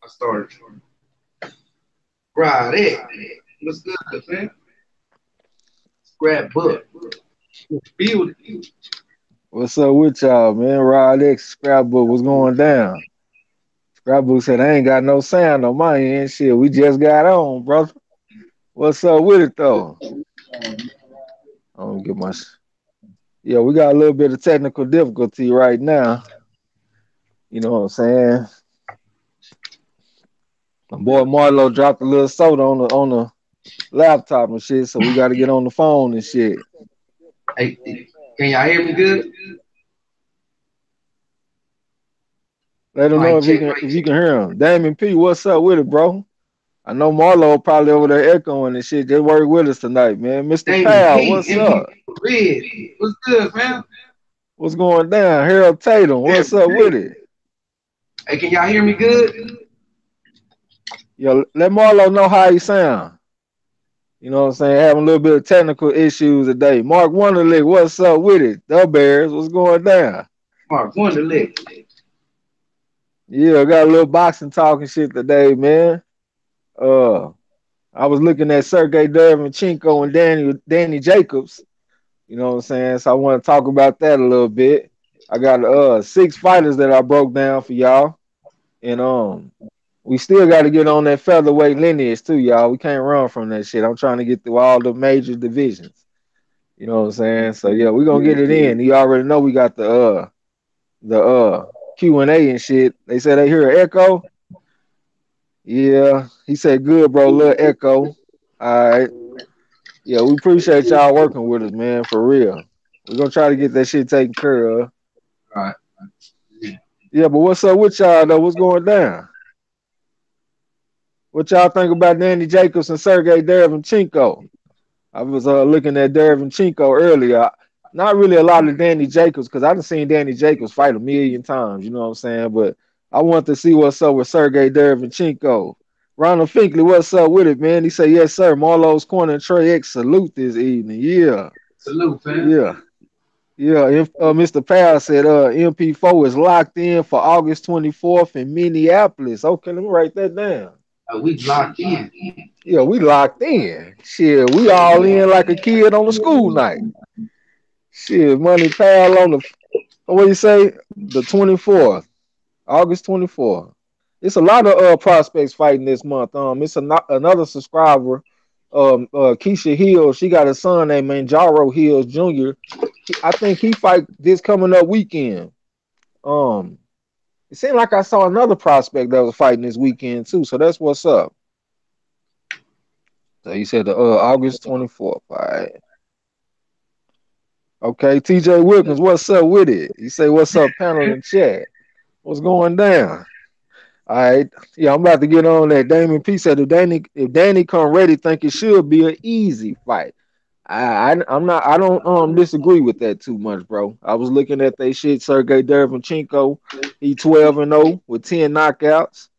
started. Friday. What's good, man? Scrapbook. Build it. What's up with y'all, man? Rod X Scrapbook, what's going down? Scrapbook said, I ain't got no sound on my end. Shit, we just got on, brother. What's up with it, though? I don't get my. Yeah, we got a little bit of technical difficulty right now. You know what I'm saying? My boy Marlo dropped a little soda on the laptop and shit, so we got to get on the phone and shit. Hey, can y'all hear me good? Let him know Mic if he check, can mic if you check. can hear him. Damon P, what's up with it, bro? I know Marlo probably over there echoing and shit. Just work with us tonight, man. Mr. Damon Powell, P, what's MP up? Red. What's good, man? What's going down? Harold Tatum, what's up with it? Hey, can y'all hear me good? Yo, let Marlo know how he sound. You know what I'm saying? Having a little bit of technical issues today. Mark Wonderlick, what's up with it? The Bears, what's going down? Mark Wonderlick. Yeah, I got a little boxing talking shit today, man. Uh, I was looking at Sergey Derevchenko and Danny Jacobs. You know what I'm saying? So I want to talk about that a little bit. I got six fighters that I broke down for y'all, and we still got to get on that featherweight lineage too, y'all. We can't run from that shit. I'm trying to get through all the major divisions. You know what I'm saying? So yeah, we gonna get it in. You already know we got the Q&A and shit. They said they hear an echo. Yeah, he said good, bro. Little echo. All right. Yeah, we appreciate y'all working with us, man, for real. We're gonna try to get that shit taken care of. All right. Yeah, but what's up with y'all though? What's going down? What y'all think about Danny Jacobs and Sergey Derevchenko? I was looking at Derevchenko earlier. Not really a lot of Danny Jacobs because I done seen Danny Jacobs fight a million times. You know what I'm saying? But I want to see what's up with Sergey Derevchenko. Ronald Finkley, what's up with it, man? He said, yes, sir. Marlo's Corner and TRAE X salute this evening. Yeah, Salute, fam. yeah. Yeah, Mr. Powell said MP4 is locked in for August 24th in Minneapolis. Okay, let me write that down. We locked in. Yeah, we locked in. Shit, we all in like a kid on a school night. Shit, Money Pal on the what do you say? The 24th, August 24th. It's a lot of prospects fighting this month. It's another subscriber, Keisha Hill. She got a son named Manjaro Hills Jr. I think he fight this coming up weekend. Um, it seemed like I saw another prospect that was fighting this weekend too. So that's what's up. So he said the August 24th. All right. Okay, TJ Wilkins, what's up with it? You say what's up, panel in chat. What's going down? All right. Yeah, I'm about to get on that. Damon P said if Danny come ready, think it should be an easy fight. I'm not I don't disagree with that too much, bro. I was looking at they shit. Sergey Derevchenko, he 12-0 with 10 knockouts.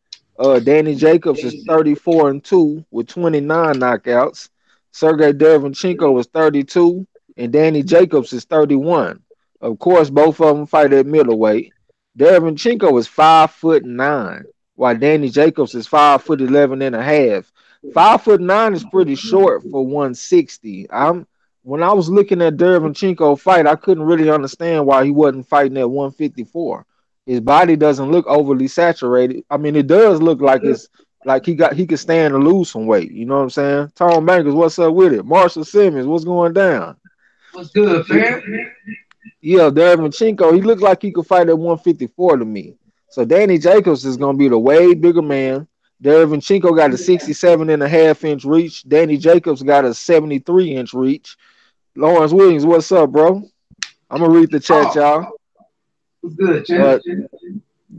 Danny Jacobs is 34-2 with 29 knockouts. Sergey Derevchenko is 32 and Danny Jacobs is 31. Of course, both of them fight at middleweight. Derevchenko is 5'9", while Danny Jacobs is 5'11" and a half. 5'9" is pretty short for 160. When I was looking at Derevchenko fight, I couldn't really understand why he wasn't fighting at 154. His body doesn't look overly saturated. I mean, it does look like it's like he could stand to lose some weight. You know what I'm saying? Tom Bankers, what's up with it? Marshall Simmons, what's going down? What's good, fam? Yeah, Derevchenko, he looked like he could fight at 154 to me. So Danny Jacobs is gonna be the way bigger man. Derevchenko got a 67.5-inch reach. Danny Jacobs got a 73-inch reach. Lawrence Williams, what's up, bro? I'm gonna read the chat, Oh, y'all. what's good, champ? Uh,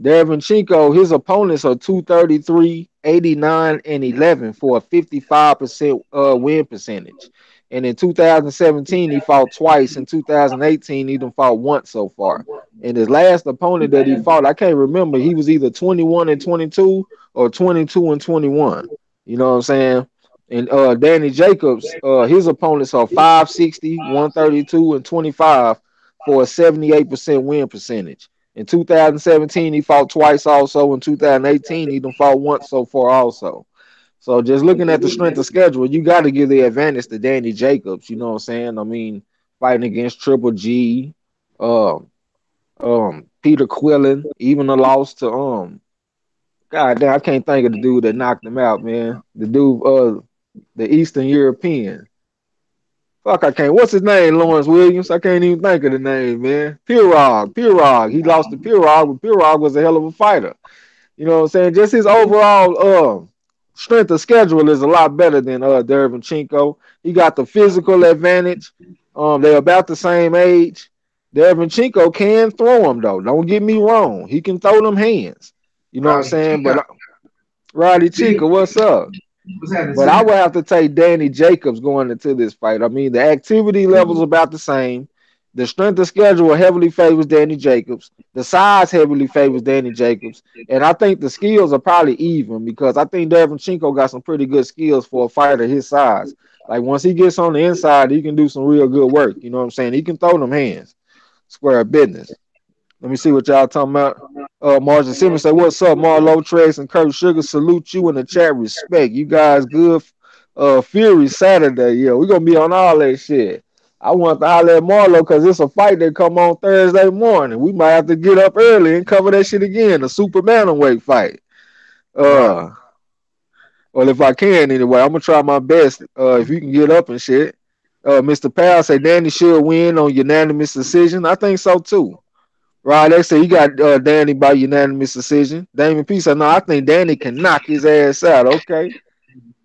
Derevchenko, his opponents are 233, 89, and 11 for a 55% win percentage. And in 2017, he fought twice. In 2018, he done fought once so far. And his last opponent that he fought, I can't remember. He was either 21-22 or 22-21. You know what I'm saying? And Danny Jacobs, his opponents are 560, 132, and 25 for a 78% win percentage. In 2017, he fought twice also. In 2018, he done fought once so far also. So just looking at the strength of schedule, you got to give the advantage to Danny Jacobs. You know what I'm saying? I mean, fighting against Triple G, um, Peter Quillen, even a loss to God damn, I can't think of the dude that knocked him out, man. The dude, the Eastern European. Fuck, I can't. What's his name? Lawrence Williams. I can't even think of the name, man. Pirog. He lost to Pirog, but Pirog was a hell of a fighter. You know what I'm saying? Just his overall strength of schedule is a lot better than Derevchenko. He got the physical advantage. They're about the same age. Derevchenko can throw him though. Don't get me wrong. He can throw them hands. You know what I'm Rowdy saying? Chica. But Roddy Chica, what's up? What's happening, But I Sam? would have to take Danny Jacobs going into this fight. I mean, the activity level's about the same. The strength of schedule heavily favors Danny Jacobs. The size heavily favors Danny Jacobs. And I think the skills are probably even because I think Derevchenko got some pretty good skills for a fighter his size. Like once he gets on the inside, he can do some real good work. You know what I'm saying? He can throw them hands. Square business. Let me see what y'all talking about. Margin Simmons say, "What's up, Marlo, Trace, and Kurt Sugar? Salute you in the chat. Respect you guys. Good. Fury Saturday. Yeah, we gonna be on all that shit. I want to holler at Marlo because it's a fight that come on Thursday morning. We might have to get up early and cover that shit again. The super bantamweight fight. Right. Uh, well, if I can anyway, I'm gonna try my best. If you can get up and shit. Mr. Powell say Danny should win on unanimous decision. I think so too. Right, they say you got Danny by unanimous decision. Damon P said, no, I think Danny can knock his ass out. Okay.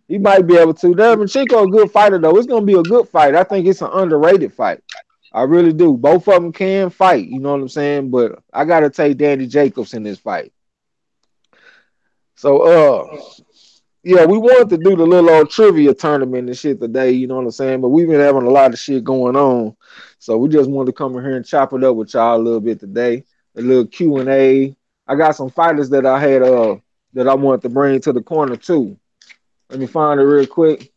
He might be able to. Derevchenko a good fighter, though. It's going to be a good fight. I think it's an underrated fight. I really do. Both of them can fight, you know what I'm saying? But I got to take Danny Jacobs in this fight. So, yeah, we wanted to do the little old trivia tournament and shit today, you know what I'm saying? But we've been having a lot of shit going on. So we just wanted to come in here and chop it up with y'all a little bit today. A little Q&A. I got some fighters that I had that I wanted to bring to the corner too. Let me find it real quick.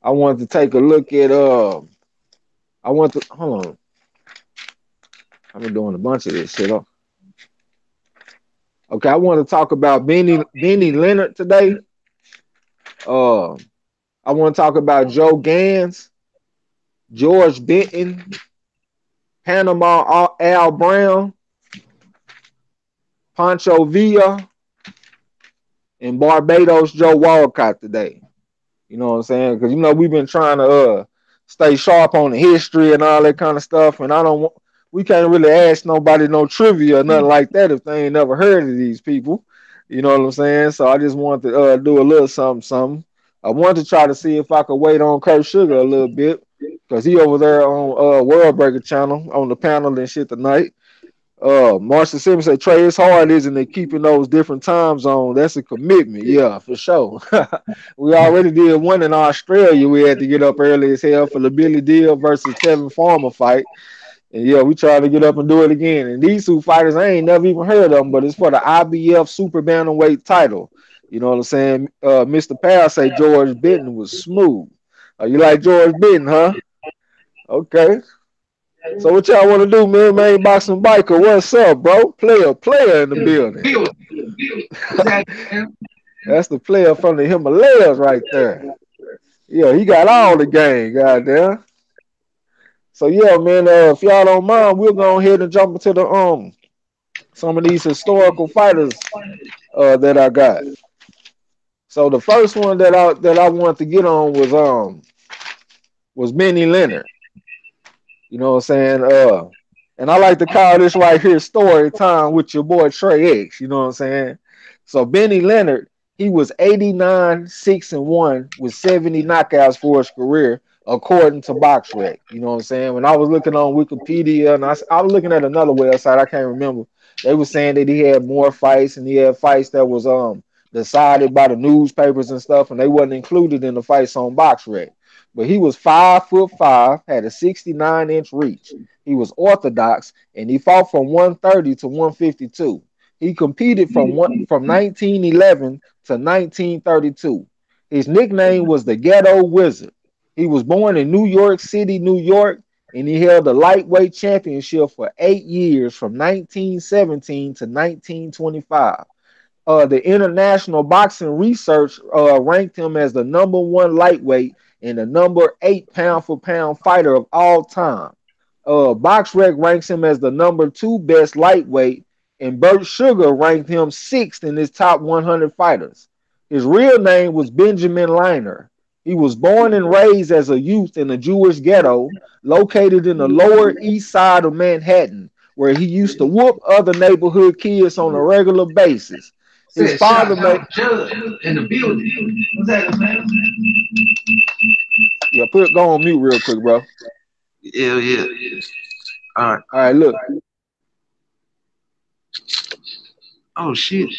I wanted to take a look at I want to hold on. I've been doing a bunch of this shit. Okay, I want to talk about Benny Leonard today. Uh I want to talk about Joe Gans, George Benton, Panama Al Brown, Pancho Villa, and Barbados Joe Walcott today. You know what I'm saying? Because you know we've been trying to stay sharp on the history and all that kind of stuff, and I don't want we can't really ask nobody no trivia or nothing like that if they ain't never heard of these people. You know what I'm saying? So I just want to do a little something. I want to try to see if I could wait on Kurt Sugar a little bit because he over there on World Breaker channel on the panel and shit tonight. Marshall Simmons said, Trey, it's hard, isn't it? Keeping those different time zones. That's a commitment. Yeah, for sure. We already did one in Australia. We had to get up early as hell for the Billy Deal versus Tevin Farmer fight. And yeah, we tried to get up and do it again. And these two fighters, I ain't never even heard of them, but it's for the IBF Super Bantamweight title. You know what I'm saying? Mr. Powell say George Benton was smooth. You like George Benton, huh? Okay. So what y'all want to do, man? Main boxing biker, what's up, bro? Player in the building. What's happening, Sam? That's the player from the Himalayas right there. Yeah, he got all the game, goddamn. So yeah, man. If y'all don't mind, we'll go ahead and jump into the some of these historical fighters that I got. So the first one that I wanted to get on was Benny Leonard. You know what I'm saying? And I like to call this right here story time with your boy Trey X. You know what I'm saying? So Benny Leonard, he was 89, 6-1 with 70 knockouts for his career, according to BoxRec. You know what I'm saying? When I was looking on Wikipedia and I was looking at another website, I can't remember. They were saying that he had more fights and he had fights that was decided by the newspapers and stuff, and they wasn't included in the fights on BoxRec. But he was 5'5", had a 69-inch reach. He was orthodox, and he fought from 130 to 152. He competed from 1911 to 1932. His nickname was the Ghetto Wizard. He was born in New York City, New York, and he held the lightweight championship for 8 years from 1917 to 1925. The International Boxing Research ranked him as the number one lightweight and the number 8 pound for pound fighter of all time. BoxRec ranks him as the number two best lightweight, and Burt Sugar ranked him sixth in his top 100 fighters. His real name was Benjamin Liner. He was born and raised as a youth in a Jewish ghetto located in the Lower East Side of Manhattan, where he used to whoop other neighborhood kids on a regular basis. His Said father shout made out Judge in the building. What's that, man? yeah, put go on mute real quick, bro. Yeah, yeah. All right. All right, look. Oh shit.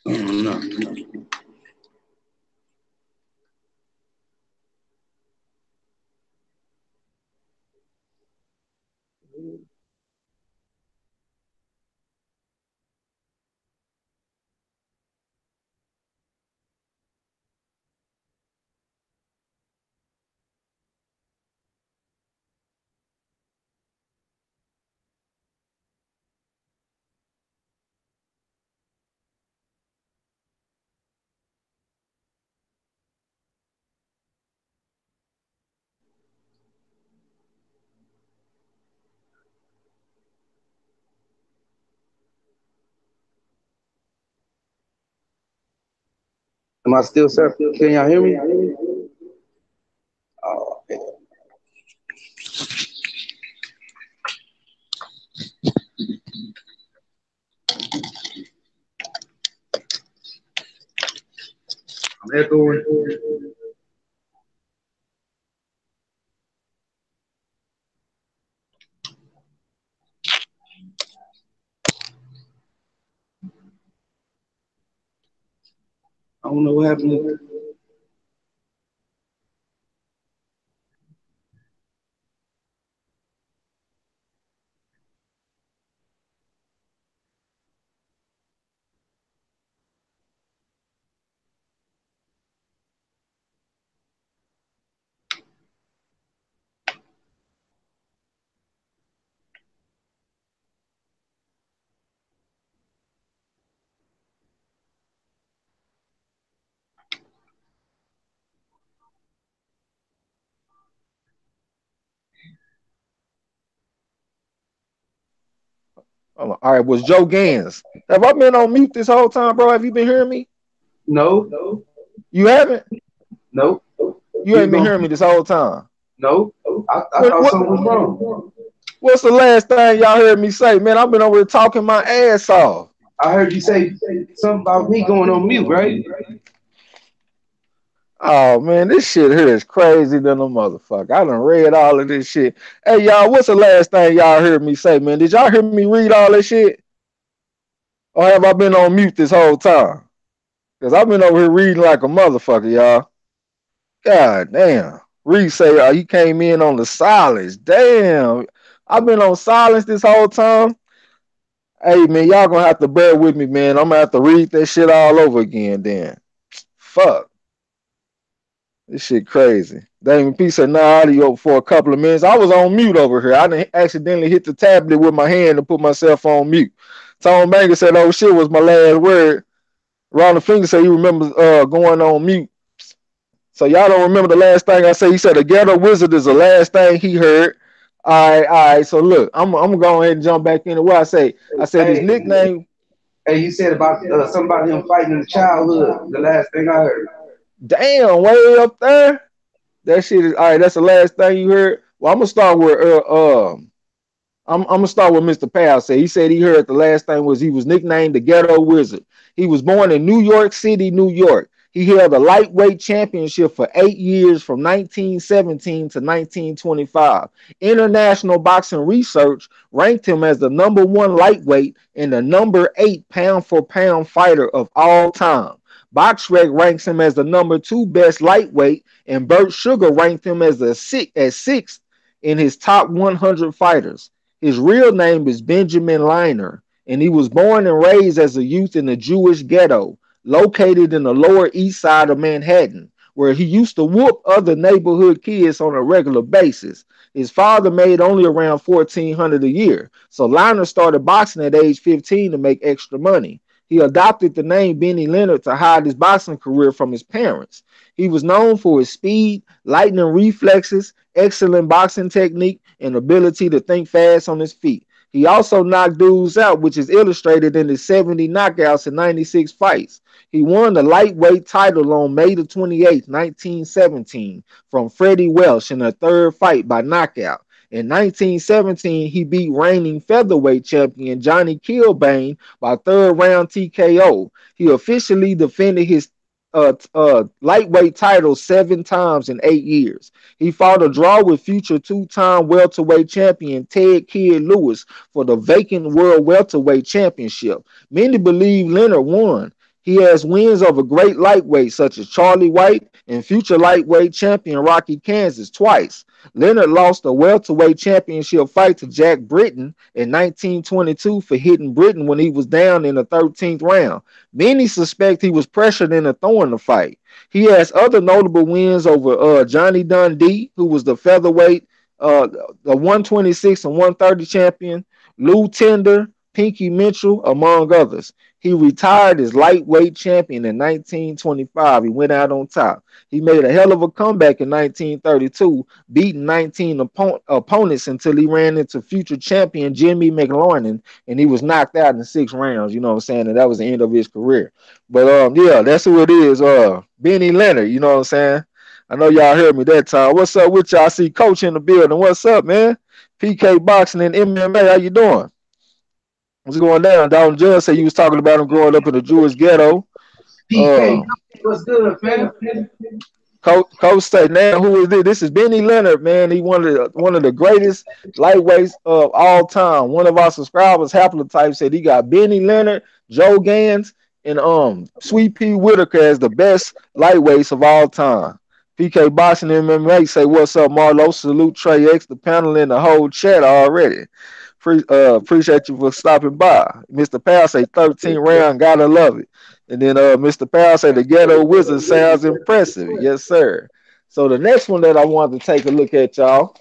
No. Am I still, sir? Can y'all hear me? Oh, okay. I'm echoing. I don't know what happened. Hold on. All right, was Joe Gans. Have I been on mute this whole time, bro? Have you been hearing me? No, You haven't? no. You You ain't been hearing going me this whole time. no. I What, thought what something was wrong. what's the last thing y'all heard me say? Man, I've been over here talking my ass off. I heard you say something about me going on mute, right? Oh man, this shit here is crazy than a motherfucker. I done read all of this shit. Hey y'all, what's the last thing y'all heard me say, man? Did y'all hear me read all that shit? Or have I been on mute this whole time? Because I've been over here reading like a motherfucker, y'all. God damn. Reed say he came in on the silence. Damn. I've been on silence this whole time. Hey man, y'all gonna have to bear with me, man. I'm gonna have to read that shit all over again then. Fuck. This shit crazy. Damon P said, nah, audio for a couple of minutes. I was on mute over here. I didn't accidentally hit the tablet with my hand and put myself on mute. Tom Banger said, oh shit was my last word. Ronald Finger said he remembers going on mute. So y'all don't remember the last thing I said. He said the ghetto wizard is the last thing he heard. All right. So look, I'm gonna go ahead and jump back into what I say. I said his Hey, nickname. Hey, he said about something about him fighting in childhood. The last thing I heard. Damn, way up there. That shit is all right. That's the last thing you heard. Well, I'm gonna start with I'm gonna start with Mr. Powell. He said he heard the last thing was he was nicknamed the Ghetto Wizard. He was born in New York City, New York. He held a lightweight championship for 8 years from 1917 to 1925. International Boxing Research ranked him as the number one lightweight and the number 8 pound for pound fighter of all time. BoxRec ranks him as the number 2 best lightweight, and Burt Sugar ranked him as sixth in his top 100 fighters. His real name is Benjamin Liner, and he was born and raised as a youth in the Jewish ghetto, located in the Lower East Side of Manhattan, where he used to whoop other neighborhood kids on a regular basis. His father made only around $1,400 a year, so Liner started boxing at age 15 to make extra money. He adopted the name Benny Leonard to hide his boxing career from his parents. He was known for his speed, lightning reflexes, excellent boxing technique, and ability to think fast on his feet. He also knocked dudes out, which is illustrated in his 70 knockouts in 96 fights. He won the lightweight title on May the 28th, 1917, from Freddie Welsh in a third fight by knockout. In 1917, he beat reigning featherweight champion Johnny Kilbane by third round TKO. He officially defended his lightweight title 7 times in 8 years. He fought a draw with future 2-time welterweight champion Ted Kid Lewis for the vacant world welterweight championship. Many believe Leonard won. He has wins over great lightweights such as Charlie White and future lightweight champion Rocky Kansas twice. Leonard lost a welterweight championship fight to Jack Britton in 1922 for hitting Britton when he was down in the 13th round. Many suspect he was pressured into throwing the fight. He has other notable wins over Johnny Dundee, who was the featherweight, the 126 and 130 champion, Lou Tender, Pinky Mitchell, among others. He retired as lightweight champion in 1925. He went out on top. He made a hell of a comeback in 1932, beating 19 opponents until he ran into future champion Jimmy McLaurin, and he was knocked out in 6 rounds. You know what I'm saying? And that was the end of his career. But yeah, that's who it is. Benny Leonard. You know what I'm saying? I know y'all heard me that time. What's up with y'all? I see Coach in the building. What's up, man? PK Boxing and MMA. How you doing? What's going down? Don Judge said you was talking about him growing up in the Jewish ghetto. PK, what's good, man? Coach say now who is this? This is Benny Leonard, man. He one of the greatest lightweights of all time. One of our subscribers, Haplotype, said he got Benny Leonard, Joe Gans, and Sweet Pea Whitaker as the best lightweights of all time. PK Boxing MMA say what's up, Marlo. Salute TRAE X, the panel, and the whole chat already. Appreciate you for stopping by. Mr. Powell say 13 round, gotta love it. And then Mr. Powell say the Ghetto Wizard sounds impressive. Yes, sir. So the next one that I wanted to take a look at, y'all,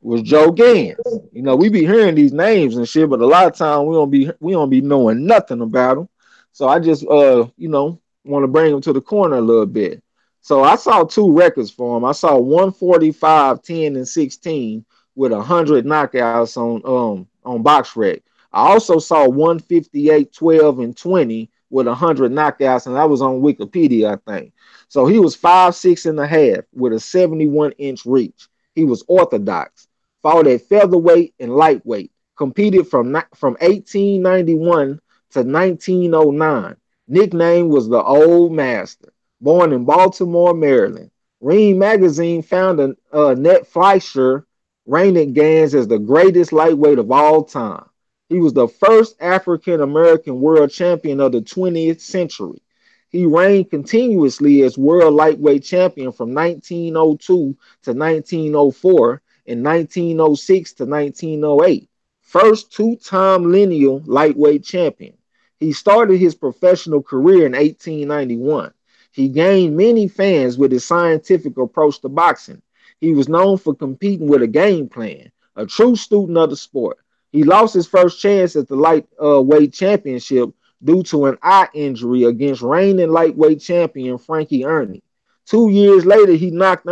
was Joe Gans. You know, we be hearing these names and shit, but a lot of times we don't be knowing nothing about them. So I just you know, want to bring him to the corner a little bit. So I saw 2 records for him. I saw 145, 10, and 16 with 100 knockouts on BoxRec. I also saw 158, 12, and 20 with 100 knockouts, and that was on Wikipedia, I think. So he was 5'6.5" with a 71-inch reach. He was orthodox, fought at featherweight and lightweight, competed from 1891 to 1909. Nickname was the Old Master. Born in Baltimore, Maryland. Ring Magazine found Ned Fleischer rated Gans as the greatest lightweight of all time. He was the first African-American world champion of the 20th century. He reigned continuously as world lightweight champion from 1902 to 1904 and 1906 to 1908. First 2-time lineal lightweight champion. He started his professional career in 1891. He gained many fans with his scientific approach to boxing. He was known for competing with a game plan, a true student of the sport. He lost his first chance at the lightweight championship due to an eye injury against reigning lightweight champion Frankie Ernie. 2 years later, he knocked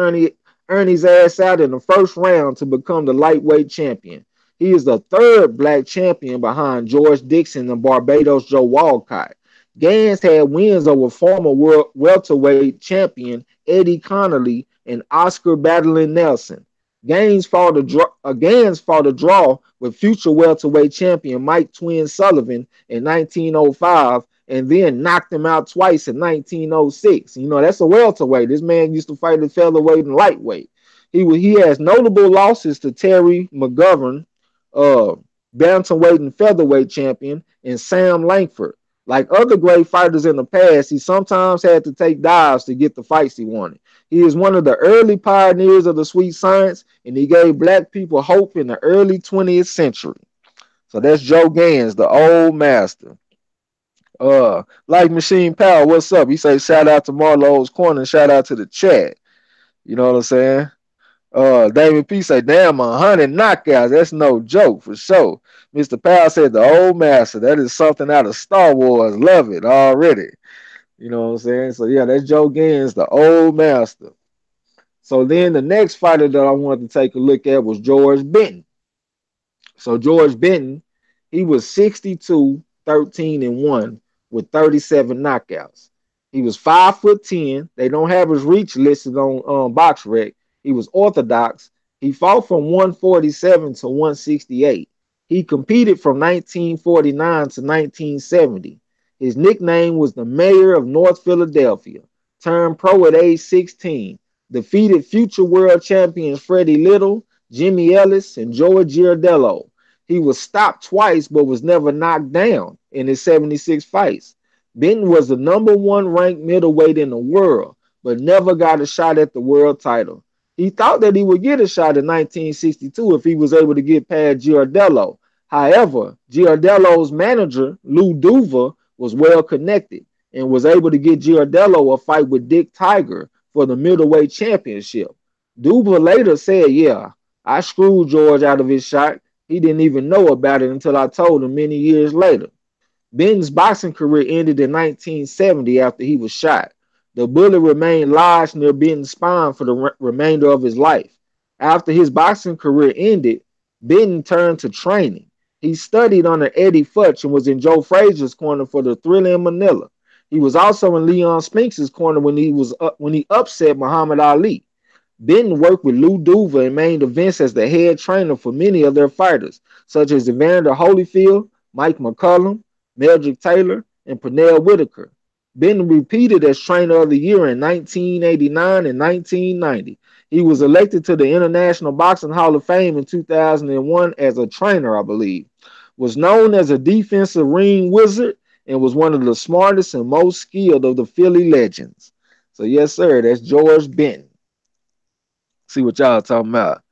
Ernie's ass out in the first round to become the lightweight champion. He is the third black champion behind George Dixon and Barbados Joe Walcott. Gans had wins over former world welterweight champion Eddie Connolly and Oscar Battling Nelson. Gans fought a draw with future welterweight champion Mike Twin Sullivan in 1905 and then knocked him out twice in 1906. You know, that's a welterweight. This man used to fight at featherweight and lightweight. He has notable losses to Terry McGovern, uh, bantamweight and featherweight champion, and Sam Langford. Like other great fighters in the past, he sometimes had to take dives to get the fights he wanted. He is one of the early pioneers of the sweet science, and he gave black people hope in the early 20th century. So that's Joe Gans, the old master. Like Machine Power, what's up? He say shout out to MARLO'S Corner, shout out to the chat. You know what I'm saying? David P say, damn, 100 knockouts. That's no joke for sure. Mr. Powell said the old master. That is something out of Star Wars. Love it already. You know what I'm saying? So yeah, that's Joe Gans, the old master. So then the next fighter that I wanted to take a look at was George Benton. So George Benton, he was 62, 13, and 1 with 37 knockouts. He was 5'10". They don't have his reach listed on BoxRec. He was orthodox. He fought from 147 to 168. He competed from 1949 to 1970. His nickname was the Mayor of North Philadelphia. Turned pro at age 16. Defeated future world champions Freddie Little, Jimmy Ellis, and Joey Giardello. He was stopped twice but was never knocked down in his 76 fights. Benton was the #1 ranked middleweight in the world, but never got a shot at the world title. He thought that he would get a shot in 1962 if he was able to get past Giardello. However, Giardello's manager, Lou Duva, was well connected and was able to get Giardello a fight with Dick Tiger for the middleweight championship. Duva later said, yeah, I screwed George out of his shot. He didn't even know about it until I told him many years later. Benton's boxing career ended in 1970 after he was shot. The bullet remained lodged near Benton's spine for the remainder of his life. After his boxing career ended, Benton turned to training. He studied under Eddie Futch and was in Joe Frazier's corner for the Thriller in Manila. He was also in Leon Spinks' corner when he upset Muhammad Ali. Benton worked with Lou Duva in main events as the head trainer for many of their fighters, such as Evander Holyfield, Mike McCullum, Meldrick Taylor, and Pernell Whitaker. Benton repeated as trainer of the year in 1989 and 1990. He was elected to the International Boxing Hall of Fame in 2001 as a trainer, I believe. Was known as a defensive ring wizard and was one of the smartest and most skilled of the Philly legends. So yes, sir, that's George Benton. See what y'all talking about.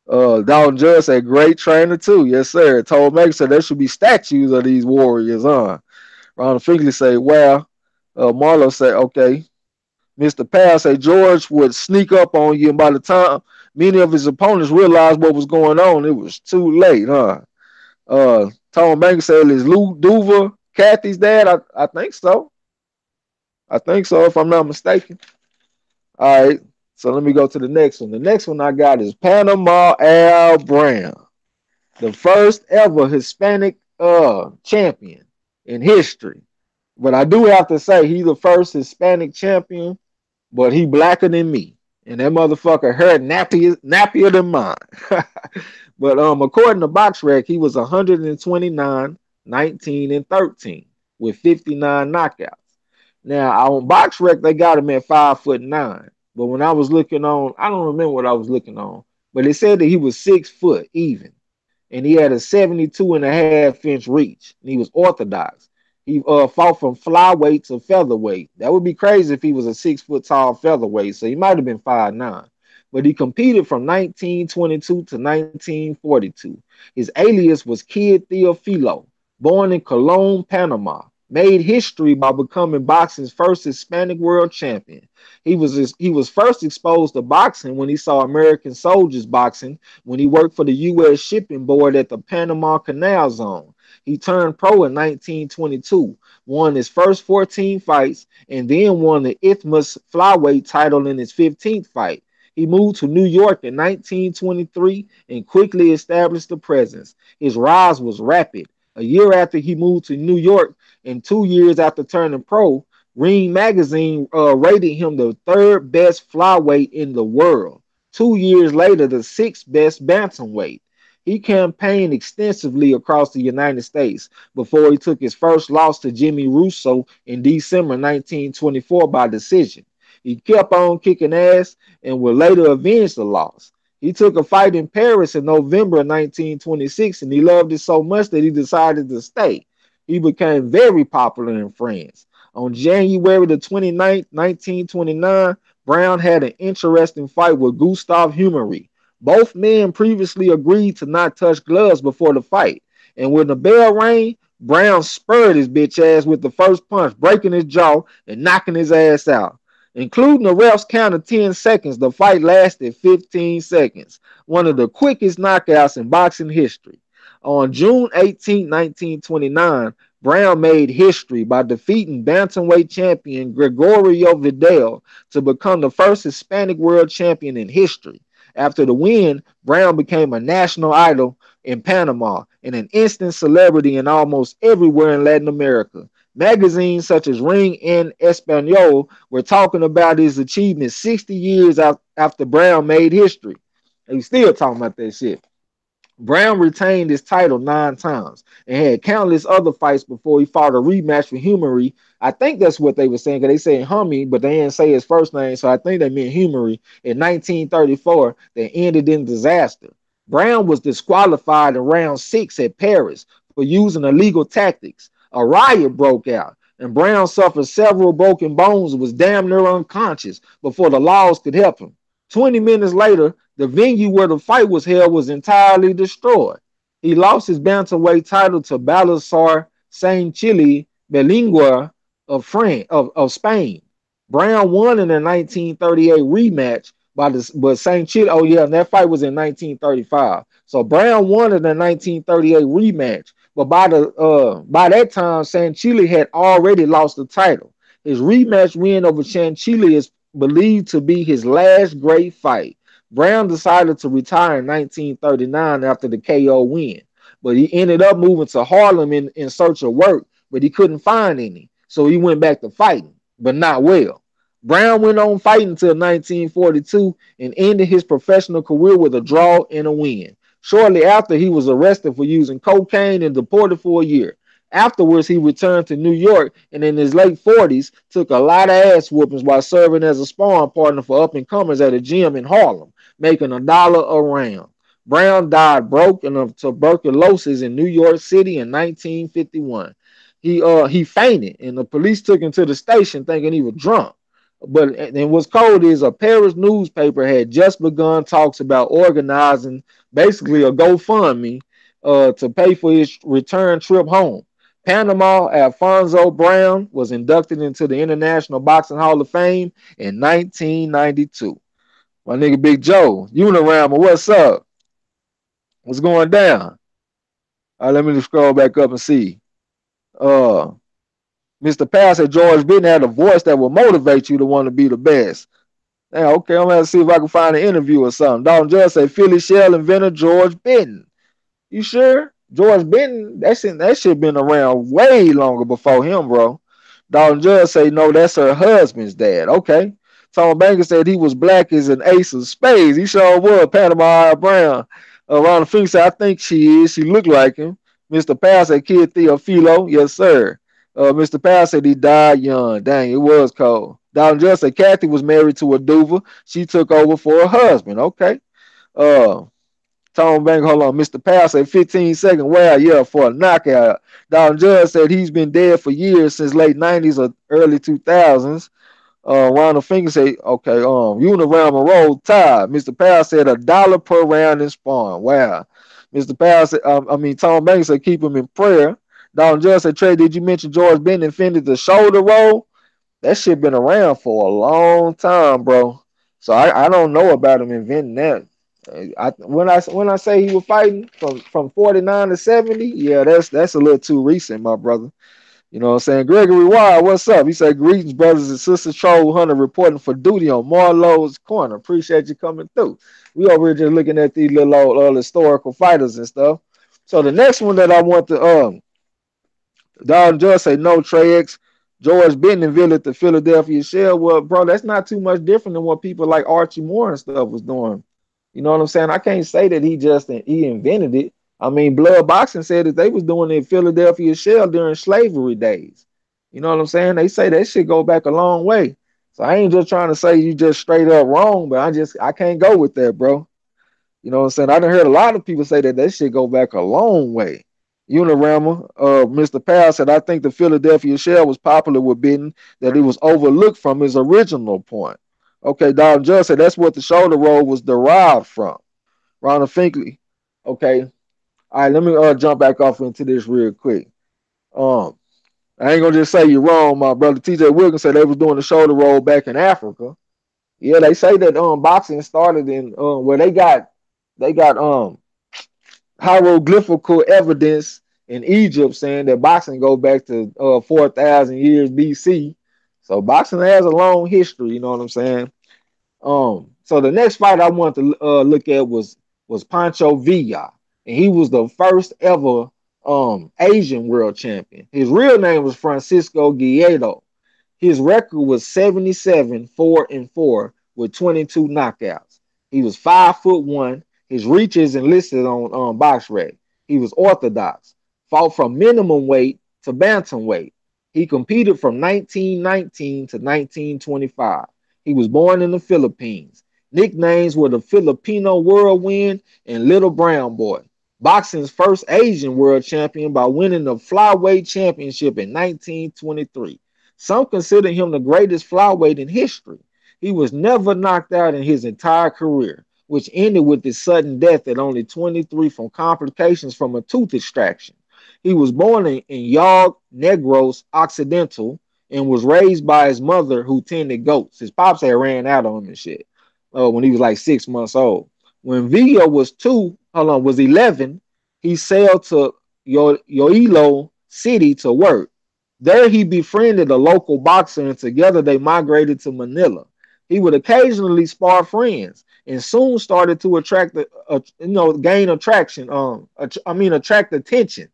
Dalton Judge said great trainer too. Yes, sir. Told Maker said there should be statues of these warriors, huh? Ronald Finkley say, well, Marlo say, okay. Mr. Powell say George would sneak up on you, and by the time many of his opponents realized what was going on, it was too late, huh? Tom Banks said, is Lou Duva Kathy's dad? I think so. I think so, if I'm not mistaken. All right. So let me go to the next one. The next one I got is Panama Al Brown, the first ever Hispanic champion in history. But I do have to say he's the first Hispanic champion, but he blacker than me. And that motherfucker hair nappier than mine. But according to BoxRec, he was 129, 19, and 13 with 59 knockouts. Now on BoxRec, they got him at 5'9". But when I was looking on, I don't remember what I was looking on, but it said that he was 6 foot even, and he had a 72.5-inch reach, and he was orthodox. He fought from flyweight to featherweight. That would be crazy if he was a 6 foot tall featherweight, so he might have been 5'9". But he competed from 1922 to 1942. His alias was Kid Theofilo, born in Colon, Panama. Made history by becoming boxing's first Hispanic world champion. He was first exposed to boxing when he saw American soldiers boxing when he worked for the U.S. Shipping Board at the Panama Canal Zone. He turned pro in 1922, won his first 14 fights, and then won the Isthmus flyweight title in his 15th fight. He moved to New York in 1923 and quickly established a presence. His rise was rapid. A year after he moved to New York and 2 years after turning pro, Ring Magazine rated him the third best flyweight in the world. 2 years later, the sixth best bantamweight. He campaigned extensively across the United States before he took his first loss to Jimmy Russo in December 1924 by decision. He kept on kicking ass and would later avenge the loss. He took a fight in Paris in November 1926 and he loved it so much that he decided to stay. He became very popular in France. On January the 29th, 1929, Brown had an interesting fight with Gustav Humery. Both men previously agreed to not touch gloves before the fight. And when the bell rang, Brown spurred his bitch ass with the first punch, breaking his jaw and knocking his ass out. Including the ref's count of 10 seconds, the fight lasted 15 seconds, one of the quickest knockouts in boxing history. On June 18, 1929, Brown made history by defeating bantamweight champion Gregorio Vidal to become the first Hispanic world champion in history. After the win, Brown became a national idol in Panama and an instant celebrity in almost everywhere in Latin America. Magazines such as Ring and Espanol were talking about his achievements 60 years after Brown made history. They still talking about that shit. Brown retained his title 9 times and had countless other fights before he fought a rematch with Humery. I think that's what they were saying because they said Hummy, but they didn't say his first name, so I think they meant Humery in 1934 that ended in disaster. Brown was disqualified in round 6 at Paris for using illegal tactics. A riot broke out, and Brown suffered several broken bones and was damn near unconscious before the laws could help him. 20 minutes later, the venue where the fight was held was entirely destroyed. He lost his bantamweight title to Balazar Saint Chile Belingua of Spain. Brown won in the 1938 rematch but Saint Chile. Oh yeah, and that fight was in 1935. So Brown won in the 1938 rematch, but by that time, Saint Chile had already lost the title. His rematch win over Saint Chile is believed to be his last great fight. Brown decided to retire in 1939 after the KO win, but he ended up moving to Harlem in search of work, but he couldn't find any. So he went back to fighting, but not well. Brown went on fighting until 1942 and ended his professional career with a draw and a win. Shortly after, he was arrested for using cocaine and deported for a year. Afterwards, he returned to New York and in his late 40s took a lot of ass whoopings while serving as a sparring partner for up-and-comers at a gym in Harlem, making $1 a round. Brown died broke and of tuberculosis in New York City in 1951. He fainted and the police took him to the station thinking he was drunk. But and what's cold is a Paris newspaper had just begun talks about organizing basically a GoFundMe to pay for his return trip home. Panama Alfonso Brown was inducted into the International Boxing Hall of Fame in 1992. My nigga Big Joe, Unirama, what's up? What's going down? All right, let me just scroll back up and see. Uh, Mr. Pass said George Benton had a voice that will motivate you to want to be the best. Yeah, okay, I'm gonna see if I can find an interview or something. Dalton Judge said Philly Shell inventor George Benton. You sure? George Benton, that shit been around way longer before him, bro. Dalton Judge say no, that's her husband's dad. Okay. Tom Banker said he was black as an ace of spades. He sure was. Panama Brown. Ron Fink said I think she is. She looked like him. Mr. Powell said Kid Theophilo. Yes, sir. Mr. Powell said he died young. Dang, it was cold. Dalton Judge said Kathy was married to a Duva. She took over for her husband. Okay. Tom Bank, hold on. Mr. Powell said 15 seconds. Wow, yeah, for a knockout. Don Judge said he's been dead for years since late 90s or early 2000s. Ronald Finger said, okay, Unirama roll tide. Mr. Powell said $1 per round in sparring. Wow. Mr. Powell said, Tom Banks said keep him in prayer. Don Judge said, Trey, did you mention George Benton invented the shoulder roll? That shit been around for a long time, bro. So I don't know about him inventing that. When I say he was fighting from 49 to 70, yeah, that's a little too recent, my brother. You know what I'm saying? Gregory Wild, what's up? He said, greetings, brothers and sisters. Troll Hunter reporting for duty on Marlo'S corner. Appreciate you coming through. We over here just looking at these little old, historical fighters and stuff. So the next one that I want to Don Judge say no, Trey X, George Bentonville at the Philadelphia Shell. Well, bro, that's not too much different than what people like Archie Moore and stuff was doing. You know what I'm saying? I can't say that he invented it. I mean, Blood Boxing said that they was doing it in Philadelphia Shell during slavery days. You know what I'm saying? They say that shit go back a long way. So I ain't just trying to say you just straight up wrong, but I can't go with that, bro. You know what I'm saying? I done heard a lot of people say that that shit go back a long way. Unirama, Mr. Powell said, I think the Philadelphia Shell was popular with Benton, that it was overlooked from his original point. Okay, Don Judge said that's what the shoulder roll was derived from. Ronald Finkley. Okay. All right, let me jump back off into this real quick. Um, I ain't gonna just say you're wrong, my brother. TJ Wilkins said they was doing the shoulder roll back in Africa. Yeah, they say that boxing started in where they got hieroglyphical evidence in Egypt saying that boxing go back to 4,000 years BC. So boxing has a long history, you know what I'm saying? So the next fight I wanted to look at was Pancho Villa, and he was the first ever Asian world champion. His real name was Francisco Guiedo. His record was 77, 4-4 with 22 knockouts. He was 5'1". His reach is enlisted on BoxRec. He was orthodox, fought from minimum weight to bantamweight. He competed from 1919 to 1925. He was born in the Philippines. Nicknames were the Filipino Whirlwind and Little Brown Boy. Boxing's first Asian world champion by winning the flyweight championship in 1923. Some consider him the greatest flyweight in history. He was never knocked out in his entire career, which ended with his sudden death at only 23 from complications from a tooth extraction. He was born in Yog Negros Occidental and was raised by his mother who tended goats. His pops had ran out on him and shit when he was like 6 months old. When Villa was 11, he sailed to Iloilo City to work. There he befriended a local boxer and together they migrated to Manila. He would occasionally spar friends and soon started to gain attraction. Attract attention.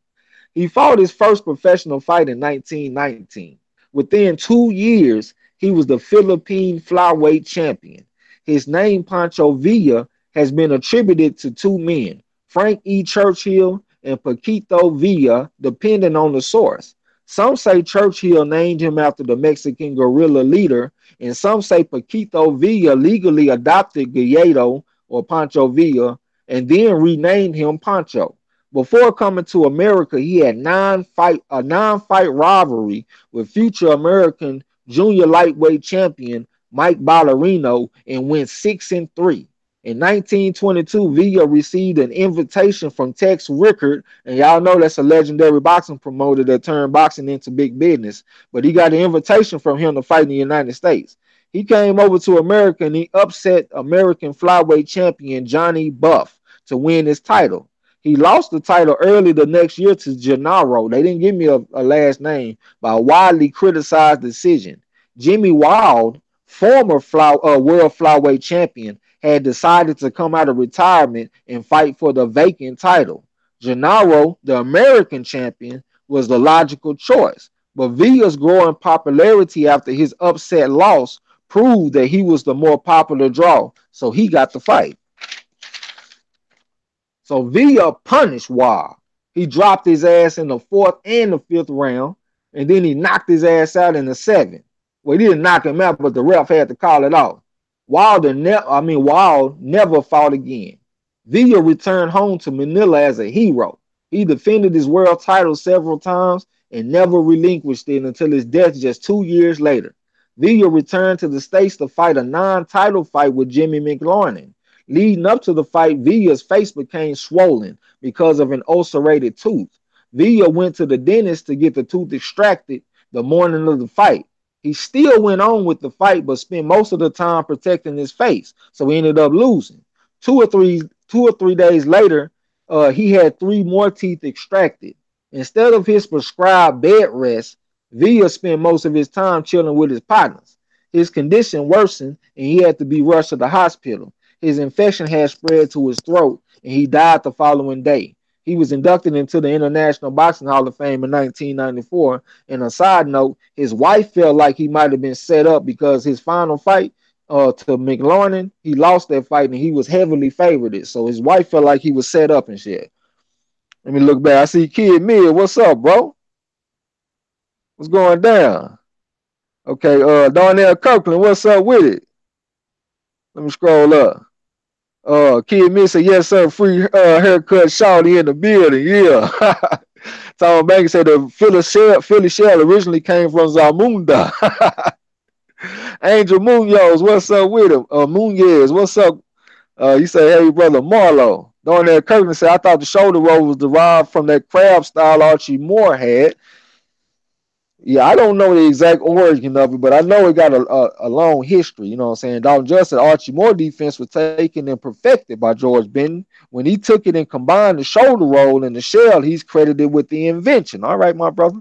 He fought his first professional fight in 1919. Within 2 years, he was the Philippine flyweight champion. His name, Pancho Villa, has been attributed to two men, Frank E. Churchill and Paquito Villa, depending on the source. Some say Churchill named him after the Mexican guerrilla leader, and some say Paquito Villa legally adopted Gallardo or Pancho Villa and then renamed him Pancho. Before coming to America, he had a non-fight rivalry with future American junior lightweight champion Mike Ballerino and went 6-3. In 1922, Villa received an invitation from Tex Rickard, and y'all know that's a legendary boxing promoter that turned boxing into big business. But he got an invitation from him to fight in the United States. He came over to America and he upset American flyweight champion Johnny Buff to win his title. He lost the title early the next year to Gennaro. They didn't give me a last name by a widely criticized decision. Jimmy Wild, former world flyweight champion, had decided to come out of retirement and fight for the vacant title. Gennaro, the American champion, was the logical choice. But Villa's growing popularity after his upset loss proved that he was the more popular draw, so he got the fight. So Villa punished Wild. He dropped his ass in the fourth and the fifth round, and then he knocked his ass out in the seventh. Well, he didn't knock him out, but the ref had to call it off. Wild never fought again. Villa returned home to Manila as a hero. He defended his world title several times and never relinquished it until his death just 2 years later. Villa returned to the States to fight a non-title fight with Jimmy McLaurin. Leading up to the fight, Villa's face became swollen because of an ulcerated tooth. Villa went to the dentist to get the tooth extracted the morning of the fight. He still went on with the fight, but spent most of the time protecting his face, so he ended up losing. Two or three days later, he had 3 more teeth extracted. Instead of his prescribed bed rest, Villa spent most of his time chilling with his partners. His condition worsened and he had to be rushed to the hospital. His infection had spread to his throat and he died the following day. He was inducted into the International Boxing Hall of Fame in 1994. And a side note, his wife felt like he might have been set up because his final fight to McLaurin, he lost that fight and he was heavily favored. So his wife felt like he was set up and shit. Let me look back. I see Kid Mid. What's up, bro? What's going down? Okay, Darnell Kirkland, what's up with it? Let me scroll up. Kid Mid said, yes, sir, free haircut shawty in the building. Yeah. Tom Banks said the Philly shell originally came from Zamunda. Angel Munoz, what's up with him? Munez, what's up? You say, hey, brother Marlo. Darnell Kirkland said, I thought the shoulder roll was derived from that crab style Archie Moore had. Yeah, I don't know the exact origin of it, but I know it got a long history. You know what I'm saying? Dalton Justin, Archie Moore defense was taken and perfected by George Benton. When he took it and combined the shoulder roll and the shell, he's credited with the invention. All right, my brother.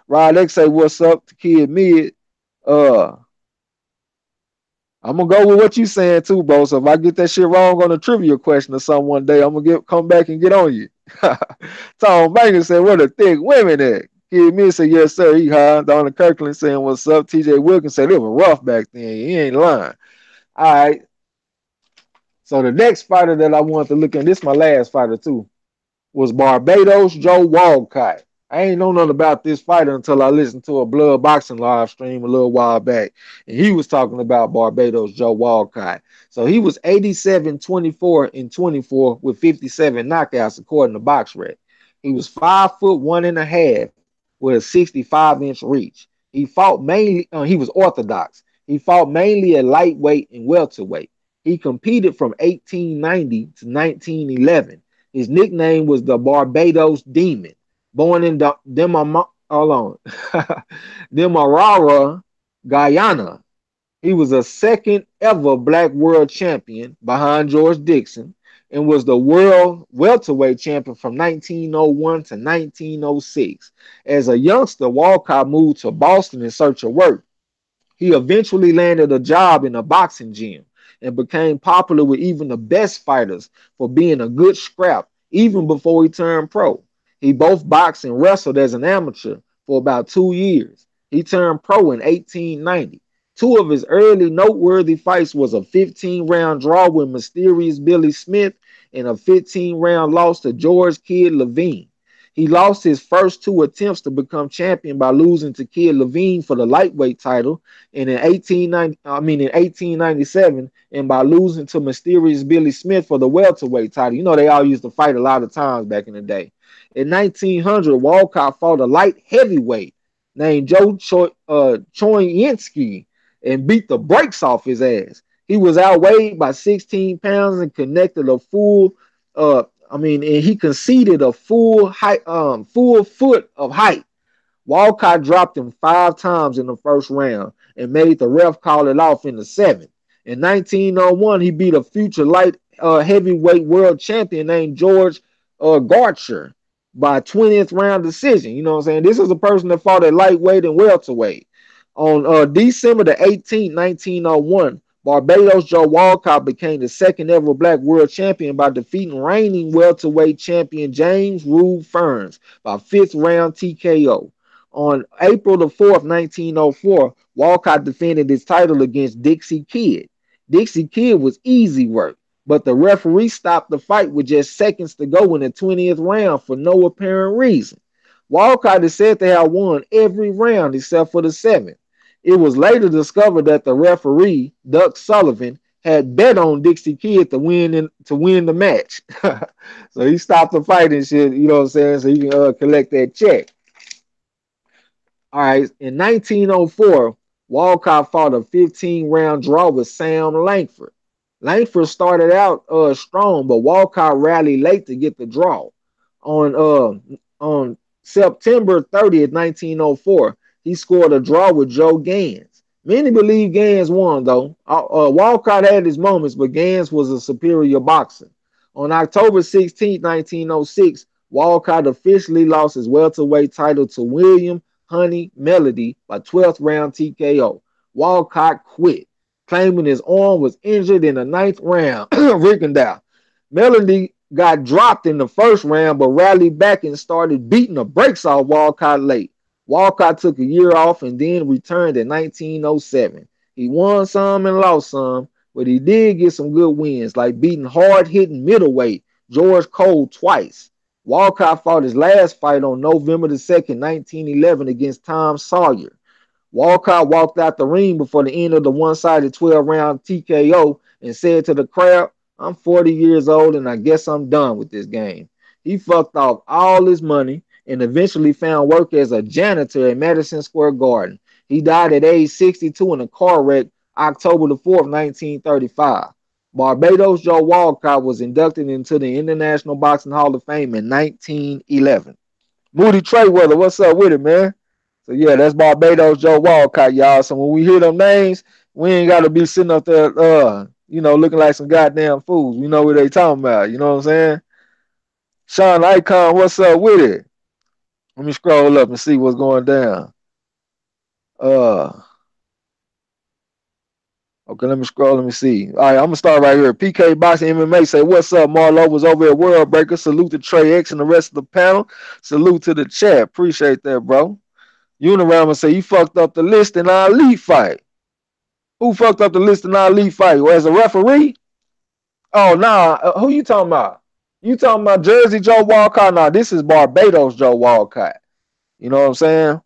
Rod X say, what's up to Kid Mid? I'm gonna go with what you saying too, bro. So if I get that shit wrong on a trivia question or something one day, I'm gonna come back and get on you. Tom Banker said, "Where the thick women at?" Kid Me said, "Yes, sir." He high. Donna Kirkland saying, "What's up?" TJ Wilkins said, "It was rough back then." He ain't lying. All right. So the next fighter that I wanted to look at, this is my last fighter too, was Barbados Joe Walcott. I ain't know nothing about this fighter until I listened to a Blood Boxing live stream a little while back. And he was talking about Barbados Joe Walcott. So he was 87, 24, and 24 with 57 knockouts according to BoxRec. He was 5'1" and a half with a 65-inch reach. He fought mainly, he was orthodox. He fought mainly at lightweight and welterweight. He competed from 1890 to 1911. His nickname was the Barbados Demon. Born in Demerara, Guyana. He was a second ever black world champion behind George Dixon and was the world welterweight champion from 1901 to 1906. As a youngster, Walcott moved to Boston in search of work. He eventually landed a job in a boxing gym and became popular with even the best fighters for being a good scrap even before he turned pro. He both boxed and wrestled as an amateur for about 2 years. He turned pro in 1890. Two of his early noteworthy fights was a 15-round draw with Mysterious Billy Smith and a 15-round loss to George Kid Levine. He lost his first two attempts to become champion by losing to Kid Levine for the lightweight title and in 1897 and by losing to Mysterious Billy Smith for the welterweight title. You know they all used to fight a lot of times back in the day. In 1900, Walcott fought a light heavyweight named Joe Choyinski and beat the brakes off his ass. He was outweighed by 16 pounds and connected a full and he conceded a full foot of height. Walcott dropped him 5 times in the first round and made the ref call it off in the seventh. In 1901, he beat a future light heavyweight world champion named George Garcher by 20th round decision. You know what I'm saying? This is a person that fought at lightweight and welterweight. On December the 18th, 1901, Barbados Joe Walcott became the second ever black world champion by defeating reigning welterweight champion James Rube Ferns by 5th round TKO. On April the 4th, 1904, Walcott defended his title against Dixie Kidd. Dixie Kidd was easy work, but the referee stopped the fight with just seconds to go in the 20th round for no apparent reason. Walcott is said to have won every round except for the 7th. It was later discovered that the referee, Duck Sullivan, had bet on Dixie Kidd to win the match. So he stopped the fight and shit, you know what I'm saying, so you can collect that check. All right, in 1904, Walcott fought a 15-round draw with Sam Langford. Langford started out strong, but Walcott rallied late to get the draw. On September 30th, 1904, he scored a draw with Joe Gans. Many believe Gans won, though. Walcott had his moments, but Gans was a superior boxer. On October 16, 1906, Walcott officially lost his welterweight title to William Honey Melody by 12th round TKO. Walcott quit, claiming his arm was injured in the ninth round. Rickendow. Melody got dropped in the first round, but rallied back and started beating the brakes off Walcott late. Walcott took a year off and then returned in 1907. He won some and lost some, but he did get some good wins, like beating hard-hitting middleweight George Cole twice. Walcott fought his last fight on November the 2nd, 1911 against Tom Sawyer. Walcott walked out the ring before the end of the one-sided 12-round TKO and said to the crowd, "I'm 40 years old and I guess I'm done with this game." He fucked off all his money and eventually found work as a janitor at Madison Square Garden. He died at age 62 in a car wreck October the 4th, 1935. Barbados Joe Walcott was inducted into the International Boxing Hall of Fame in 1911. Moody Trayweather, what's up with it, man? So yeah, that's Barbados Joe Walcott, y'all. So when we hear them names, we ain't got to be sitting up there, looking like some goddamn fools. We know what they talking about. You know what I'm saying? Sean Icon, what's up with it? Let me scroll up and see what's going down. Okay, let me scroll. Let me see. All right, I'm gonna start right here. PK Boxing MMA say, "What's up?" Marlo was over at World Breaker. Salute to Trey X and the rest of the panel. Salute to the chat. Appreciate that, bro. Unirama say, "You fucked up the list in our elite fight." Who fucked up the list in our elite fight? Well, as a referee? Oh, nah. Who you talking about? You talking about Jersey Joe Walcott? Nah, this is Barbados Joe Walcott. You know what I'm saying?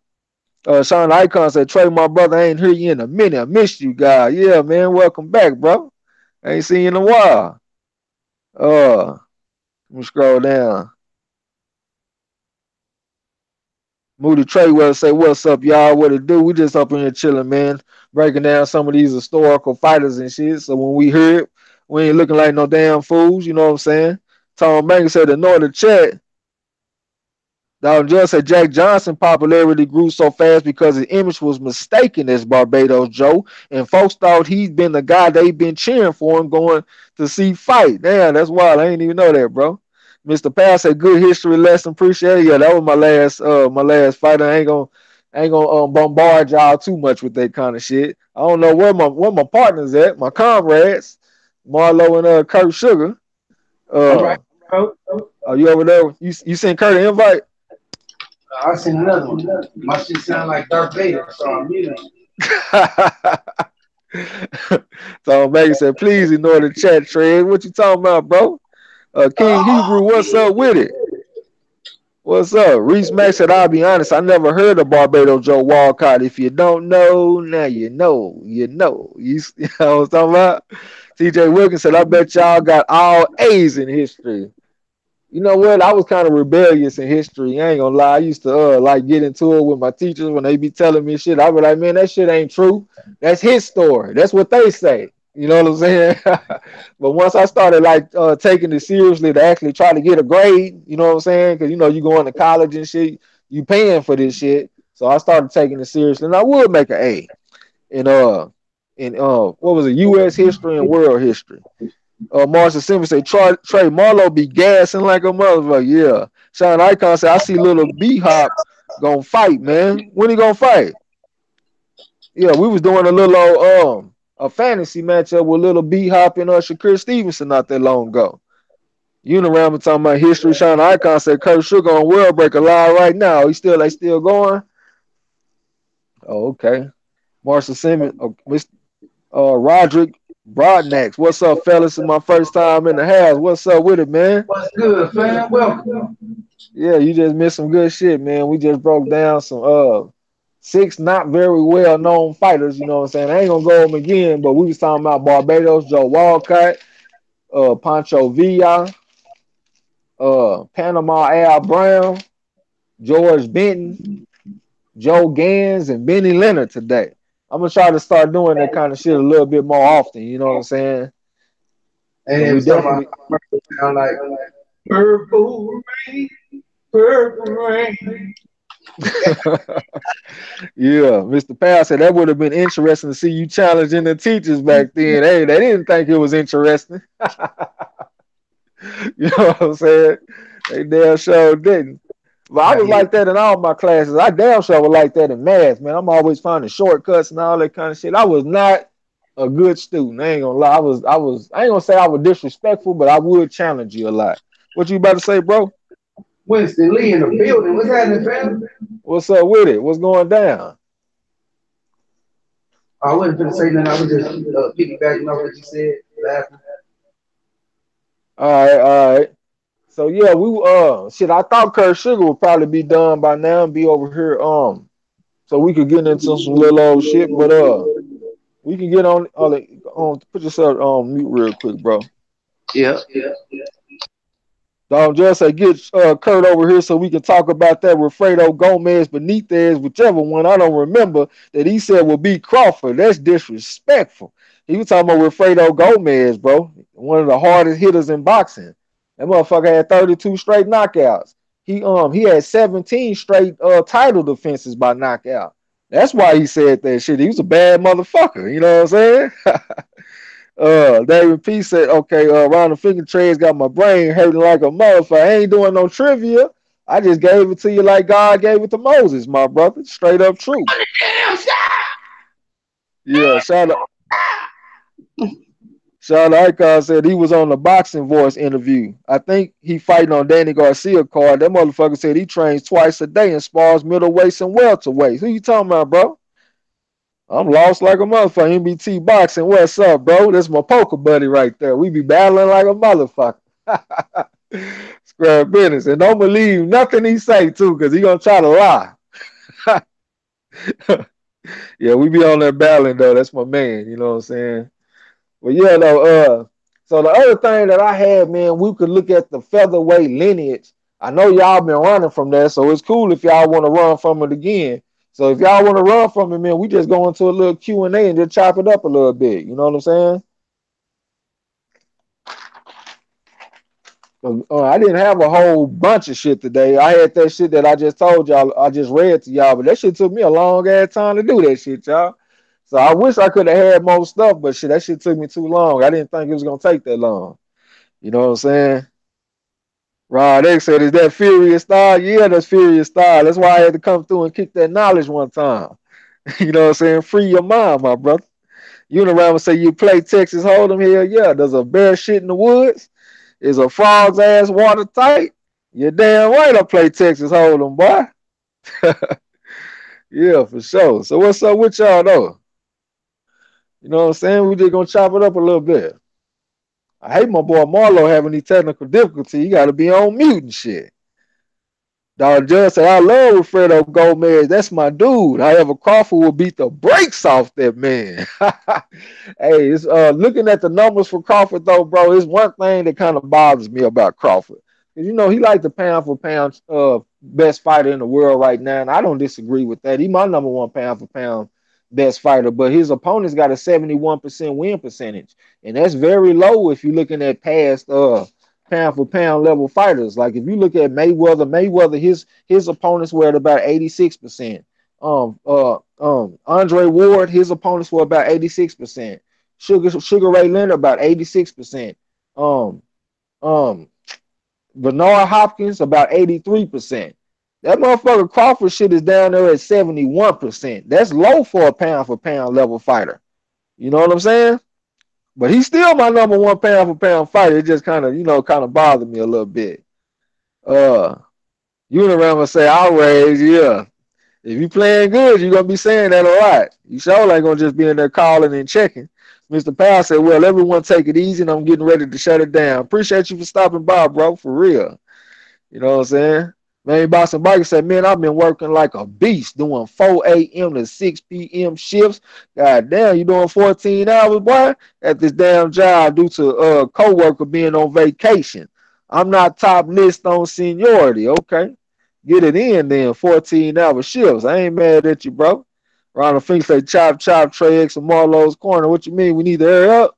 Sean Icon said, "Trey, my brother, I ain't hear you in a minute. I missed you, guys. Yeah, man. Welcome back, bro. I ain't seen you in a while." Let me scroll down. Moody Treywell say, "What's up, y'all? What it do? We just up in here chilling, man. Breaking down some of these historical fighters and shit. So when we hear it, we ain't looking like no damn fools. You know what I'm saying?" Tom Banks said, "Ignore the chat." Don Judge said Jack Johnson popularity grew so fast because his image was mistaken as Barbados Joe, and folks thought he'd been the guy they've been cheering for and going to see fight. Damn, that's wild. I didn't even know that, bro. Mr. Powell said good history lesson. Appreciate it. Yeah, that was my last fight. I ain't gonna bombard y'all too much with that kind of shit. I don't know where my partners at, my comrades, Marlo and Kurt Sugar. I'm right, bro. Are you over there? You sent Kurt an invite? I seen another one. My shit sound like Darth Vader, so I'm muting. So Megan said, "Please ignore the chat, Trey. What you talking about, bro?" King Hebrew, what's up with it? What's up? Reese Max said, "I'll be honest, I never heard of Barbados Joe Walcott. If you don't know, now you know. You know. You know what I'm talking about?" TJ Wilkins said, "I bet y'all got all A's in history." You know what? I was kind of rebellious in history. I ain't gonna lie. I used to like get into it with my teachers when they be telling me shit. I be like, "Man, that shit ain't true. That's his story. That's what they say." You know what I'm saying? But once I started like taking it seriously to actually try to get a grade, you know what I'm saying? Because you going to college and shit, you paying for this shit. So I started taking it seriously, and I would make an A in what was it? U.S. history and world history. Marshall Simmons say Trey Marlo be gassing like a motherfucker. Yeah. Sean Icon said, "I see little B Hop gonna fight, man. When he gonna fight?" Yeah, we was doing a little a fantasy matchup with little B Hop and Shakur Stevenson not that long ago. Unirama talking about history. Sean Icon said Kurt Sugar on World Breaker live right now. They still going? Oh, okay. Marshall Simmons, Mr. Roderick Broadnax. What's up, fellas? It's my first time in the house. What's up with it, man? What's good, fam? Welcome. Yeah, you just missed some good shit, man. We just broke down some 6 not very well known fighters, you know what I'm saying? I ain't gonna go them again, but we was talking about Barbados Joe Walcott, Pancho Villa, Panama Al Brown, George Benton, Joe Gans, and Benny Leonard today. I'm gonna try to start doing that kind of shit a little bit more often, you know what I'm saying? And it was definitely sound like purple rain, purple rain. Yeah, Mr. Powell said that would have been interesting to see you challenging the teachers back then. Hey, they didn't think it was interesting. You know what I'm saying? They damn sure didn't. But I I was get like it. that in all my classes. I damn sure was like that in math, man. I'm always finding shortcuts and all that kind of shit. I was not a good student. I ain't gonna lie. I ain't gonna say I was disrespectful, but I would challenge you a lot. What you about to say, bro? Winston Lee in the building. What's happening, fam? What's up with it? What's going down? I wasn't finna say nothing. I was just piggybacking off what you said, laughing. All right, all right. So yeah, we shit. I thought Kurt Sugar would probably be done by now and be over here. So we could get into some little old shit, but we can get on. Put yourself on mute real quick, bro. Yeah. Don't just say get Kurt over here so we can talk about that Wilfredo Gomez Benitez, whichever one I don't remember that he said will beat Crawford. That's disrespectful. He was talking about Wilfredo Gomez, bro, one of the hardest hitters in boxing. That motherfucker had 32 straight knockouts. He had 17 straight title defenses by knockout. That's why he said that shit. He was a bad motherfucker. You know what I'm saying? David P said, okay, round the finger trades got my brain hurting like a motherfucker. I ain't doing no trivia. I just gave it to you like God gave it to Moses, my brother. Straight up true. Yeah, shout out Icon said he was on the Boxing Voice interview. I think he fighting on Danny Garcia card. That motherfucker said he trains twice a day and spars middleweights and welterweights. Who you talking about, bro? I'm lost like a motherfucker. MBT boxing. What's up, bro? That's my poker buddy right there. We be battling like a motherfucker. Square business. And don't believe nothing he say too, because he gonna try to lie. Yeah, we be on that battling though. That's my man. You know what I'm saying? But yeah, though, so the other thing that I had, man, we could look at the featherweight lineage. I know y'all been running from that, so it's cool if y'all want to run from it again. So if y'all want to run from it, man, we just go into a little Q&A and just chop it up a little bit. You know what I'm saying? I didn't have a whole bunch of shit today. I had that shit that I just told y'all, I just read to y'all, but that shit took me a long ass time to do that shit, y'all. So I wish I could have had more stuff, but shit, that shit took me too long. I didn't think it was gonna take that long. You know what I'm saying? Rod X said, "Is that Furious Star?" Yeah, that's Furious Star. That's why I had to come through and kick that knowledge one time. You know what I'm saying? Free your mind, my brother. You and around and say you play Texas Hold'em. Hell yeah. Does a bear shit in the woods? Is a frog's ass watertight? You're damn right I play Texas Hold'em, boy. Yeah, for sure. So what's up with y'all though? You know what I'm saying? We just gonna chop it up a little bit. I hate my boy Marlo having these technical difficulties. He gotta be on mute and shit. Dog Judge said, I love Wilfredo Gomez. That's my dude. However, Crawford will beat the brakes off that man. Hey, it's looking at the numbers for Crawford though, bro. It's one thing that kind of bothers me about Crawford. Because you know, he like the pound for pound best fighter in the world right now. And I don't disagree with that. He my number one pound for pound best fighter, but his opponent's got a 71% win percentage. And that's very low if you're looking at past pound for pound level fighters. Like if you look at Mayweather, his opponents were at about 86%. Andre Ward, his opponents were about 86%. Sugar Ray Leonard about 86%. Um, um, Bernard Hopkins about 83%. That motherfucker Crawford shit is down there at 71%. That's low for pound level fighter. You know what I'm saying? But he's still my number one pound for pound fighter. It just kind of, kind of bothered me a little bit. Uh, Uniram will say outrage, yeah. If you playing good, you're gonna be saying that a lot. You sure ain't gonna just be in there calling and checking. Mr. Powell said, well, everyone take it easy and I'm getting ready to shut it down. Appreciate you for stopping by, bro, for real. You know what I'm saying? Man, Boston Biker said, man, I've been working like a beast doing 4 a.m. to 6 p.m. shifts. God damn, you doing 14 hours, boy, at this damn job due to a co-worker being on vacation. I'm not top list on seniority, okay? Get it in then, 14-hour shifts. I ain't mad at you, bro. Ronald Fink say, chop, chop, TRAE X and MARLO'S corner. What you mean? We need to hurry up?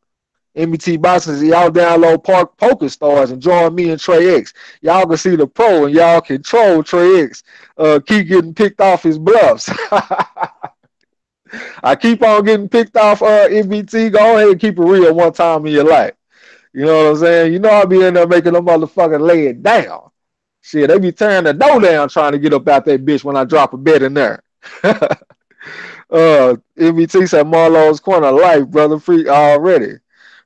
MBT Boxing, y'all download Park Poker Stars and join me and TRAE X. Y'all can see the pro and y'all control TRAE X. Keep getting picked off his bluffs. I keep on getting picked off MBT. Go ahead and keep it real one time in your life. You know what I'm saying? You know I'll be in there making a motherfucker lay it down. Shit, they be tearing the door down trying to get up out that bitch when I drop a bet in there. MBT said Marlo's corner life, brother. Free already.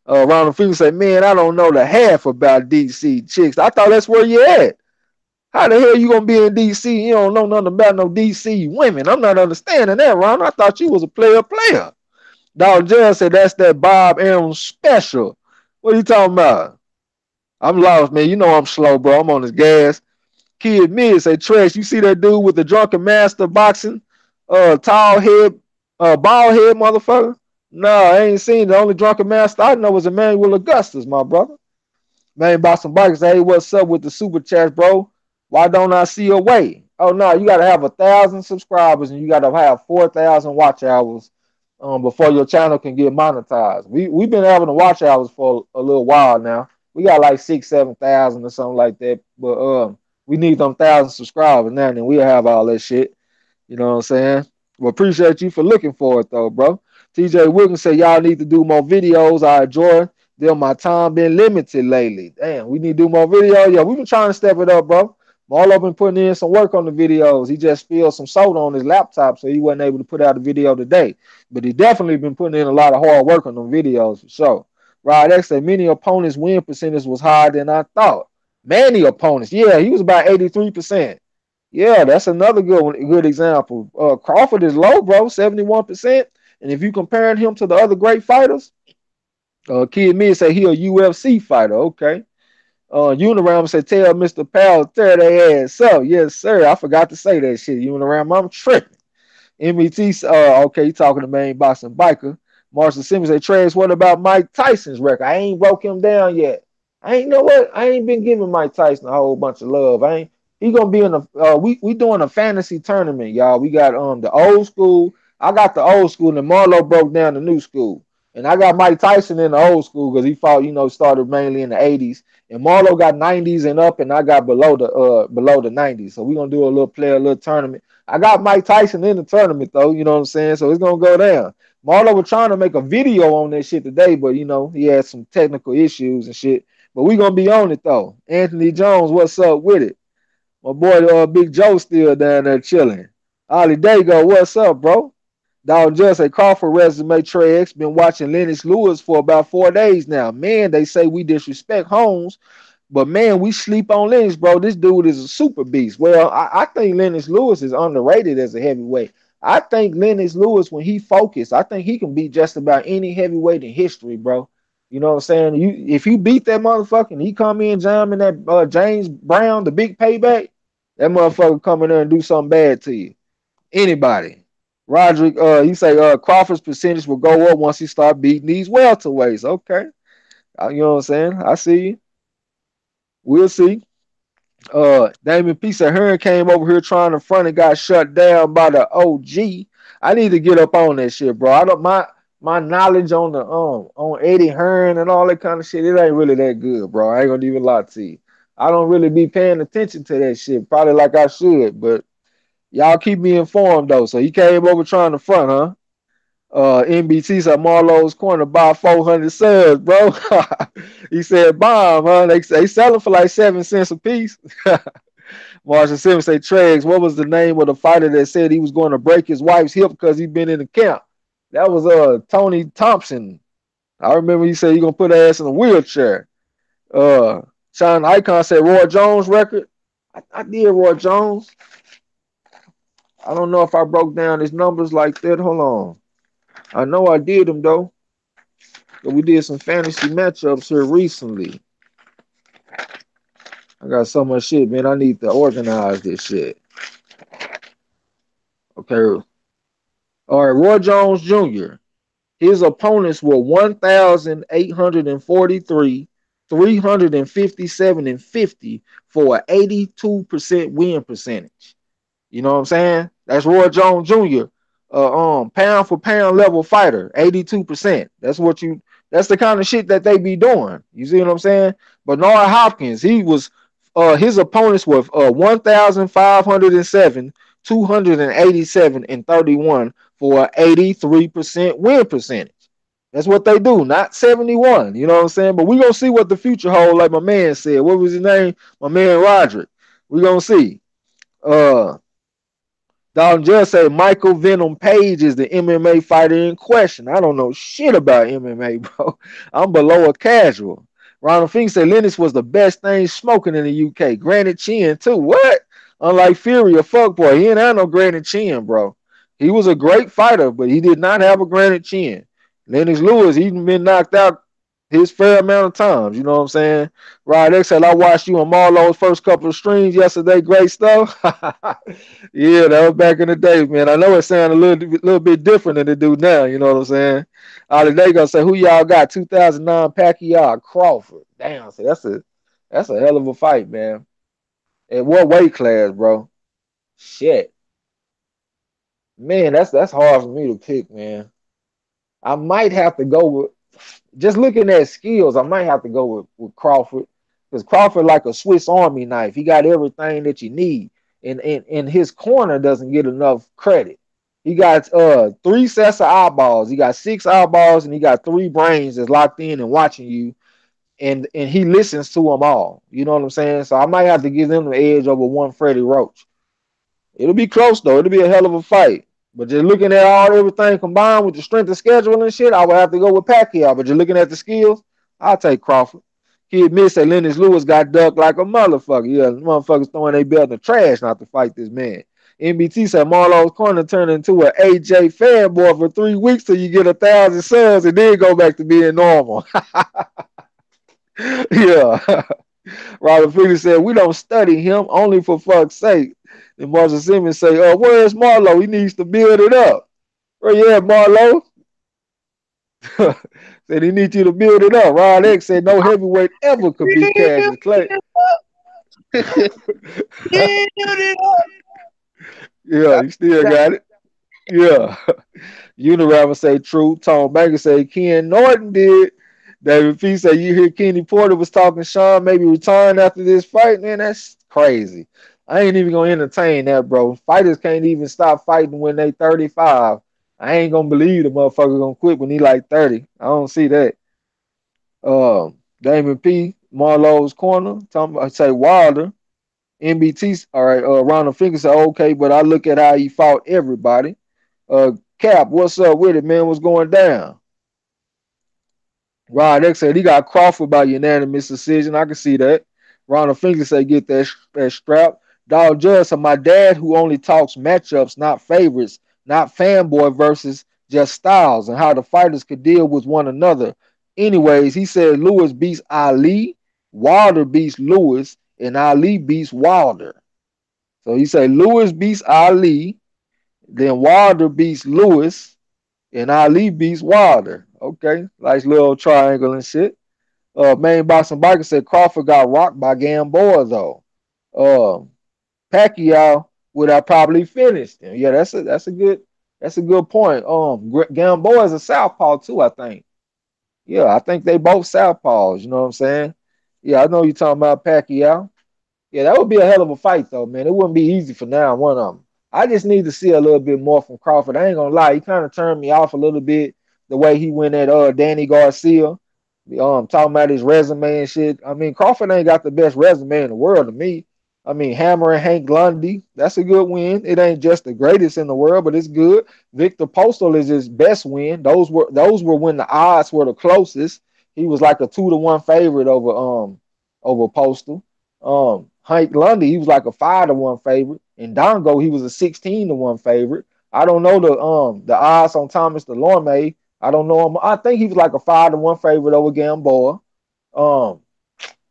Ronald Freeman said, man, I don't know the half about DC chicks. I thought that's where you at. How the hell you gonna be in DC? You don't know nothing about no DC women. I'm not understanding that, Ron. I thought you was a player. Dog Judge said that's that Bob Arum special. What are you talking about? I'm lost, man. You know I'm slow, bro. I'm on this gas. Kid Mid say, Trash, you see that dude with the drunken master boxing? Tall head, bald head motherfucker? No, I ain't seen the only drunken master I know was Emmanuel Augustus, my brother. Man, about some bikes. Hey, what's up with the super chat, bro? Why don't I see a way? Oh no, you gotta have 1,000 subscribers and you gotta have 4,000 watch hours before your channel can get monetized. We've been having the watch hours for a little while now. We got like 6,000-7,000 or something like that. But we need them 1,000 subscribers now, and then we'll have all that shit. You know what I'm saying? Well, appreciate you for looking for it though, bro. TJ Wilkins said y'all need to do more videos. I enjoy them. My time been limited lately. Damn, we need to do more videos. Yeah, we've been trying to step it up, bro. Marlo been putting in some work on the videos. He just spilled some soda on his laptop, so he wasn't able to put out a video today. But he definitely been putting in a lot of hard work on them videos for sure. Rod X said many opponents' win percentage was higher than I thought. Many opponents, yeah, he was about 83%. Yeah, that's another good example. Crawford is low, bro, 71%. And if you comparing him to the other great fighters, Kid Mid say he a UFC fighter. Okay. Uniram said, tell Mr. Powell tear their ass up. Yes, sir. I forgot to say that shit. Uniram, I'm tripping. MET, okay, talking to main boxing biker. Marshall Simmons said, Trace, what about Mike Tyson's record? I ain't broke him down yet. I ain't know what. I ain't been giving Mike Tyson a whole bunch of love. He gonna be in the we doing a fantasy tournament, y'all. We got the old school. I got the old school, and Marlo broke down the new school. And I got Mike Tyson in the old school because he fought, started mainly in the 80s. And Marlo got 90s and up, and I got below the 90s. So we're gonna do a little tournament. I got Mike Tyson in the tournament though, you know what I'm saying? So it's gonna go down. Marlo was trying to make a video on that shit today, but he had some technical issues and shit. But we gonna be on it though. Anthony Jones, what's up with it? My boy Big Joe still down there chilling. Ollie Dago, what's up, bro? Dog just a Crawford resume TRAE. Been watching Lennox Lewis for about 4 days now. Man, they say we disrespect Holmes, but man, we sleep on Lennox, bro. This dude is a super beast. Well, I think Lennox Lewis is underrated as a heavyweight. I think Lennox Lewis, when he focused, I think he can beat just about any heavyweight in history, bro. You know what I'm saying? If you beat that motherfucker and he come in jamming that James Brown, the big payback, that motherfucker come in there and do something bad to you. Anybody. Roderick, he say Crawford's percentage will go up once he start beating these welterweights. Okay. You know what I'm saying? I see you. We'll see. Damon P said Hearn came over here trying to front and got shut down by the OG. I need to get up on that shit, bro. I don't my knowledge on the on Eddie Hearn and all that kind of shit, it ain't really that good, bro. I ain't gonna even lie to you. I don't really be paying attention to that shit, probably like I should, but y'all keep me informed though. So he came over trying to front, huh? NBT said Marlo's corner buy 400 subs, bro. He said bomb, huh? They selling for like 7 cents a piece. Marshall Simmons say Tregs, what was the name of the fighter that said he was going to break his wife's hip because he been in the camp? That was Tony Thompson. I remember he said he gonna put her ass in a wheelchair. Sean Icon said Roy Jones record. I did Roy Jones. I don't know if I broke down his numbers like that. Hold on. I know I did them though. But we did some fantasy matchups here recently. I got so much shit, man. I need to organize this shit. Okay. All right, Roy Jones Jr. His opponents were 1,843, 357, and 50 for an 82% win percentage. You know what I'm saying? That's Roy Jones Jr. Pound for pound level fighter, 82%. That's the kind of shit that they be doing. You see what I'm saying? Bernard Hopkins, his opponents were 1,507, 287, and 31 for an 83% win percentage. That's what they do, not 71. You know what I'm saying? But we gonna see what the future holds, like my man said. What was his name? My man Roderick. We gonna see. Uh, Don just say Michael Venom Page is the MMA fighter in question. I don't know shit about MMA, bro. I'm below a casual. Ronald Fink said Lennox was the best thing smoking in the UK. Granted Chin too. What? Unlike Fury, a fuckboy, he ain't had no granted chin, bro. He was a great fighter, but he did not have a granted chin. Lennox Lewis, he's been knocked out his fair amount of times. You know what I'm saying? Rod X said, I watched you on Marlo's first couple of streams yesterday. Great stuff. Yeah, that was back in the day, man. I know it sounded a little bit different than it do now. You know what I'm saying? They gonna say who y'all got? 2009 Pacquiao Crawford. Damn, so that's a hell of a fight, man. At what weight class, bro? Shit, man, that's hard for me to pick, man. I might have to go with just looking at skills. I might have to go with Crawford because Crawford like a Swiss Army knife. He got everything that you need, and his corner doesn't get enough credit. He got three sets of eyeballs. He got six eyeballs, and he got three brains that's locked in and watching you, and he listens to them all. You know what I'm saying? So I might have to give them the edge over one Freddie Roach. It'll be close though. It'll be a hell of a fight. But just looking at everything combined with the strength of schedule and shit, I would have to go with Pacquiao. But just looking at the skills, I'll take Crawford. He admits that Lennox Lewis got ducked like a motherfucker. Yeah, the motherfuckers throwing their belt in the trash not to fight this man. NBT said Marlo's corner turned into an AJ fanboy for 3 weeks till you get 1,000 subs and then go back to being normal. Yeah. Robert Freeman said, we don't study him only for fuck's sake. And Marshall Simmons say, where's Marlo? He needs to build it up. Where you at, Marlo? Said he needs you to build it up. Rod X said no heavyweight ever could beat Cassius Clay. Yeah, he still got it. Yeah. Uniravel say true. Tom Baker say Ken Norton did. David P said you hear Kenny Porter was talking Sean maybe retiring after this fight. Man, that's crazy. I ain't even gonna entertain that, bro. Fighters can't even stop fighting when they 35. I ain't gonna believe the motherfucker gonna quit when he like 30. I don't see that. Damon P, Marlo's corner. I say Wilder. NBT, all right. Ronald Finger said okay, but I look at how he fought everybody. Cap, what's up with it, man? What's going down? Rod X said he got Crawford by unanimous decision. I can see that. Ronald Finger said get that strap. Dog Judge said my dad who only talks matchups, not favorites, not fanboy versus just styles and how the fighters could deal with one another. Anyways, he said Lewis beats Ali, Wilder beats Lewis, and Ali beats Wilder. So he said Lewis beats Ali, then Wilder beats Lewis, and Ali beats Wilder. Okay, nice little triangle and shit. Main boxing biker said Crawford got rocked by Gamboa though. Pacquiao would have probably finished him. Yeah, that's a good point. Gamboa is a southpaw too, I think. Yeah, I think they both southpaws. You know what I'm saying? Yeah, I know you're talking about Pacquiao. Yeah, that would be a hell of a fight, though, man. It wouldn't be easy for now one of them. I just need to see a little bit more from Crawford. I ain't gonna lie, he kind of turned me off a little bit the way he went at Danny Garcia, talking about his resume and shit. I mean, Crawford ain't got the best resume in the world to me. I mean, hammering Hank Lundy, that's a good win. It ain't just the greatest in the world, but it's good. Victor Postal is his best win. Those were when the odds were the closest. He was like a 2-1 favorite over Postal. Hank Lundy, he was like a 5-1 favorite. And Dongo, he was a 16-1 favorite. I don't know the odds on Thomas Delorme. I don't know him. I think he was like a 5-1 favorite over Gamboa.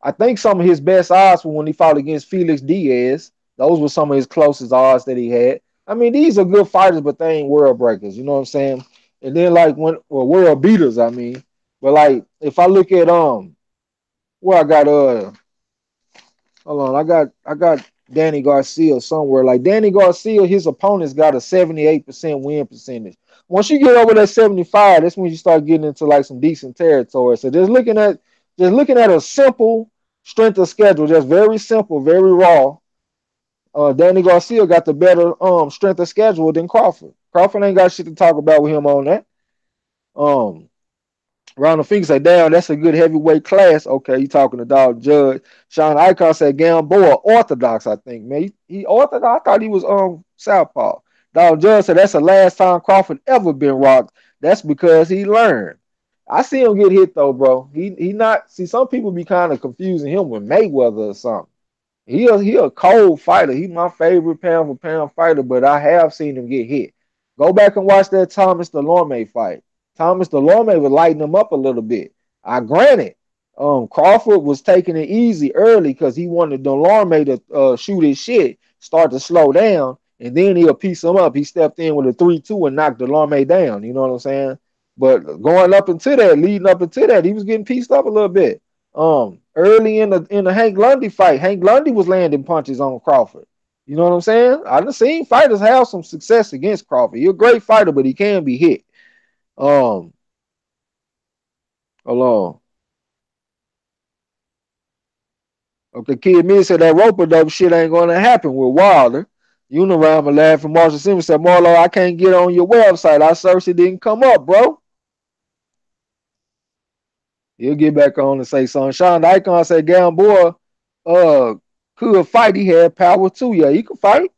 I think some of his best odds were when he fought against Felix Diaz. Those were some of his closest odds that he had. I mean, these are good fighters, but they ain't world breakers. You know what I'm saying? And then world beaters. I mean, but like if I look at where I got hold on, I got Danny Garcia somewhere. Like Danny Garcia, his opponents got a 78% win percentage. Once you get over that 75, that's when you start getting into like some decent territory. So just looking at a simple strength of schedule, just very simple, very raw. Danny Garcia got the better strength of schedule than Crawford. Crawford ain't got shit to talk about with him on that. Um, Ronald Fink said, damn, that's a good heavyweight class. Okay, you talking to Dog Judge. Sean Icon said, Gamboa, orthodox, I think, man. He orthodox. I thought he was southpaw. Dog Judge said, that's the last time Crawford ever been rocked. That's because he learned. I see him get hit, though, bro. He not, see, some people be kind of confusing him with Mayweather or something. He a cold fighter. He my favorite pound for pound fighter, but I have seen him get hit. Go back and watch that Thomas Delorme fight. Thomas Delorme was lighting him up a little bit. I granted, Crawford was taking it easy early because he wanted Delorme to shoot his shit, start to slow down, and then he'll piece him up. He stepped in with a 3-2 and knocked Delorme down. You know what I'm saying? But going up into that, leading up into that, he was getting pieced up a little bit. Early in the Hank Lundy fight, Hank Lundy was landing punches on Crawford. You know what I'm saying? I done seen fighters have some success against Crawford. He's a great fighter, but he can be hit. Um, Hold on. Okay, Kid Me said that rope dope shit ain't gonna happen with Wilder. Unirama laughing. Marshall Simmons said, Marlo, I can't get on your website. I searched it, didn't come up, bro. He'll get back on and say something. Sean Icon said Gamboa could fight. He had power too. Yeah, he could fight.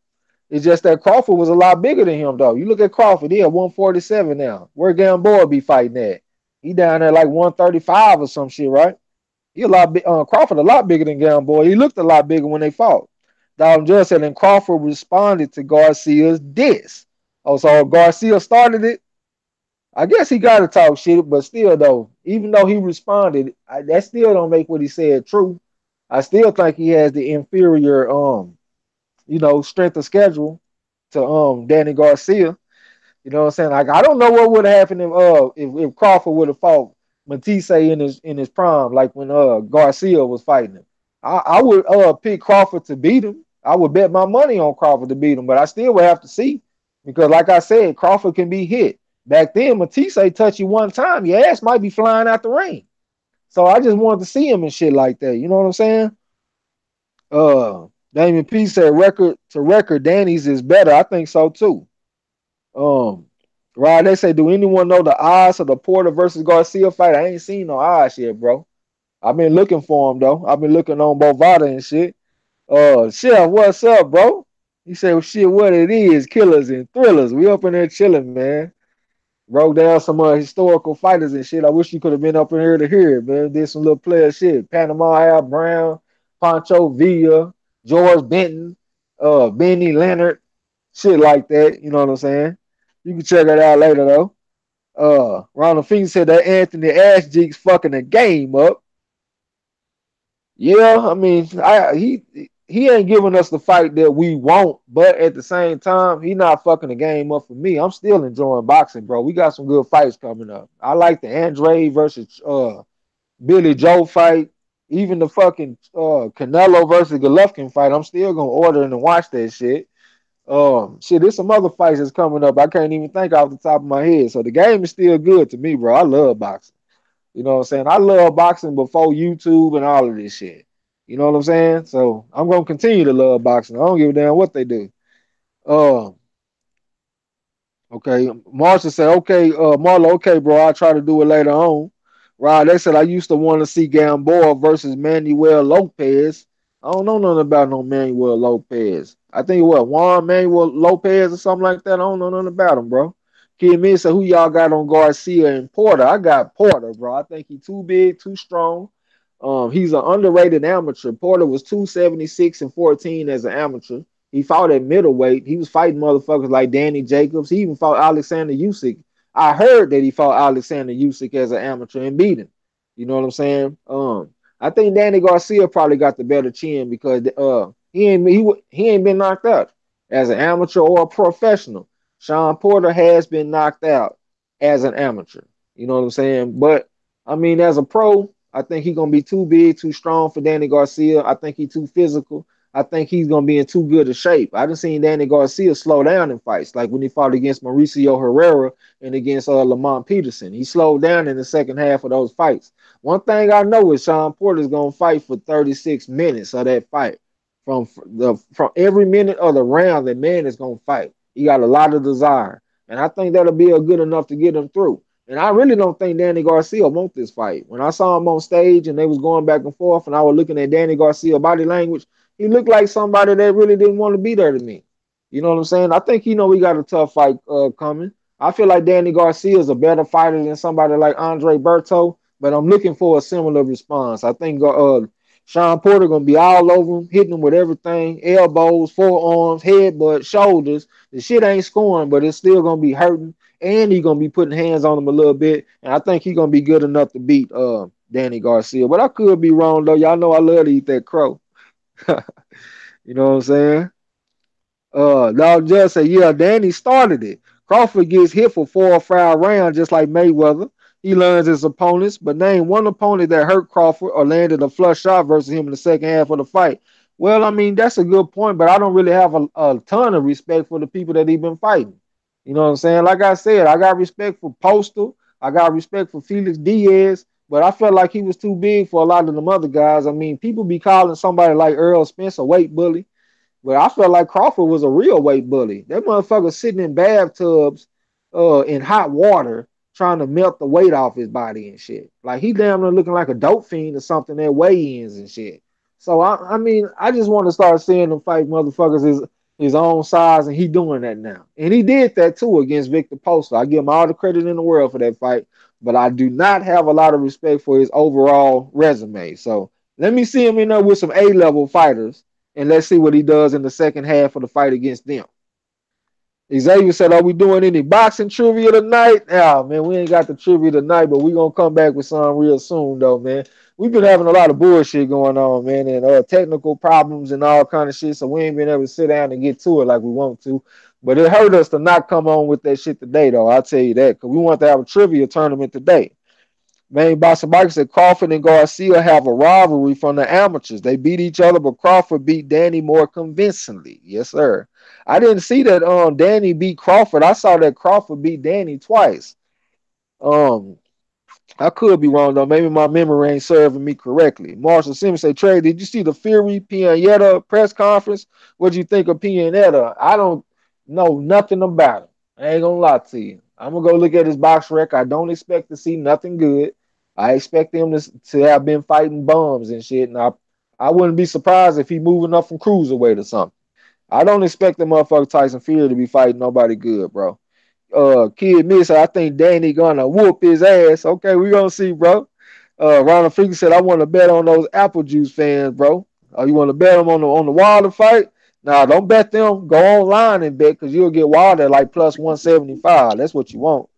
It's just that Crawford was a lot bigger than him, though. You look at Crawford, he at 147 now. Where Gamboa be fighting at? He down there like 135 or some shit, right? He a lot Crawford a lot bigger than Gamboa. He looked a lot bigger when they fought. Dalton Judge said, and Crawford responded to Garcia's diss. Oh, so Garcia started it. I guess he got to talk shit, but still, though, even though he responded, that still don't make what he said true. I still think he has the inferior, strength of schedule to Danny Garcia. You know what I'm saying? Like I don't know what would have happened if Crawford would have fought Matisse in his prime, like when Garcia was fighting him. I would pick Crawford to beat him. I would bet my money on Crawford to beat him, but I still would have to see because, like I said, Crawford can be hit. Back then, Matisse touch you one time, your ass might be flying out the ring. So I just wanted to see him and shit like that. You know what I'm saying? Damien P said record to record, Danny's is better. I think so too. Um, Rod, they say, do anyone know the odds of the Porter versus Garcia fight? I ain't seen no odds yet, bro. I've been looking for him though. I've been looking on Bovada and shit. Chef, what's up, bro? He said, well, shit, what it is, killers and thrillers. We up in there chilling, man. Wrote down some historical fighters and shit. I wish you could have been up in here to hear it, man. Did some little player shit. Panama Al Brown, Pancho Villa, George Benton, Benny Leonard, shit like that. You know what I'm saying? You can check it out later though. Ronald Fink said that Anthony Ashjeek's fucking the game up. Yeah, I mean, he ain't giving us the fight that we want, but at the same time, he not fucking the game up for me. I'm still enjoying boxing, bro. We got some good fights coming up. I like the Andre versus Billy Joe fight, even the fucking Canelo versus Golovkin fight. I'm still gonna order and watch that shit. There's some other fights that's coming up. I can't even think off the top of my head. So the game is still good to me, bro. I love boxing. You know what I'm saying? I love boxing before YouTube and all of this shit. You know what I'm saying? So I'm gonna continue to love boxing. I don't give a damn what they do. Uh, okay. Marshall said, okay, Marlo, okay, bro. I'll try to do it later on. Rod, they said I used to want to see Gamboa versus Manuel Lopez. I don't know nothing about no Manuel Lopez. I think what Juan Manuel Lopez or something like that. I don't know nothing about him, bro. Kid Me said, who y'all got on Garcia and Porter? I got Porter, bro. I think he too big, too strong. He's an underrated amateur. Porter was 276 and 14 as an amateur. He fought at middleweight. He was fighting motherfuckers like Danny Jacobs. He even fought Alexander Usyk. I heard that he fought Alexander Usyk as an amateur and beat him. You know what I'm saying? I think Danny Garcia probably got the better chin because he ain't been knocked out as an amateur or a professional. Sean Porter has been knocked out as an amateur. You know what I'm saying? But I mean, as a pro, I think he's gonna be too big, too strong for Danny Garcia. I think he's too physical. I think he's gonna be in too good a shape. I done seen Danny Garcia slow down in fights, like when he fought against Mauricio Herrera and against Lamont Peterson. He slowed down in the second half of those fights. One thing I know is Sean Porter's gonna fight for 36 minutes of that fight. From every minute of the round, that man is gonna fight. He got a lot of desire, and I think that'll be a good enough to get him through. And I really don't think Danny Garcia want this fight. When I saw him on stage and they was going back and forth, and I was looking at Danny Garcia body language, he looked like somebody that really didn't want to be there to me. You know what I'm saying? I think he know we got a tough fight coming. I feel like Danny Garcia is a better fighter than somebody like Andre Berto, but I'm looking for a similar response. I think Sean Porter gonna be all over him, hitting him with everything: elbows, forearms, headbutt, shoulders. The shit ain't scoring, but it's still gonna be hurting, and he gonna be putting hands on him a little bit. And I think he gonna be good enough to beat Danny Garcia. But I could be wrong though. Y'all know I love to eat that crow. You know what I'm saying? Dog Judge said, yeah, Danny started it. Crawford gets hit for 4 or 5 rounds just like Mayweather. He learns his opponents, but name one opponent that hurt Crawford or landed a flush shot versus him in the second half of the fight. Well, I mean, that's a good point, but I don't really have a ton of respect for the people that he been fighting. You know what I'm saying? Like I said, I got respect for Postal. I got respect for Felix Diaz, but I felt like he was too big for a lot of them other guys. I mean, people be calling somebody like Earl Spence a weight bully. But I felt like Crawford was a real weight bully. That motherfucker sitting in bathtubs in hot water trying to melt the weight off his body and shit. Like he damn near looking like a dope fiend or something at weigh-ins and shit. So I mean, I just want to start seeing him fight motherfuckers his own size, and he doing that now. And he did that too against Victor Poster. I give him all the credit in the world for that fight, but I do not have a lot of respect for his overall resume. So let me see him in there with some A-level fighters, and let's see what he does in the second half of the fight against them. Xavier said, are we doing any boxing trivia tonight? Yeah, man, we ain't got the trivia tonight, but we going to come back with some real soon, though, man. We've been having a lot of bullshit going on, man, and technical problems and all kind of shit, so we ain't been able to sit down and get to it like we want to. But it hurt us to not come on with that shit today, though. I'll tell you that, because we want to have a trivia tournament today. Man, Boxer Mike said Crawford and Garcia have a rivalry from the amateurs. They beat each other, but Crawford beat Danny more convincingly. Yes, sir. I didn't see that Danny beat Crawford. I saw that Crawford beat Danny twice. Um, I could be wrong though. Maybe my memory ain't serving me correctly. Marshall Simmons say, Trey, did you see the Fury Pianeta press conference? What'd you think of Pianeta? I don't know nothing about it. I ain't gonna lie to you. I'm gonna go look at his box record. I don't expect to see nothing good. I expect him to have been fighting bums and shit. And I wouldn't be surprised if he moving up from cruiserweight or something. I don't expect the motherfucker Tyson Fury to be fighting nobody good, bro. Kid Miss, I think Danny gonna whoop his ass. Okay, we gonna see, bro. Ronald Freaky said, I want to bet on those apple juice fans, bro. You want to bet them on the Wilder fight? Nah, don't bet them. Go online and bet because you'll get Wilder like plus 175. That's what you want.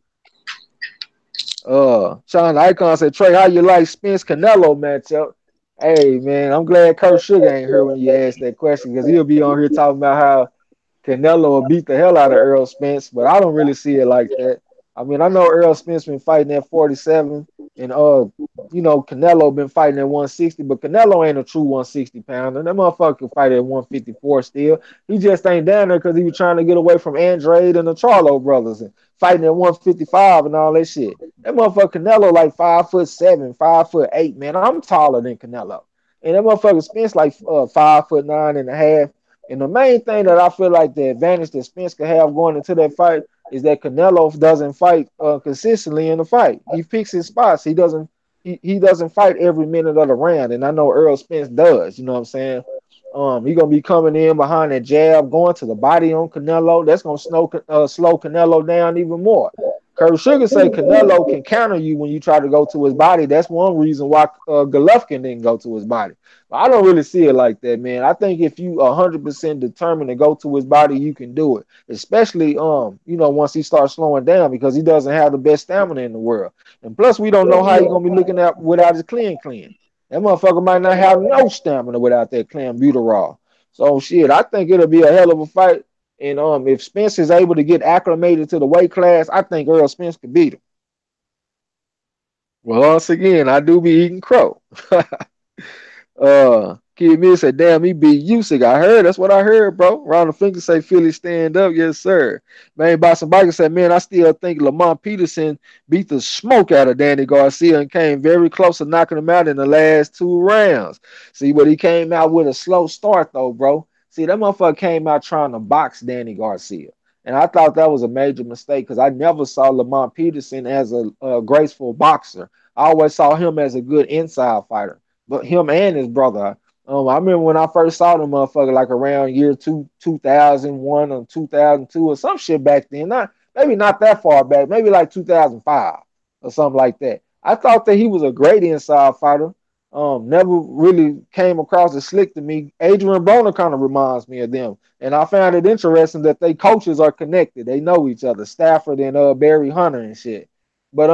Sean Icon said, Trey, how you like Spence Canelo matchup? Hey man, I'm glad Kurt Sugar ain't here when you asked that question because he'll be on here talking about how Canelo will beat the hell out of Earl Spence, but I don't really see it like that. I mean, I know Earl Spence been fighting at 47, and Canelo been fighting at 160, but Canelo ain't a true 160 pounder. That motherfucker can fight at 154 still. He just ain't down there because he was trying to get away from Andrade and the Charlo brothers and fighting at 155 and all that shit. That motherfucker Canelo like 5'7", 5'8", man. I'm taller than Canelo. And that motherfucker Spence like 5'9.5". And the main thing that I feel like the advantage that Spence could have going into that fight is that Canelo doesn't fight consistently in the fight. He picks his spots. He doesn't fight every minute of the round. And I know Earl Spence does. You know what I'm saying? He gonna be coming in behind that jab, going to the body on Canelo. That's gonna slow Canelo down even more. Kurt Sugar say Canelo can counter you when you try to go to his body. That's one reason why Golovkin didn't go to his body. But I don't really see it like that, man. I think if you 100% determined to go to his body, you can do it. Especially, once he starts slowing down because he doesn't have the best stamina in the world. And plus, we don't know how he's gonna be looking at without his clean. That motherfucker might not have no stamina without that clenbuterol. So shit, I think it'll be a hell of a fight. And if Spence is able to get acclimated to the weight class, I think Earl Spence could beat him. Well, once again, I do be eating crow. Kid Mill said, damn, he beat Usyk. I heard. That's what I heard, bro. Ronald Finger say, Philly stand up. Yes, sir. Man, Boston Biker said, man, I still think Lamont Peterson beat the smoke out of Danny Garcia and came very close to knocking him out in the last 2 rounds. See, but he came out with a slow start, though, bro. See, that motherfucker came out trying to box Danny Garcia. And I thought that was a major mistake because I never saw Lamont Peterson as a graceful boxer. I always saw him as a good inside fighter. But him and his brother. I remember when I first saw the motherfucker like around year 2001 or 2002 or some shit back then. Not maybe not that far back, maybe like 2005 or something like that. I thought that he was a great inside fighter. Never really came across as slick to me. Adrian Broner kind of reminds me of them. And I found it interesting that they coaches are connected. They know each other, Stafford and Barry Hunter and shit. But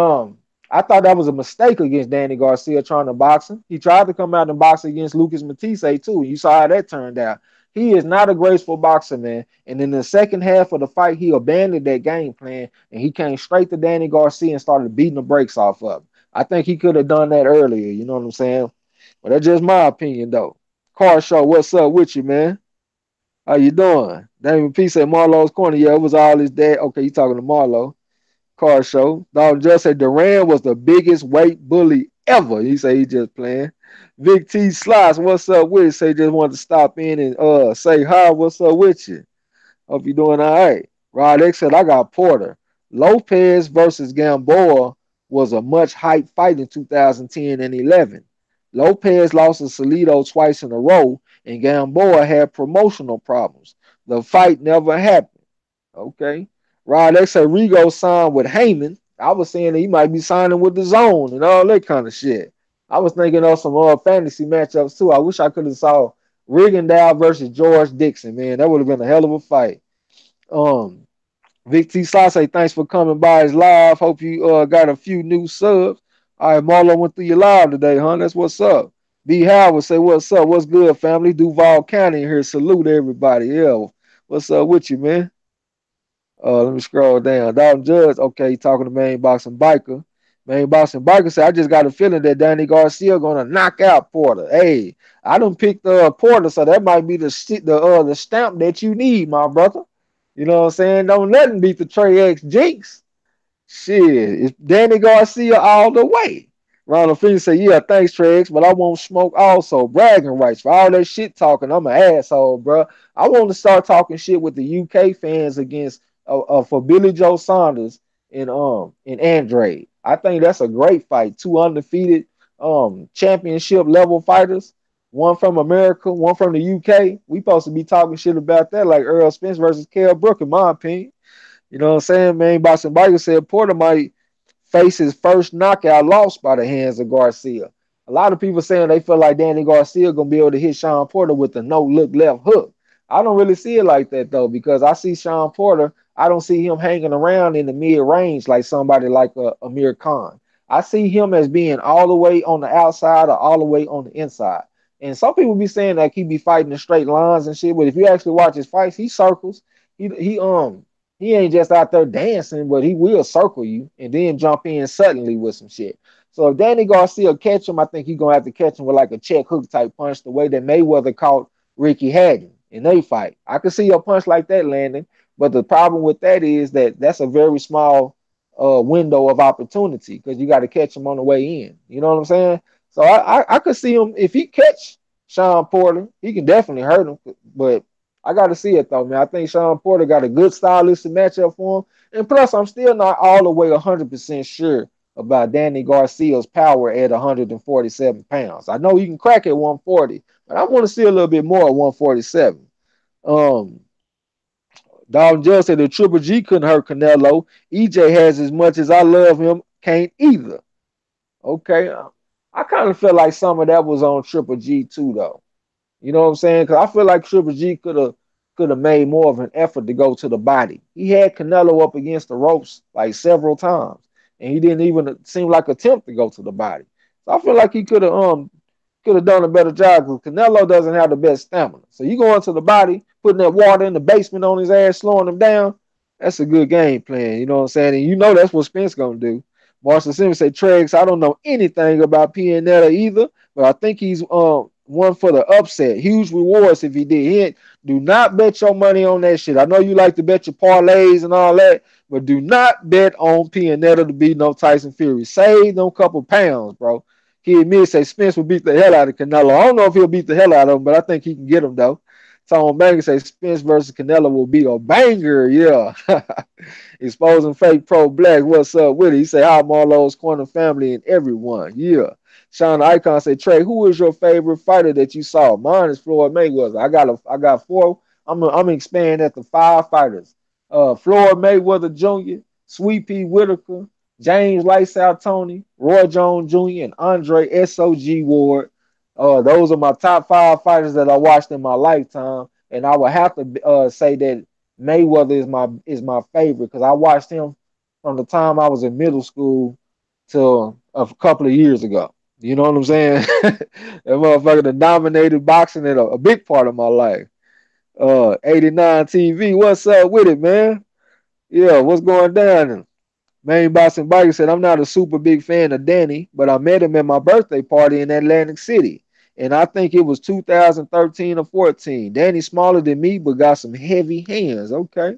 I thought that was a mistake against Danny Garcia trying to box him. He tried to come out and box against Lucas Matisse too. You saw how that turned out. He is not a graceful boxer, man. And in the second half of the fight, he abandoned that game plan and he came straight to Danny Garcia and started beating the brakes off of him. I think he could have done that earlier. You know what I'm saying? But that's just my opinion, though. Car Show, what's up with you, man? How you doing? Damon P said Marlo's corner. Yeah, it was all his dad. Okay, you talking to Marlo. Car Show. Dalton just said Duran was the biggest weight bully ever. He said he just playing. Vic T Slice, what's up with you? Say just wanted to stop in and say hi. What's up with you? Hope you doing all right. Rod X said I got Porter. Lopez versus Gamboa was a much hyped fight in 2010 and 11. Lopez lost to Salido twice in a row, and Gamboa had promotional problems. The fight never happened. Okay. Rod X said Rigo signed with Heyman. I was saying that he might be signing with the Zone and all that kind of shit. I was thinking of some fantasy matchups too. I wish I could have saw Rigondeaux versus George Dixon, man. That would have been a hell of a fight. Um, Vic T. Sase, thanks for coming by his live. Hope you got a few new subs. All right, Marlo went through your live today, huh? That's what's up. B. Howard say, what's up? What's good, family? Duval County here. Salute everybody. Yeah, what's up with you, man? Let me scroll down. Dalton Judge, okay, talking to Main Boxing Biker. Main Boxing Biker said, I just got a feeling that Danny Garcia gonna knock out Porter. Hey, I done picked Porter, so that might be the stamp that you need, my brother. You know what I'm saying? Don't nothing beat the TRAE X Jinx. Shit, it's Danny Garcia all the way. Ronald Phoenix said, yeah, thanks, Trex, but I won't smoke also. Bragging rights. For all that shit talking, I'm an asshole, bro. I want to start talking shit with the UK fans against for Billy Joe Saunders and Andre. I think that's a great fight. Two undefeated championship level fighters. One from America, one from the UK. We supposed to be talking shit about that, like Earl Spence versus Kell Brook, in my opinion. You know what I'm saying? Man, Boston Biker said Porter might face his first knockout loss by the hands of Garcia. A lot of people saying they feel like Danny Garcia gonna be able to hit Sean Porter with a no-look left hook. I don't really see it like that though, because I see Sean Porter. I don't see him hanging around in the mid-range like somebody like Amir Khan. I see him as being all the way on the outside or all the way on the inside. And some people be saying like he be fighting in straight lines and shit, but if you actually watch his fights, he circles. He ain't just out there dancing, but he will circle you and then jump in suddenly with some shit. So if Danny Garcia catch him, I think he's gonna have to catch him with like a check hook type punch, the way that Mayweather caught Ricky Hatton in they fight. I could see a punch like that landing, but the problem with that is that that's a very small window of opportunity because you got to catch him on the way in. You know what I'm saying? So I could see him if he catch Sean Porter, he can definitely hurt him, but I got to see it though, man. I think Sean Porter got a good stylistic matchup for him. And plus, I'm still not all the way 100% sure about Danny Garcia's power at 147 pounds. I know you can crack at 140, but I want to see a little bit more at 147. Dalton Judge said the Triple G couldn't hurt Canelo. EJ has as much as I love him, can't either. Okay. I kind of feel like some of that was on Triple G too, though. You know what I'm saying? Because I feel like Triple G could have made more of an effort to go to the body. He had Canelo up against the ropes like several times, and he didn't even seem like attempt to go to the body. So I feel like he could have done a better job because Canelo doesn't have the best stamina. So you go into the body, putting that water in the basement on his ass, slowing him down. That's a good game plan. You know what I'm saying? And you know that's what Spence gonna do. Marshall Simmons said, Treggs, I don't know anything about Pianetta either, but I think he's one for the upset. Huge rewards if he did. Do not bet your money on that shit. I know you like to bet your parlays and all that, but do not bet on Pianetta to be no Tyson Fury. Save them couple pounds, bro. He admits say Spence will beat the hell out of Canelo. I don't know if he'll beat the hell out of him, but I think he can get him though. Tom Banger say Spence versus Canelo will be a banger. Yeah. Exposing fake pro black. What's up with it? He say hi Marlo's corner family and everyone. Yeah. Sean Icon say Trey, who is your favorite fighter that you saw? Mine is Floyd Mayweather. I got four. I'm expanding at the five fighters. Floyd Mayweather Jr., Sweet Pea Whitaker, James Lights Out Tony, Roy Jones Jr., and Andre SOG Ward. Those are my top five fighters that I watched in my lifetime, and I would have to say that Mayweather is my favorite because I watched him from the time I was in middle school till a couple of years ago. You know what I'm saying? That motherfucker that dominated boxing in a big part of my life. 89 TV, what's up with it, man? Yeah, what's going down? Main Boston Biker said, I'm not a super big fan of Danny, but I met him at my birthday party in Atlantic City. And I think it was 2013 or 14. Danny's smaller than me, but got some heavy hands. Okay.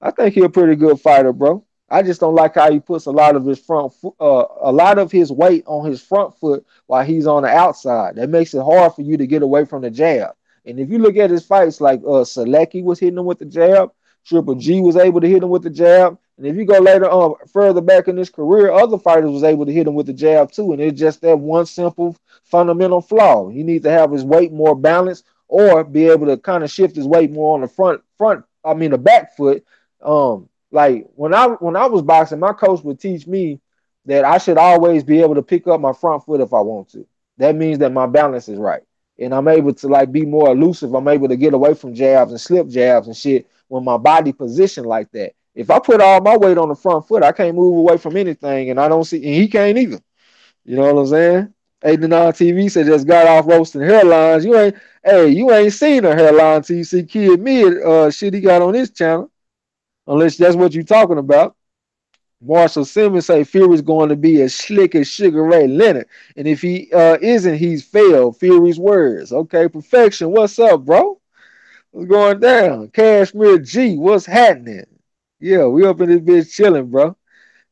I think he's a pretty good fighter, bro. I just don't like how he puts a lot of his weight on his front foot while he's on the outside. That makes it hard for you to get away from the jab. And if you look at his fights, like Selecki was hitting him with the jab, Triple G was able to hit him with the jab, and if you go later on further back in his career, other fighters was able to hit him with the jab too. And it's just that one simple fundamental flaw. He needs to have his weight more balanced, or be able to kind of shift his weight more on the the back foot. Like when I was boxing, my coach would teach me that I should always be able to pick up my front foot if I want to. That means that my balance is right. And I'm able to like be more elusive. I'm able to get away from jabs and slip jabs and shit when my body positioned like that. If I put all my weight on the front foot, I can't move away from anything, and I don't see, and he can't either. You know what I'm saying? 89 TV said just got off roasting hairlines. You ain't seen a hairline till you see Kid Mid shit he got on his channel, unless that's what you're talking about. Marshall Simmons say Fury's going to be as slick as Sugar Ray Leonard, and if he isn't, he's failed. Fury's words. Okay, perfection. What's up, bro? What's going down? Cashmere G, what's happening? Yeah, we up in this bitch chilling, bro.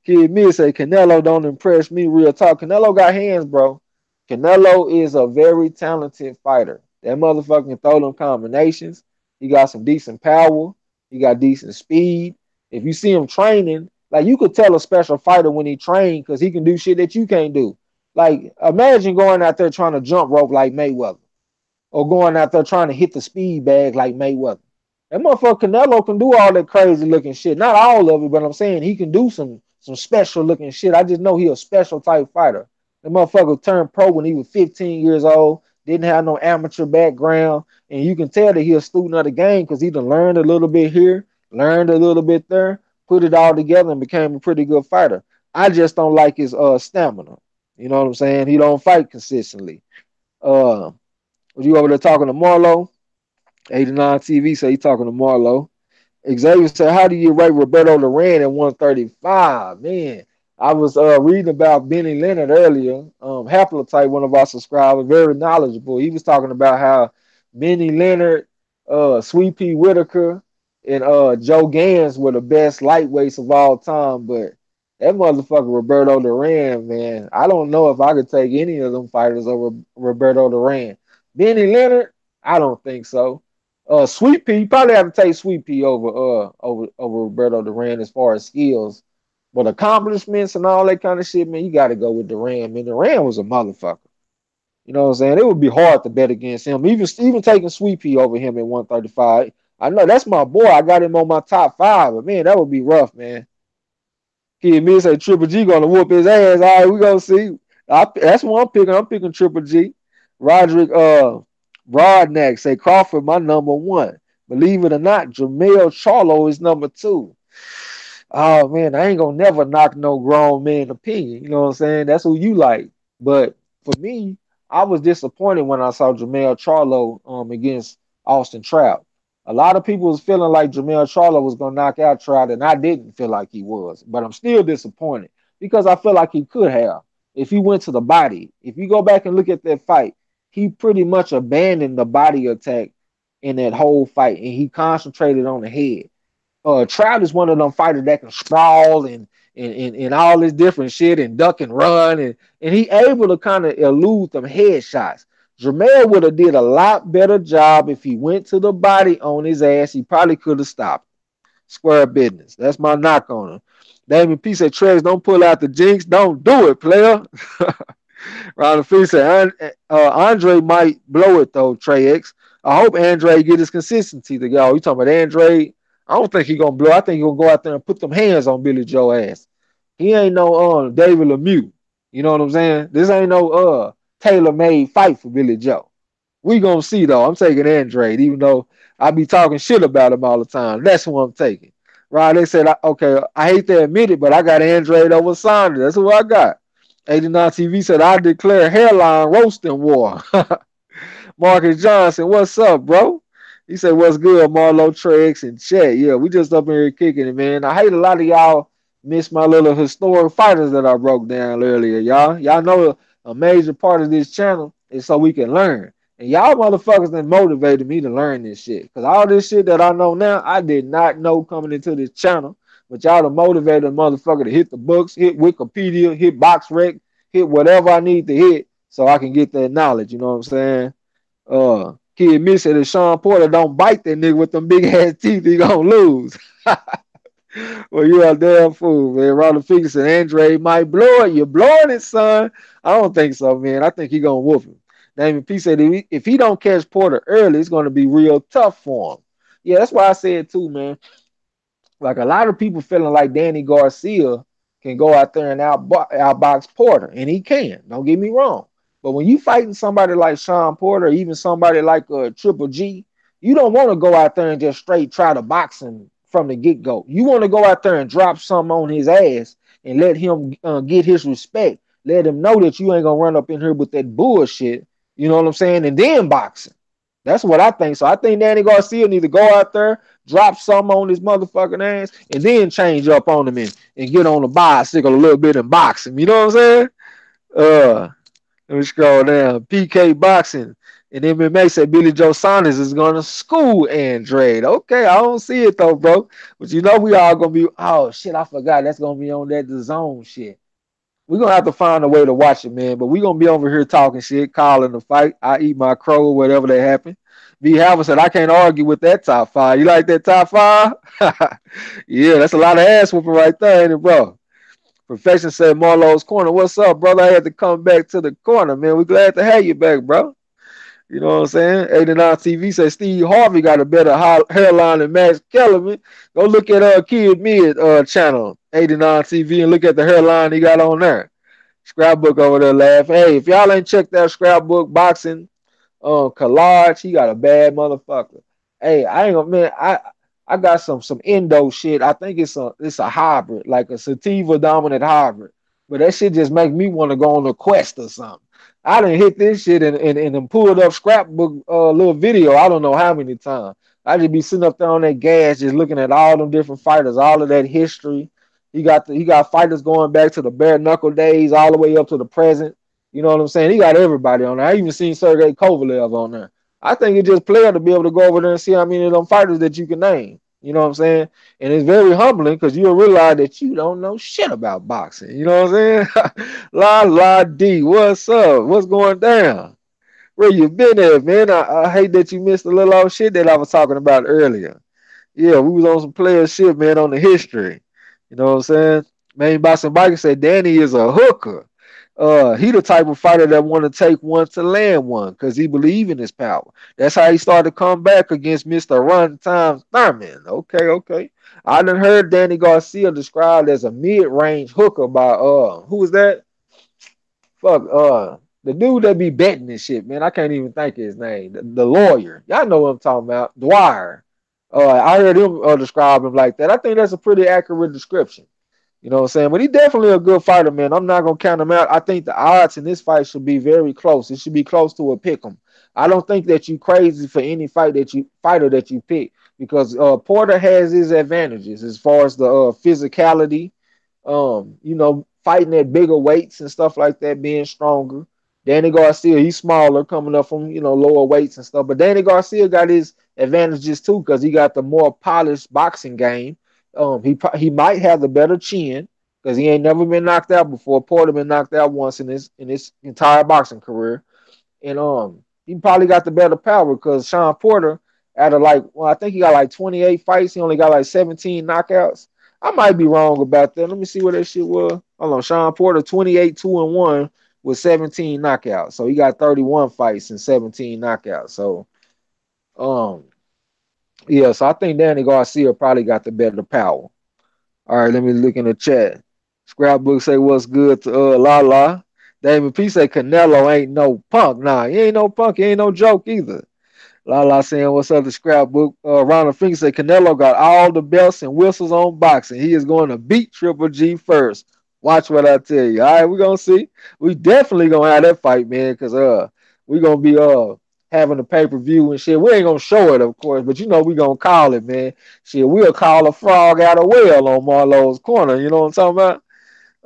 Kid me say Canelo don't impress me. Real talk. Canelo got hands, bro. Canelo is a very talented fighter. That motherfucker can throw them combinations. He got some decent power. He got decent speed. If you see him training, like you could tell a special fighter when he trained because he can do shit that you can't do. Like imagine going out there trying to jump rope like Mayweather, or going out there trying to hit the speed bag like Mayweather. That motherfucker Canelo can do all that crazy looking shit. Not all of it, but I'm saying he can do some special looking shit. I just know he a special type fighter. That motherfucker turned pro when he was 15 years old, didn't have no amateur background, and you can tell that he a student of the game because he done learned a little bit here, learned a little bit there, put it all together and became a pretty good fighter. I just don't like his stamina. You know what I'm saying? He don't fight consistently. Was you over there talking to Marlo? 89 TV say he talking to Marlo. Xavier said, how do you rate Roberto Duran at 135? Man, I was reading about Benny Leonard earlier. Haplotype, one of our subscribers, very knowledgeable. He was talking about how Benny Leonard, Sweet Pea Whitaker, and Joe Gans were the best lightweights of all time. But that motherfucker Roberto Duran, man, I don't know if I could take any of them fighters over Roberto Duran. Benny Leonard, I don't think so. Sweet Pea, you probably have to take Sweet Pea over Roberto Duran as far as skills, but accomplishments and all that kind of shit, man, you got to go with Duran. Man, Duran was a motherfucker. You know what I'm saying? It would be hard to bet against him. Even taking Sweet Pea over him at 135. I know that's my boy. I got him on my top five, but man, that would be rough, man. Kid me say Triple G gonna whoop his ass. All right, we gonna see. That's what I'm picking. I'm picking Triple G. Roderick Broadnack say Crawford my number one. Believe it or not, Jamel Charlo is number two. Oh man, I ain't gonna never knock no grown man opinion. You know what I'm saying? That's who you like. But for me, I was disappointed when I saw Jamel Charlo against Austin Trout. A lot of people was feeling like Jamel Charlo was gonna knock out Trout, and I didn't feel like he was. But I'm still disappointed because I feel like he could have if he went to the body. If you go back and look at that fight, he pretty much abandoned the body attack in that whole fight, and he concentrated on the head. Trout is one of them fighters that can sprawl and all this different shit and duck and run, and he able to kind of elude them headshots. Jermell would have did a lot better job if he went to the body on his ass. He probably could have stopped. Square business. That's my knock on him. Damien P said, Trex, don't pull out the jinx. Don't do it, player. Ron Fee said, Andre might blow it, though, Trey X. I hope Andre get his consistency together. You talking about Andre? I don't think he going to blow. I think he going to go out there and put them hands on Billy Joe ass. He ain't no David Lemieux. You know what I'm saying? This ain't no tailor-made fight for Billy Joe. We gonna see though. I'm taking Andrade, even though I be talking shit about him all the time. That's who I'm taking. Right? They said, okay, I hate to admit it, but I got Andrade over Saunders. That's who I got. 89 TV said, I declare hairline roasting war. Marcus Johnson, what's up, bro? He said, what's good, Marlo, Trex, and Chet? Yeah, we just up in here kicking it, man. I hate a lot of y'all miss my little historic fighters that I broke down earlier, y'all. Y'all know a major part of this channel is so we can learn. And y'all motherfuckers that motivated me to learn this shit. Because all this shit that I know now, I did not know coming into this channel. But y'all to motivate a motherfucker to hit the books, hit Wikipedia, hit BoxRec, hit whatever I need to hit so I can get that knowledge. You know what I'm saying? Kid Miss said if Sean Porter don't bite that nigga with them big ass teeth, he gonna lose. Well, you a damn fool, man. Ronald Figure said Andre might blow it. You're blowing it, son. I don't think so, man. I think he gonna whoop him. Damon P said if he don't catch Porter early, it's gonna be real tough for him. Yeah, that's why I said too, man. Like a lot of people feeling like Danny Garcia can go out there and outbox Porter, and he can. Don't get me wrong. But when you fighting somebody like Sean Porter, or even somebody like Triple G, you don't want to go out there and just straight try to box him from the get go. You want to go out there and drop something on his ass and let him get his respect. Let him know that you ain't gonna run up in here with that bullshit. You know what I'm saying? And then boxing. That's what I think. So I think Danny Garcia need to go out there, drop something on his motherfucking ass, and then change up on him and get on the bicycle a little bit and box him. You know what I'm saying? Let me scroll down. PK Boxing and MMA said Billy Joe Saunders is gonna school Andrade. Okay, I don't see it though, bro. But you know we all gonna be. Oh shit, I forgot. That's gonna be on that zone shit. We're gonna have to find a way to watch it, man. But we're gonna be over here talking shit, calling the fight. I eat my crow or whatever that happened. V. Halver said, I can't argue with that top five. You like that top five? Yeah, that's a lot of ass whooping right there, ain't it, bro? Perfection said Marlo's corner. What's up, brother? I had to come back to the corner, man. We glad to have you back, bro. You know what I'm saying? 89 TV said Steve Harvey got a better hairline than Max Kellerman. Go look at Kid Mid channel, 89 TV, and look at the hairline he got on there. Scrapbook over there laughing. Hey, if y'all ain't checked out Scrapbook Boxing collage, he got a bad motherfucker. Hey, I ain't gonna, man, I got some endo shit. I think it's a hybrid, like a sativa dominant hybrid. But that shit just make me want to go on a quest or something. I done hit this shit and pulled up Scrapbook little video. I don't know how many times. I just be sitting up there on that gas, just looking at all them different fighters, all of that history. He got fighters going back to the bare knuckle days, all the way up to the present. You know what I'm saying? He got everybody on there. I even seen Sergey Kovalev on there. I think it's just player to be able to go over there and see how many of them fighters that you can name. You know what I'm saying? And it's very humbling because you'll realize that you don't know shit about boxing. You know what I'm saying? La D, what's up? What's going down? Where you been at, man? I hate that you missed the little old shit that I was talking about earlier. Yeah, we was on some player shit, man, on the history. You know what I'm saying? Main Boxing Biker said Danny is a hooker. He the type of fighter that want to take one to land one because he believe in his power. That's how he started to come back against Mr. Run Time Thurman. Okay. I done heard Danny Garcia described as a mid-range hooker by who was that? Fuck the dude that be betting this shit, man. I can't even think of his name. The lawyer. Y'all know what I'm talking about. Dwyer. I heard him describe him like that. I think that's a pretty accurate description. You know what I'm saying? But he's definitely a good fighter, man. I'm not gonna count him out. I think the odds in this fight should be very close. It should be close to a pick 'em. I don't think that you crazy for any fighter that you pick because Porter has his advantages as far as the physicality, fighting at bigger weights and stuff like that, being stronger. Danny Garcia, he's smaller, coming up from lower weights and stuff. But Danny Garcia got his advantages too because he got the more polished boxing game. He might have the better chin because he ain't never been knocked out before. Porter been knocked out once in his entire boxing career, and he probably got the better power because Sean Porter, out of like, well, I think he got like 28 fights. He only got like 17 knockouts. I might be wrong about that. Let me see what that shit was. Hold on. Sean Porter, 28, 2-1 with 17 knockouts. So he got 31 fights and 17 knockouts. So, um, yeah, so I think Danny Garcia probably got the better power. All right, let me look in the chat. Scrapbook say what's good to La. Damon P say Canelo ain't no punk. Nah, he ain't no punk. He ain't no joke either. La saying what's up the scrapbook. Ronald Finger say Canelo got all the belts and whistles on boxing. He is going to beat Triple G first. Watch what I tell you. All right, we're gonna see. We definitely gonna have that fight, man, because we gonna be having a pay-per-view and shit. We ain't gonna show it, of course, but you know we gonna call it, man. Shit, we'll call a frog out of well on Marlo'S corner. You know what I'm talking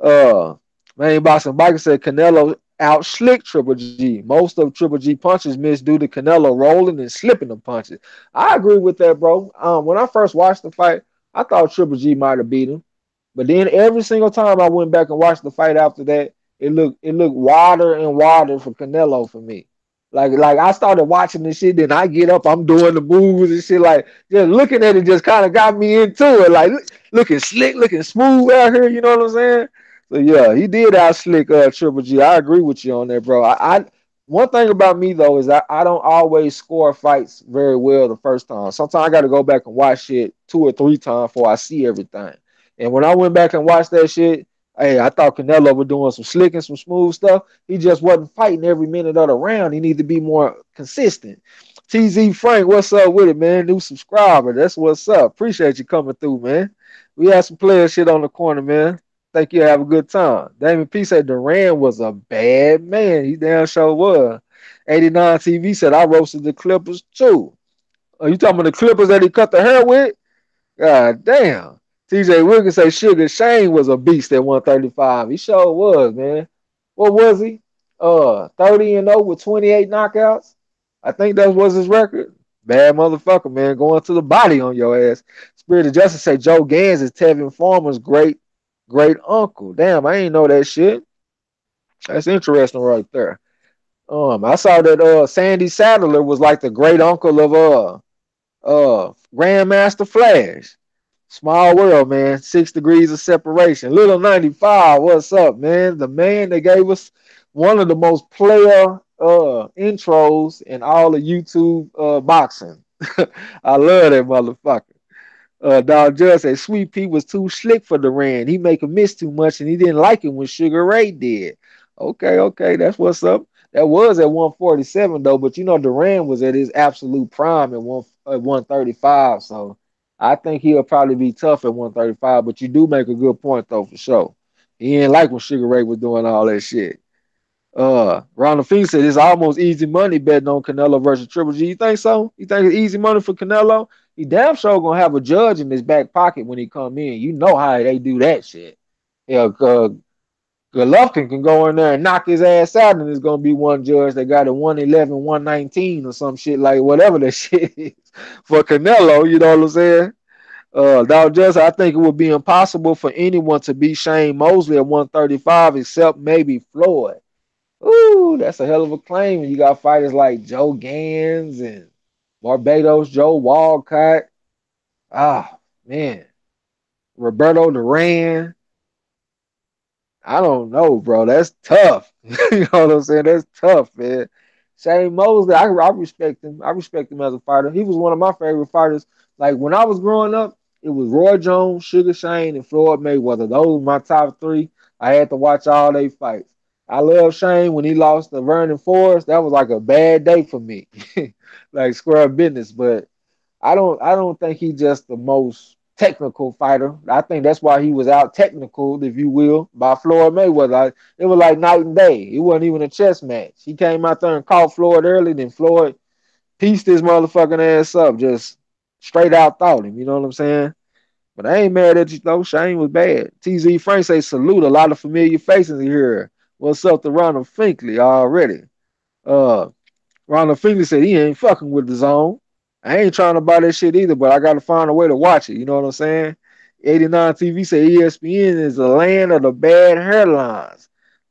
about? Main boxing biker said Canelo out slick Triple G. Most of Triple G punches missed due to Canelo rolling and slipping the punches. I agree with that, bro. When I first watched the fight, I thought Triple G might have beat him, but then every single time I went back and watched the fight after that, it looked wider and wider for Canelo for me. Like I started watching this shit, then I get up, I'm doing the moves and shit. Like just looking at it just kind of got me into it. Like looking slick, looking smooth out here. You know what I'm saying? So yeah, he did out slick Triple G. I agree with you on that, bro. I one thing about me though is I don't always score fights very well the first time. Sometimes I got to go back and watch it 2 or 3 times before I see everything. And when I went back and watched that shit, hey, I thought Canelo was doing some slick and some smooth stuff. He just wasn't fighting every minute of the round. He needed to be more consistent. TZ Frank, what's up with it, man? New subscriber. That's what's up. Appreciate you coming through, man. We had some player shit on the corner, man. Think you'll have a good time. Damon P said Duran was a bad man. He damn sure was. 89 TV said I roasted the Clippers too. Are you talking about the Clippers that he cut the hair with? God damn. TJ Wilkins say Sugar Shane was a beast at 135. He sure was, man. What was he? 30-0 with 28 knockouts. I think that was his record. Bad motherfucker, man. Going to the body on your ass. Spirit of Justice say Joe Gans is Tevin Farmer's great uncle. Damn, I ain't know that shit. That's interesting right there. I saw that Sandy Sadler was like the great uncle of Grandmaster Flash. Small world, man. 6 degrees of separation. Little 95, what's up, man? The man that gave us one of the most player intros in all of YouTube boxing. I love that motherfucker. Dog Judge said Sweet Pea was too slick for Duran. He make him miss too much, and he didn't like it when Sugar Ray did. Okay, that's what's up. That was at 147 though, but you know Duran was at his absolute prime at 135. So I think he'll probably be tough at 135. But you do make a good point though for sure. He ain't like when Sugar Ray was doing all that shit. Ronald Fink said it's almost easy money betting on Canelo versus Triple G. You think so? You think it's easy money for Canelo? He damn sure gonna have a judge in his back pocket when he come in. You know how they do that shit. Yeah, Golovkin can go in there and knock his ass out, and there's gonna be one judge that got a 111, 119 or some shit like whatever that shit is for Canelo. You know what I'm saying? Dog just I think it would be impossible for anyone to beat Shane Mosley at 135 except maybe Floyd. Ooh, that's a hell of a claim. You got fighters like Joe Gans and Barbados Joe Walcott. Ah, man. Roberto Duran. I don't know, bro. That's tough. You know what I'm saying? That's tough, man. Shane Mosley, I respect him. I respect him as a fighter. He was one of my favorite fighters. Like when I was growing up, it was Roy Jones, Sugar Shane, and Floyd Mayweather. Those were my top three. I had to watch all their fights. I love Shane when he lost to Vernon Forrest. That was like a bad day for me. Like square business. But I don't think he's just the most technical fighter. I think that's why he was out technical, if you will, by Floyd Mayweather. It was like night and day. It wasn't even a chess match. He came out there and caught Floyd early, then Floyd pieced his motherfucking ass up, just straight out thought him. You know what I'm saying? But I ain't mad at you though. Shane was bad. TZ Frank say salute. A lot of familiar faces here. What's up to Ronald Finkley already? Uh Ronald Finley said he ain't fucking with the zone. I ain't trying to buy that shit either, but I got to find a way to watch it. You know what I'm saying? 89 TV said ESPN is the land of the bad hairlines.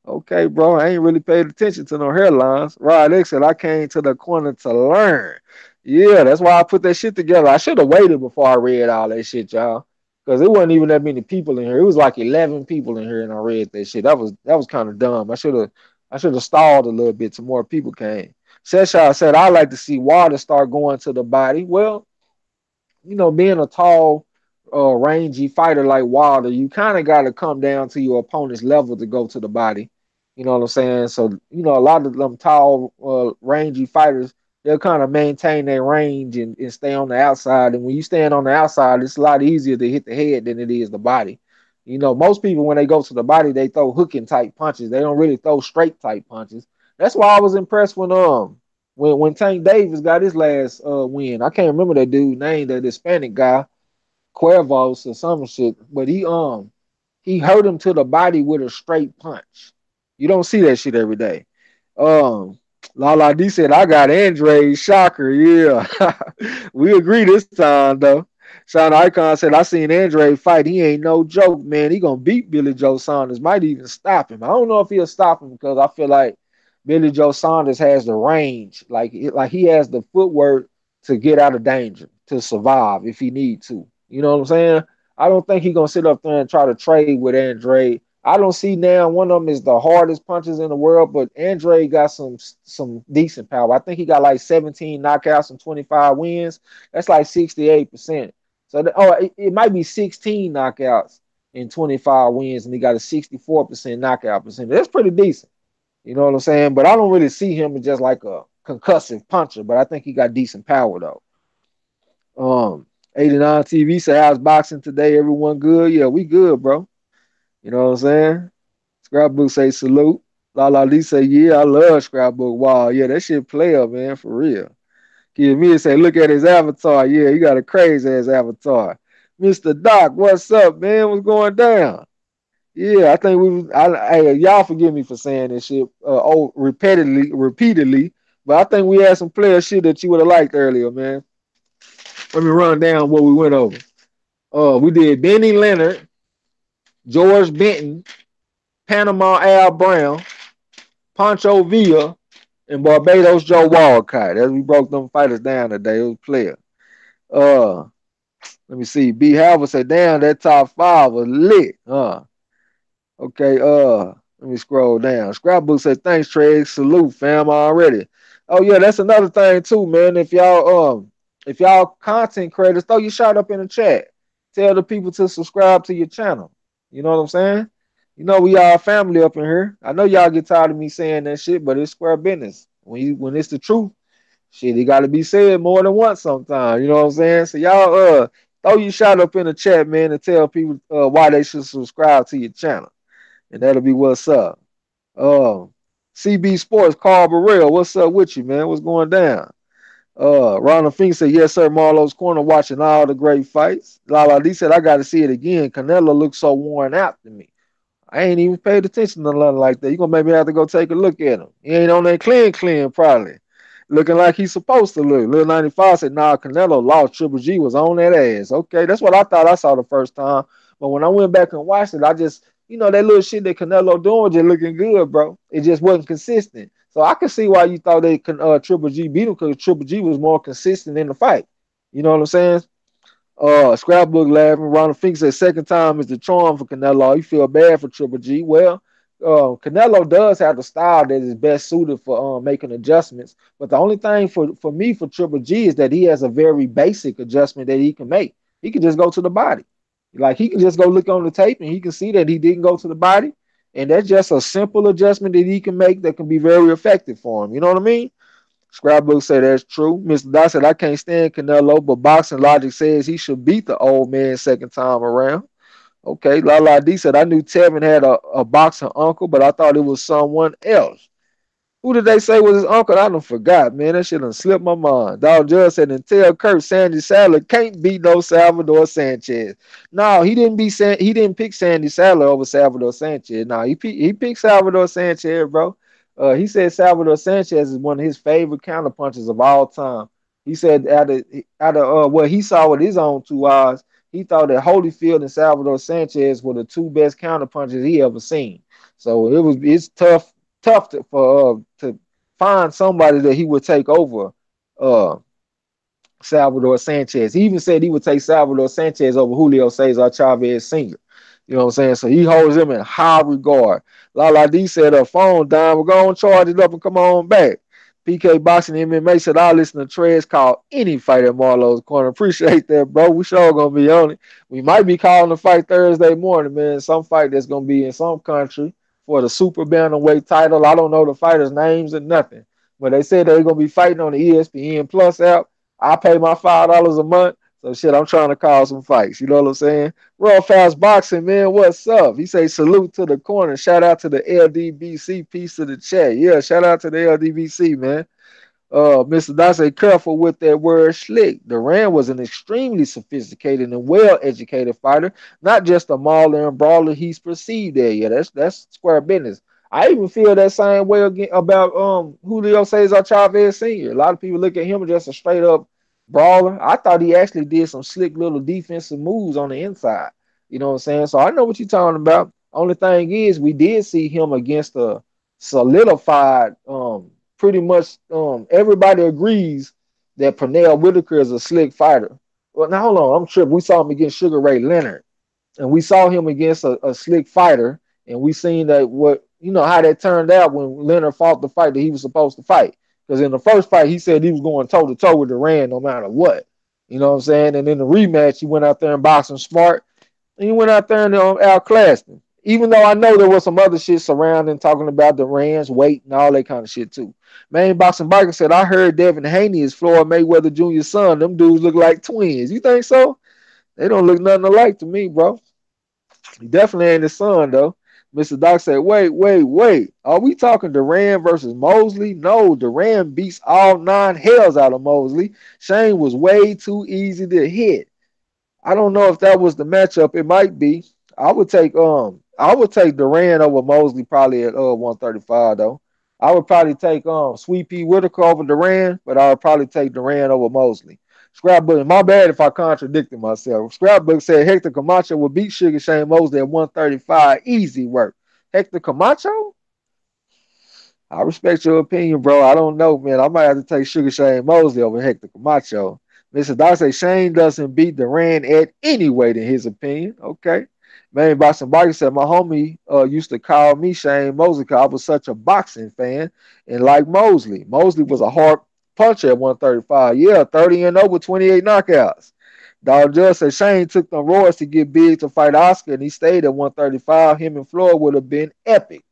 Okay, bro, I ain't really paid attention to no hairlines. Rod X said I came to the corner to learn. Yeah, that's why I put that shit together. I should have waited before I read all that shit, y'all. Because it wasn't even that many people in here. It was like 11 people in here and I read that shit. That was kind of dumb. I should have stalled a little bit till more people came. Seshaw said I like to see water start going to the body. Well, being a tall, rangy fighter like Wilder, you kind of got to come down to your opponent's level to go to the body. You know what I'm saying? So, a lot of them tall, rangy fighters, they'll kind of maintain their range and stay on the outside. And when you stand on the outside, it's a lot easier to hit the head than it is the body. Most people, when they go to the body, they throw hooking type punches. They don't really throw straight type punches. That's why I was impressed when Tank Davis got his last win. I can't remember that dude's name, that Hispanic guy, Cuervos or some shit, but he hurt him to the body with a straight punch. You don't see that shit every day. Um, Lala D said, I got Andre Shocker. Yeah. We agree this time, though. Sean Icon said, I seen Andre fight. He ain't no joke, man. He gonna beat Billy Joe Saunders. Might even stop him. I don't know if he'll stop him because I feel like Billy Joe Saunders has the range. Like he has the footwork to get out of danger, to survive if he need to. You know what I'm saying? I don't think he's gonna sit up there and try to trade with Andre. I don't see now one of them is the hardest punches in the world, but Andre got some decent power. I think he got like 17 knockouts and 25 wins. That's like 68%. So it might be 16 knockouts and 25 wins, and he got a 64% knockout percentage. That's pretty decent. You know what I'm saying? But I don't really see him as just like a concussive puncher, but I think he got decent power though. 89 TV say how's boxing today? Everyone good? Yeah, we good, bro. You know what I'm saying? Scrapbook say salute. La Lee say, yeah, I love Scrapbook. Wow, yeah, that shit player, man, for real. Kid me say, look at his avatar. Yeah, he got a crazy ass avatar. Mr. Doc, what's up, man? What's going down? Yeah, I think hey, y'all forgive me for saying this shit repeatedly, but I think we had some player shit that you would have liked earlier, man. Let me run down what we went over. We did Benny Leonard, George Benton, Panama Al Brown, Pancho Villa, and Barbados Joe Walcott. As we broke them fighters down today, it was player. Uh, Let me see. B. Halver said, "Damn, that top five was lit." Okay. Let me scroll down. Scrapbook said, "Thanks, Trey. Salute, fam. Already." Oh yeah, that's another thing too, man. If y'all content creators, throw your shout up in the chat. Tell the people to subscribe to your channel. You know what I'm saying? We all family up in here. I know y'all get tired of me saying that shit, but it's square business. When it's the truth, shit, it got to be said more than once sometimes. You know what I'm saying? So y'all throw your shout up in the chat, man, and tell people why they should subscribe to your channel, and that'll be what's up. CB Sports, Carl Burrell, what's up with you, man? What's going down? Ronald Fink said, yes, sir, Marlo's Corner, watching all the great fights. Lala D said, I got to see it again. Canelo looks so worn out to me. I ain't even paid attention to nothing like that. You're going to maybe have to go take a look at him. He ain't on that clean, probably. Looking like he's supposed to look. Lil 95 said, nah, Canelo lost. Triple G was on that ass. Okay, that's what I thought I saw the first time. But when I went back and watched it, I just, that little shit that Canelo doing was just looking good, bro. It just wasn't consistent. So I can see why you thought they Triple G beat him, because Triple G was more consistent in the fight. You know what I'm saying? Scrapbook laughing. Ronald Fink said second time is the charm for Canelo. You feel bad for Triple G. Well, Canelo does have the style that is best suited for making adjustments. But the only thing for me for Triple G is that he has a very basic adjustment that he can make. He can just go to the body. Like he can just go look on the tape and he can see that he didn't go to the body. And that's just a simple adjustment that he can make that can be very effective for him. You know what I mean? Scrapbook said that's true. Mr. Dot said, I can't stand Canelo, but boxing logic says he should beat the old man second time around. Okay. Lala D said, I knew Tevin had a boxing uncle, but I thought it was someone else. Who did they say was his uncle? I done forgot, man. That shit done slipped my mind. Dog Judge said, and tell Kurt Sandy Sadler can't beat no Salvador Sanchez. No, he didn't pick Sandy Sadler over Salvador Sanchez. No, he picked Salvador Sanchez, bro. He said Salvador Sanchez is one of his favorite counterpunchers of all time. He said out of what he saw with his own two eyes, he thought that Holyfield and Salvador Sanchez were the two best counterpunchers he ever seen. So it's tough to find somebody that he would take over uh Salvador Sanchez. He even said he would take Salvador Sanchez over Julio Cesar Chavez Sr. You know what I'm saying? So he holds him in high regard. Lala D said her phone down. We're going to charge it up and come on back. PK Boxing MMA said, I'll listen to Trez call any fight at Marlo's Corner. Appreciate that, bro. We sure going to be on it. We might be calling the fight Thursday morning, man. Some fight that's going to be in some country for the super bantamweight title. I don't know the fighters' names or nothing. But they said they're going to be fighting on the ESPN Plus app. I pay my $5 a month. So shit, I'm trying to call some fights. You know what I'm saying? Real fast boxing, man. What's up? He say salute to the corner. Shout out to the LDBC. Peace to the chat. Yeah, shout out to the LDBC, man. Mr. Dot say careful with that word slick. Duran was an extremely sophisticated and well-educated fighter, not just a mauler and brawler he's perceived there. Yeah, that's square business. I even feel that same way again about Julio Cesar Chavez Sr. A lot of people look at him as just a straight up brawler. I thought he actually did some slick little defensive moves on the inside. You know what I'm saying? So I know what you're talking about. Only thing is, we did see him against a solidified pretty much everybody agrees that Pernell Whitaker is a slick fighter. Well, now hold on, I'm tripping. We saw him against Sugar Ray Leonard, and we saw him against a slick fighter, and we seen that what you know how that turned out when Leonard fought the fight that he was supposed to fight. Because in the first fight, he said he was going toe to toe with Duran no matter what. You know what I'm saying? And in the rematch, he went out there and boxed him smart, and he went out there and outclassed him. Even though I know there was some other shit surrounding talking about the Rand's weight and all that kind of shit too. Main Boxing Biker said, I heard Devin Haney is Floyd Mayweather Jr.'s son. Them dudes look like twins. You think so? They don't look nothing alike to me, bro. He definitely ain't his son, though. Mr. Doc said, wait. Are we talking Duran versus Mosley? No, Duran beats all 9 hells out of Mosley. Shane was way too easy to hit. I don't know if that was the matchup. It might be. I would take Duran over Mosley probably at 135 though. I would probably take Sweet Pea Whitaker over Duran, but I would probably take Duran over Mosley. Scrapbook, my bad if I contradicted myself. Scrapbook said Hector Camacho would beat Sugar Shane Mosley at 135. Easy work. Hector Camacho? I respect your opinion, bro. I don't know, man. I might have to take Sugar Shane Mosley over Hector Camacho. Mr. Doc say Shane doesn't beat Duran at any weight in his opinion. Okay. Man, Boxing Biker said my homie used to call me Shane Mosley because I was such a boxing fan and like Mosley. Mosley was a hard puncher at 135. Yeah, 30 and over, 28 knockouts. Dog Judge said Shane took them roids to get big to fight Oscar and he stayed at 135. Him and Floyd would have been epic.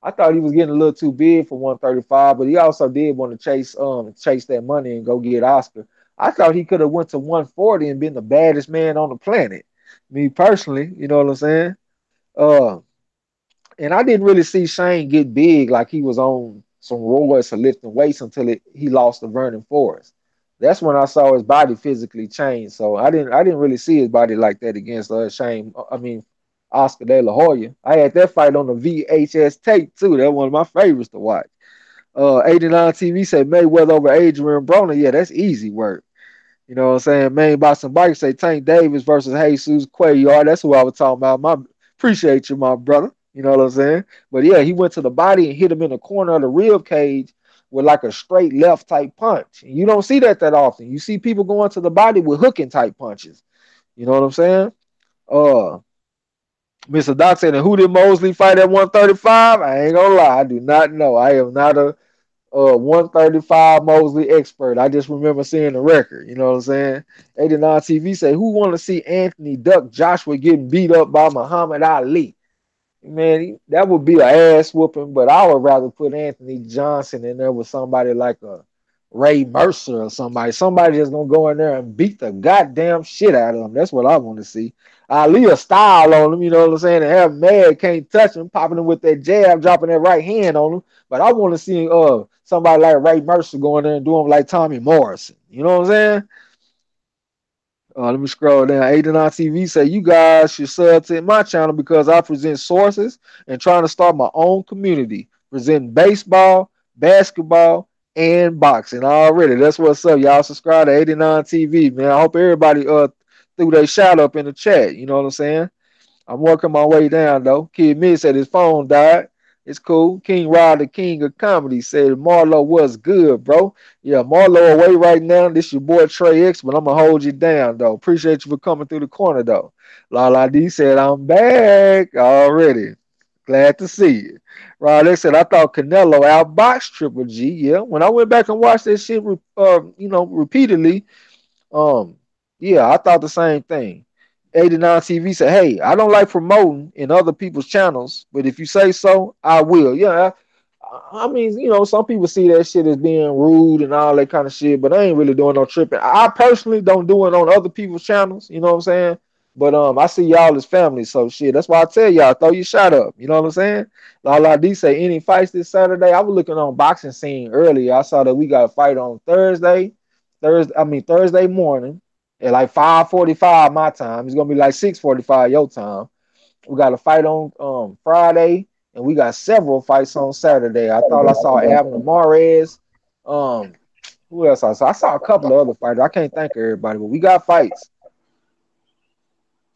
I thought he was getting a little too big for 135, but he also did want to chase that money and go get Oscar. I thought he could have went to 140 and been the baddest man on the planet. Me personally, you know what I'm saying? Uh, and I didn't really see Shane get big like he was on some roids for lifting weights until he lost to Vernon Forrest. That's when I saw his body physically change. So I didn't really see his body like that against Shane. I mean Oscar De La Hoya. I had that fight on the VHS tape too. That's one of my favorites to watch. 89 TV said Mayweather over Adrian Broner. Yeah, that's easy work. You know what I'm saying? Main Boston Bike say Tank Davis versus Jesus Cuellar. That's who I was talking about. Appreciate you, my brother. You know what I'm saying? But yeah, he went to the body and hit him in the corner of the rib cage with like a straight left type punch. And you don't see that often. You see people going to the body with hooking type punches. You know what I'm saying? Uh, Mr. Doc said, and who did Mosley fight at 135? I ain't gonna lie, I do not know. I am not a 135 Mosley expert. I just remember seeing the record. You know what I'm saying? 89 TV say, who want to see Anthony Duck Joshua getting beat up by Muhammad Ali? Man, that would be an ass whooping, but I would rather put Anthony Johnson in there with somebody like a Ray Mercer or somebody. Somebody that's gonna go in there and beat the goddamn shit out of him. That's what I want to see. Ali a style on him, you know what I'm saying? And have mad, can't touch him, popping him with that jab, dropping that right hand on him. But I want to see somebody like Ray Mercer going there and doing like Tommy Morrison. You know what I'm saying? Let me scroll down. 89 TV say you guys should sub to my channel because I present sources and trying to start my own community, presenting baseball, basketball, and boxing already. That's what's up. Y'all subscribe to 89 TV, man. I hope everybody threw their shout up in the chat. You know what I'm saying? I'm working my way down though. Kid Mid said his phone died. It's cool. King Rod, the king of comedy, said Marlo was good, bro. Yeah, Marlo away right now. This your boy Trey X, but I'm gonna hold you down though. Appreciate you for coming through the corner though. La D said I'm back already. Glad to see you. Rod X said I thought Canelo outboxed Triple G. Yeah, when I went back and watched that shit, repeatedly, um, yeah, I thought the same thing. 89 TV said, "Hey, I don't like promoting in other people's channels, but if you say so, I will." Yeah, I mean, some people see that shit as being rude and all that kind of shit, but I ain't really doing no tripping. I personally don't do it on other people's channels. You know what I'm saying? But I see y'all as family, so shit. That's why I tell y'all, throw your shot up. You know what I'm saying? La D say any fights this Saturday. I was looking on boxing scene earlier. I saw that we got a fight on Thursday morning at like 5:45 my time. It's gonna be like 6:45 your time. We got a fight on Friday, and we got several fights on Saturday. I thought I saw Abner Mares. Um, who else I saw? I saw a couple of other fighters. I can't thank everybody, but we got fights.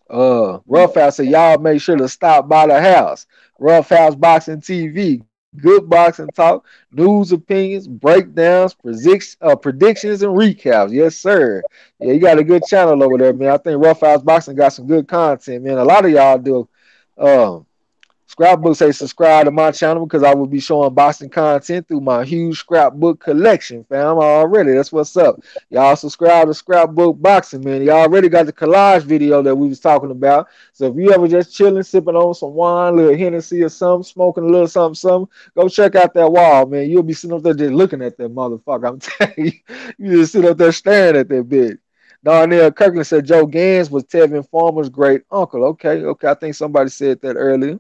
Rough House said y'all make sure to stop by the house. Rough House Boxing TV, good boxing talk, news, opinions, breakdowns, predictions, and recaps. Yes, sir. Yeah, you got a good channel over there, man. I think Rough House Boxing got some good content, man. A lot of y'all do. Um, Scrapbook say subscribe to my channel because I will be showing boxing content through my huge scrapbook collection, fam. Already, that's what's up. Y'all subscribe to Scrapbook Boxing, man. Y'all already got the collage video that we was talking about. So if you ever just chilling, sipping on some wine, a little Hennessy or something, smoking a little something, go check out that wall, man. You'll be sitting up there just looking at that motherfucker. I'm telling you, you just sit up there staring at that bitch. Darnell Kirkland said Joe Gans was Tevin Farmer's great uncle. Okay. I think somebody said that earlier.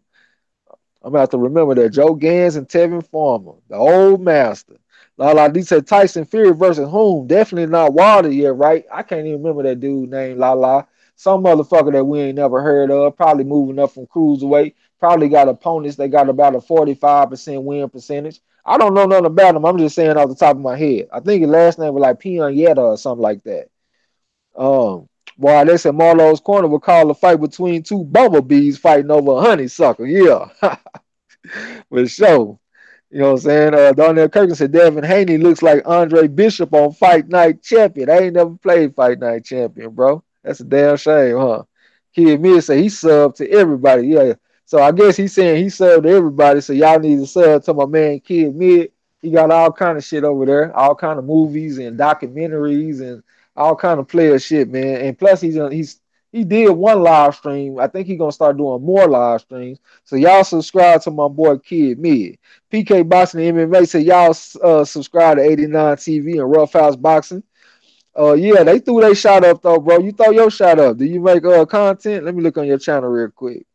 I'm gonna have to remember that. Joe Gans and Tevin Farmer, the old master. La D said Tyson Fury versus whom? Definitely not Wilder yet, right? I can't even remember that dude named La. Some motherfucker that we ain't never heard of, probably moving up from cruiserweight. Probably got opponents that got about a 45% win percentage. I don't know nothing about him. I'm just saying off the top of my head. I think his last name was like Pianyetta or something like that. Boy, they said Marlo's corner would call a fight between two bumblebees fighting over a honeysuckle. Yeah, for sure. You know what I'm saying? Darnell Kirkland said Devin Haney looks like Andre Bishop on Fight Night Champion. I ain't never played Fight Night Champion, bro. That's a damn shame, huh? Kid Mid say he subbed to everybody. Yeah. So I guess he's saying he subbed to everybody. So y'all need to sub to my man Kid Mid. He got all kind of shit over there, all kind of movies and documentaries and all kind of player shit, man. And plus he did one live stream. I think he's gonna start doing more live streams. So y'all subscribe to my boy Kid Mid. PK Boxing and MMA said y'all subscribe to 89 TV and Rough House Boxing. Yeah, they threw their shot up though, bro. You throw your shot up. Do you make content? Let me look on your channel real quick.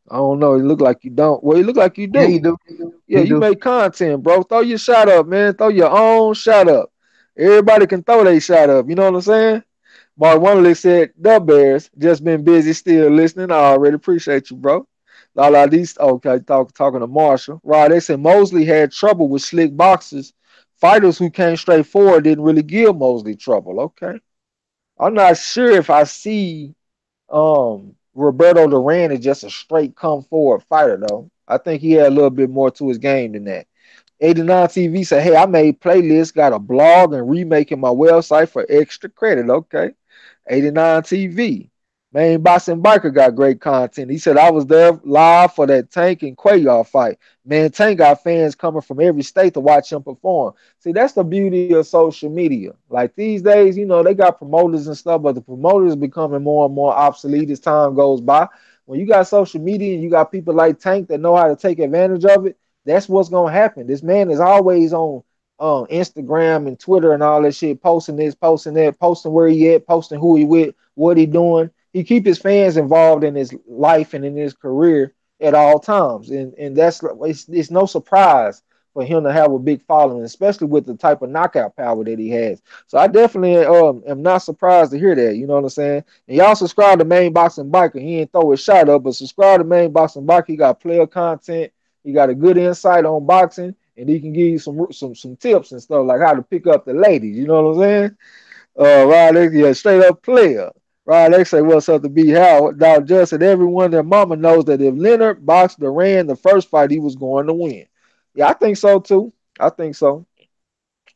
I don't know. It look like you don't. Well, it look like you Yeah, you do. do. Yeah, you make content, bro. Throw your shot up, man. Throw your own shot up. Everybody can throw their shot up. You know what I'm saying? Mark Wonderly said, "The Bears just been busy still listening. I already appreciate you, bro." These okay, talking to Marshall. Right, they said Mosley had trouble with slick boxers. Fighters who came straight forward didn't really give Mosley trouble. Okay. I'm not sure if I see Roberto Duran is just a straight come forward fighter though. I think he had a little bit more to his game than that. 89 TV said, "Hey, I made playlists, got a blog, and remaking my website for extra credit." Okay. 89 TV. Main Boxing Biker got great content. He said, I was there live for that Tank and Quayle fight. Man, Tank got fans coming from every state to watch him perform. See, that's the beauty of social media. Like these days, they got promoters and stuff, but the promoters becoming more and more obsolete as time goes by. When you got social media and you got people like Tank that know how to take advantage of it, that's what's going to happen. This man is always on Instagram and Twitter and all that shit, posting this, posting that, posting where he at, posting who he with, what he doing. He keep his fans involved in his life and in his career at all times, and that's it's no surprise for him to have a big following, especially with the type of knockout power that he has. So I definitely am not surprised to hear that. You know what I'm saying? And y'all subscribe to Main Boxing Biker. He ain't throw his shot up, but subscribe to Main Boxing Biker. He got player content. He got a good insight on boxing, and he can give you some tips and stuff like how to pick up the ladies. You know what I'm saying? Right, yeah, straight up player. Right, they say what's up to be how Dog Just said everyone their mama knows that if Leonard boxed Duran the first fight, he was going to win. Yeah, I think so too. I think so.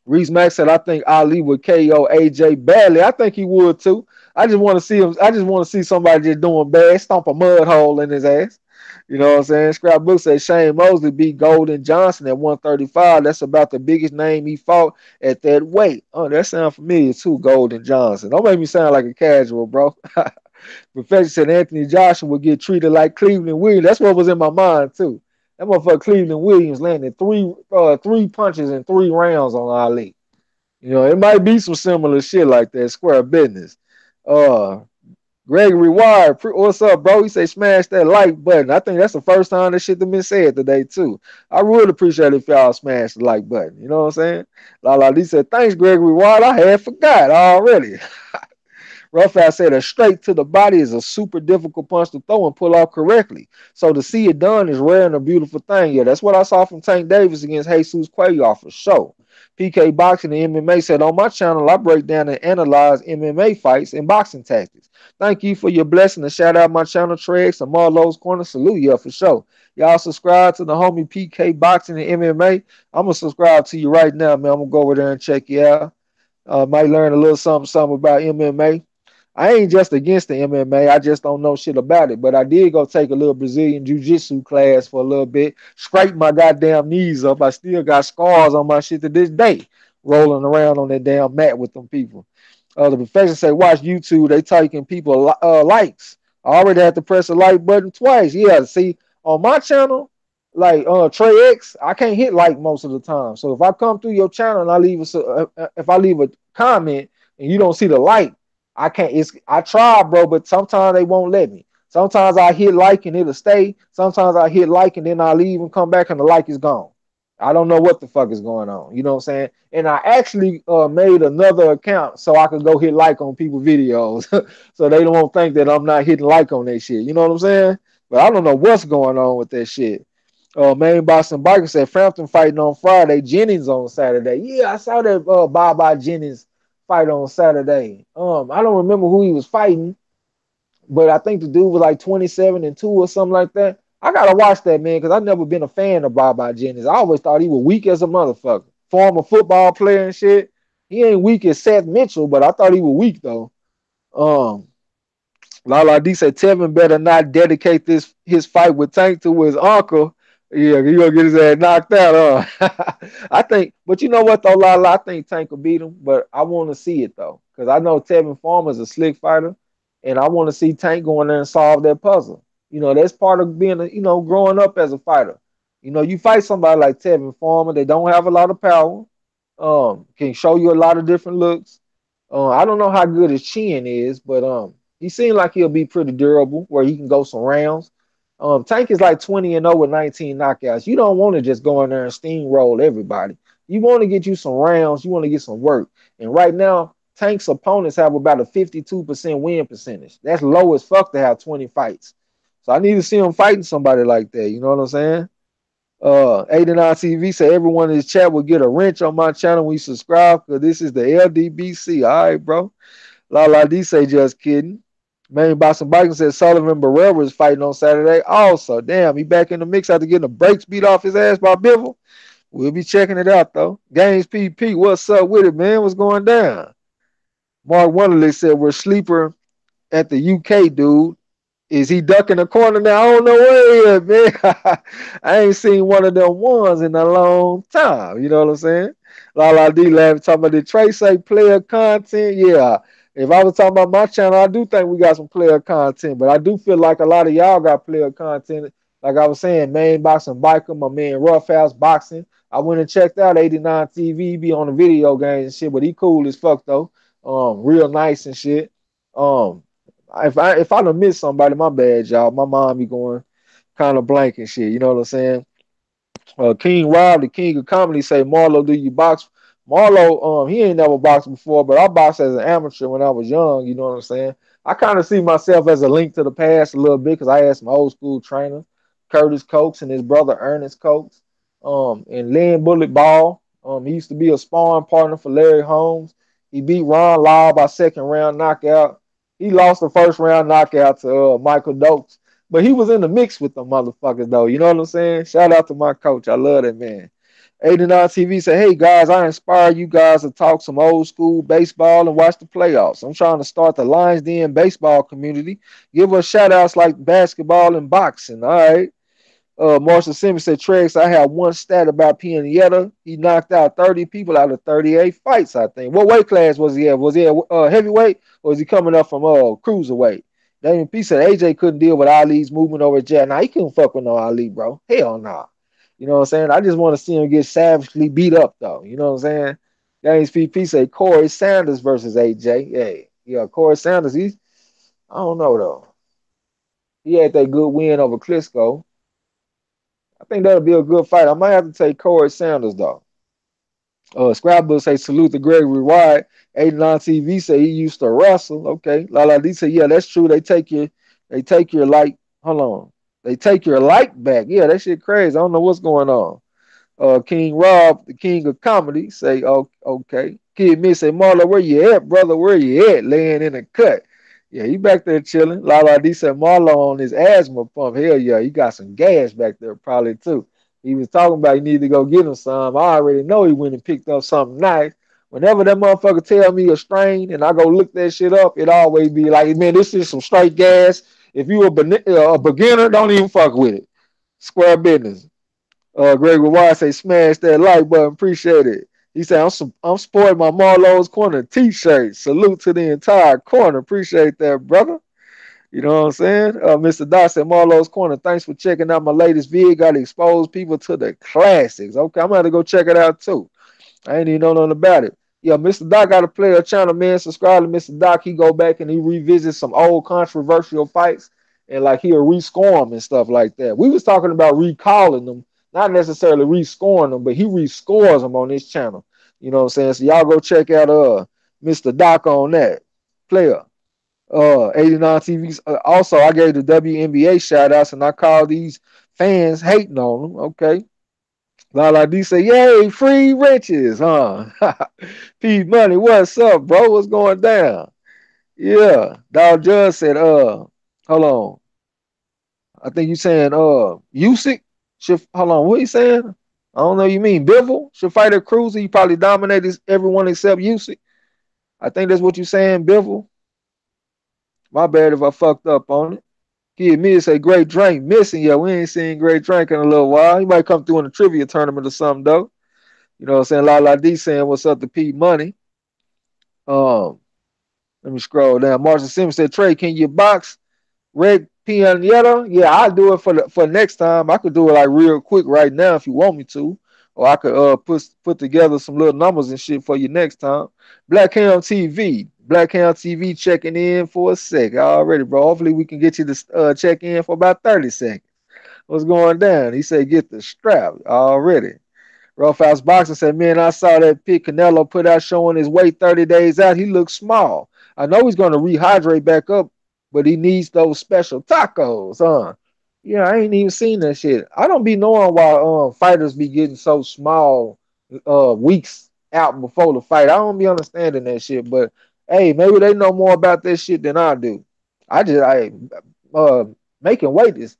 Reese Mack said, I think Ali would KO AJ badly. I think he would too. I just want to see him. I just want to see somebody just doing bad, stomp a mud hole in his ass. You know what I'm saying? Scrapbook said Shane Mosley beat Golden Johnson at 135. That's about the biggest name he fought at that weight. Oh, that sounds familiar too, Golden Johnson. Don't make me sound like a casual, bro. Professor said Anthony Joshua would get treated like Cleveland Williams. That's what was in my mind too. That motherfucker Cleveland Williams landed three punches in 3 rounds on Ali. You know, it might be some similar shit like that. Square business. Uh Gregory Ward, what's up, bro? He say smash that like button. I think that's the first time that shit that been said today too. I would appreciate if y'all smash the like button. You know what I'm saying? La D said, thanks, Gregory Ward. I had forgot already. Roughhouse said a straight to the body is a super difficult punch to throw and pull off correctly. So to see it done is rare and a beautiful thing. Yeah, that's what I saw from Tank Davis against Jesus Cuellar for sure. PK Boxing and MMA said on my channel I break down and analyze MMA fights and boxing tactics. Thank you for your blessing and shout out my channel TRAE and MARLO'S Corner. Salute you for sure. Y'all subscribe to the homie PK Boxing and MMA. I'm gonna subscribe to you right now, man. I'm gonna go over there and check you out. Might learn a little something about MMA. I ain't just against the MMA. I just don't know shit about it. But I did go take a little Brazilian jiu-jitsu class for a little bit. Scrape my goddamn knees up. I still got scars on my shit to this day, rolling around on that damn mat with them people. The professor say, watch YouTube. They taking people likes. I already had to press the like button twice. Yeah, see, on my channel, like TRAE X, I can't hit like most of the time. So if I come through your channel and I leave if I leave a comment and you don't see the like, I can't. I try, bro, but sometimes they won't let me. Sometimes I hit like and it'll stay. Sometimes I hit like and then I leave and come back and the like is gone. I don't know what the fuck is going on. You know what I'm saying? And I actually made another account so I could go hit like on people's videos, so they don't think that I'm not hitting like on that shit. You know what I'm saying? But I don't know what's going on with that shit. Main Boston Biker said Frampton fighting on Friday, Jennings on Saturday. Yeah, I saw that Bye Jennings fight on Saturday. I don't remember who he was fighting, but I think the dude was like 27-2 or something like that. I gotta watch that, man, because I've never been a fan of Bye Jennings. I always thought he was weak as a motherfucker. Former football player and shit. He ain't weak as Seth Mitchell, but I thought he was weak though. Um, Lala D said Tevin better not dedicate his fight with Tank to his uncle. Yeah, he gonna get his ass knocked out. I think, but you know what though, Lala, I think Tank will beat him, but I want to see it though, because I know Tevin Farmer's a slick fighter, and I want to see Tank go in there and solve that puzzle. You know, that's part of being, growing up as a fighter. You know, you fight somebody like Tevin Farmer, they don't have a lot of power, can show you a lot of different looks. I don't know how good his chin is, but he seemed like he'll be pretty durable, where he can go some rounds. Tank is like 20-0 with 19 knockouts. You don't want to just go in there and steamroll everybody. You want to get you some rounds. You want to get some work. And right now, Tank's opponents have about a 52% win percentage. That's low as fuck to have 20 fights. So I need to see him fighting somebody like that. You know what I'm saying? 89 TV say everyone in this chat will get a wrench on my channel when you subscribe, because this is the LDBC. All right, bro. La D say just kidding. Main Boston Biking said Sullivan Barrera is fighting on Saturday. Also, damn, he back in the mix after getting the brakes beat off his ass by Bivol. We'll be checking it out though. Games PP, what's up with it, man? What's going down? Mark Wonderly said we're sleeper at the UK, dude. Is he ducking the corner now? I don't know where he is, man. I ain't seen one of them ones in a long time. You know what I'm saying? La D laughing, talking about the TRAE say player content. Yeah. If I was talking about my channel, I do think we got some player content, but I do feel like a lot of y'all got player content. Like I was saying, Main Boxing Biker, my man Roughhouse Boxing. I went and checked out 89 TV, be on the video games and shit, but he cool as fuck though. Real nice and shit. Um, if I done missed somebody, my bad, y'all. My mind be going kind of blank and shit. You know what I'm saying? King Rob, the king of comedy, say, Marlo, do you box? Marlo, he ain't never boxed before, but I boxed as an amateur when I was young. You know what I'm saying? I kind of see myself as a link to the past a little bit, because I had some old school trainers, Curtis Cokes and his brother Ernest Cokes, and Lynn Bullet Ball. He used to be a sparring partner for Larry Holmes. He beat Ron Law by second round knockout. He lost the first round knockout to Michael Dokes, but he was in the mix with the motherfuckers though. You know what I'm saying? Shout out to my coach. I love that man. 89 TV said, "Hey guys, I inspire you guys to talk some old school baseball and watch the playoffs. I'm trying to start the Lions Den baseball community. Give us shout outs like basketball and boxing. All right." Marshall Simmons said, Trex, I have one stat about Pianetta. He knocked out 30 people out of 38 fights, I think. What weight class was he at? Was he at heavyweight or was he coming up from cruiserweight? Damien P said AJ couldn't deal with Ali's movement over Jack. Nah, he couldn't fuck with no Ali, bro. Hell nah. You know what I'm saying? I just want to see him get savagely beat up, though. You know what I'm saying? James PP said Corey Sanders versus AJ. Hey, yeah, Corey Sanders, I don't know, though. He had that good win over Klitschko. I think that'll be a good fight. I might have to take Corey Sanders though. Scrapbook say salute to Gregory White. 89 TV say he used to wrestle. Okay. Lala D say, yeah, that's true. They take your light. Hold on. They take your light back. Yeah, that shit crazy. I don't know what's going on. King Rob, the king of comedy, say, oh, okay. Kid Miss say, Marlo, where you at, brother? Where you at? Laying in the cut. Yeah, he back there chilling. Lala D said Marlo on his asthma pump. Hell yeah, he got some gas back there probably too. He was talking about he need to go get him some. I already know he went and picked up something nice. Whenever that motherfucker tell me a strain and I go look that shit up, it always be like, man, this is some straight gas. If you a beginner, don't even fuck with it. Square business. Gregory Wise say smash that like button. Appreciate it. He said I'm sporting my MARLO'S corner t-shirt. Salute to the entire corner. Appreciate that, brother. You know what I'm saying? Mr. Doc said MARLO'S corner. Thanks for checking out my latest vid. Got to expose people to the classics. Okay, I'm gonna go check it out too. I ain't even know nothing about it. Yeah, Mr. Doc got a player channel, man. Subscribe to Mr. Doc. He go back and he revisits some old controversial fights and like he'll rescore them and stuff like that. We was talking about recalling them, not necessarily rescoring them, but he rescores them on this channel. You know what I'm saying? So y'all go check out Mr. Doc on that player. 89 TVs. Also, I gave the WNBA shout outs and I called these fans hating on them. Okay. Lala D say, yay, free riches, huh? P Money, what's up, bro? What's going down? Yeah. Dog Judge said, hold on. I think you saying Usyk should hold on, what you saying? I don't know you mean Bivol should fight a cruiser. He probably dominated everyone except Usyk. I think that's what you saying, Bivol. My bad if I fucked up on it. He admitted say great drink missing. Yeah, we ain't seen great drink in a little while. He might come through in a trivia tournament or something though. You know what I'm saying? La D saying what's up to P Money. Um, Let me scroll down. Marshall Simmons said, Trey, can you box Red Pianetta? Yeah, I'll do it for next time. I could do it like real quick right now if you want me to. Or I could put together some little numbers and shit for you next time. Black Ham TV. Black Ham TV checking in for a sec. Already, bro. Hopefully we can get you to check in for about 30 seconds. What's going down? He said get the strap already. Rough House Boxing said, man, I saw that pic Canelo put out showing his weight 30 days out. He looks small. I know he's going to rehydrate back up, but he needs those special tacos, huh? Yeah, I ain't even seen that shit. I don't be knowing why fighters be getting so small weeks out before the fight. I don't be understanding that shit, but hey, maybe they know more about that shit than I do. I uh making weight is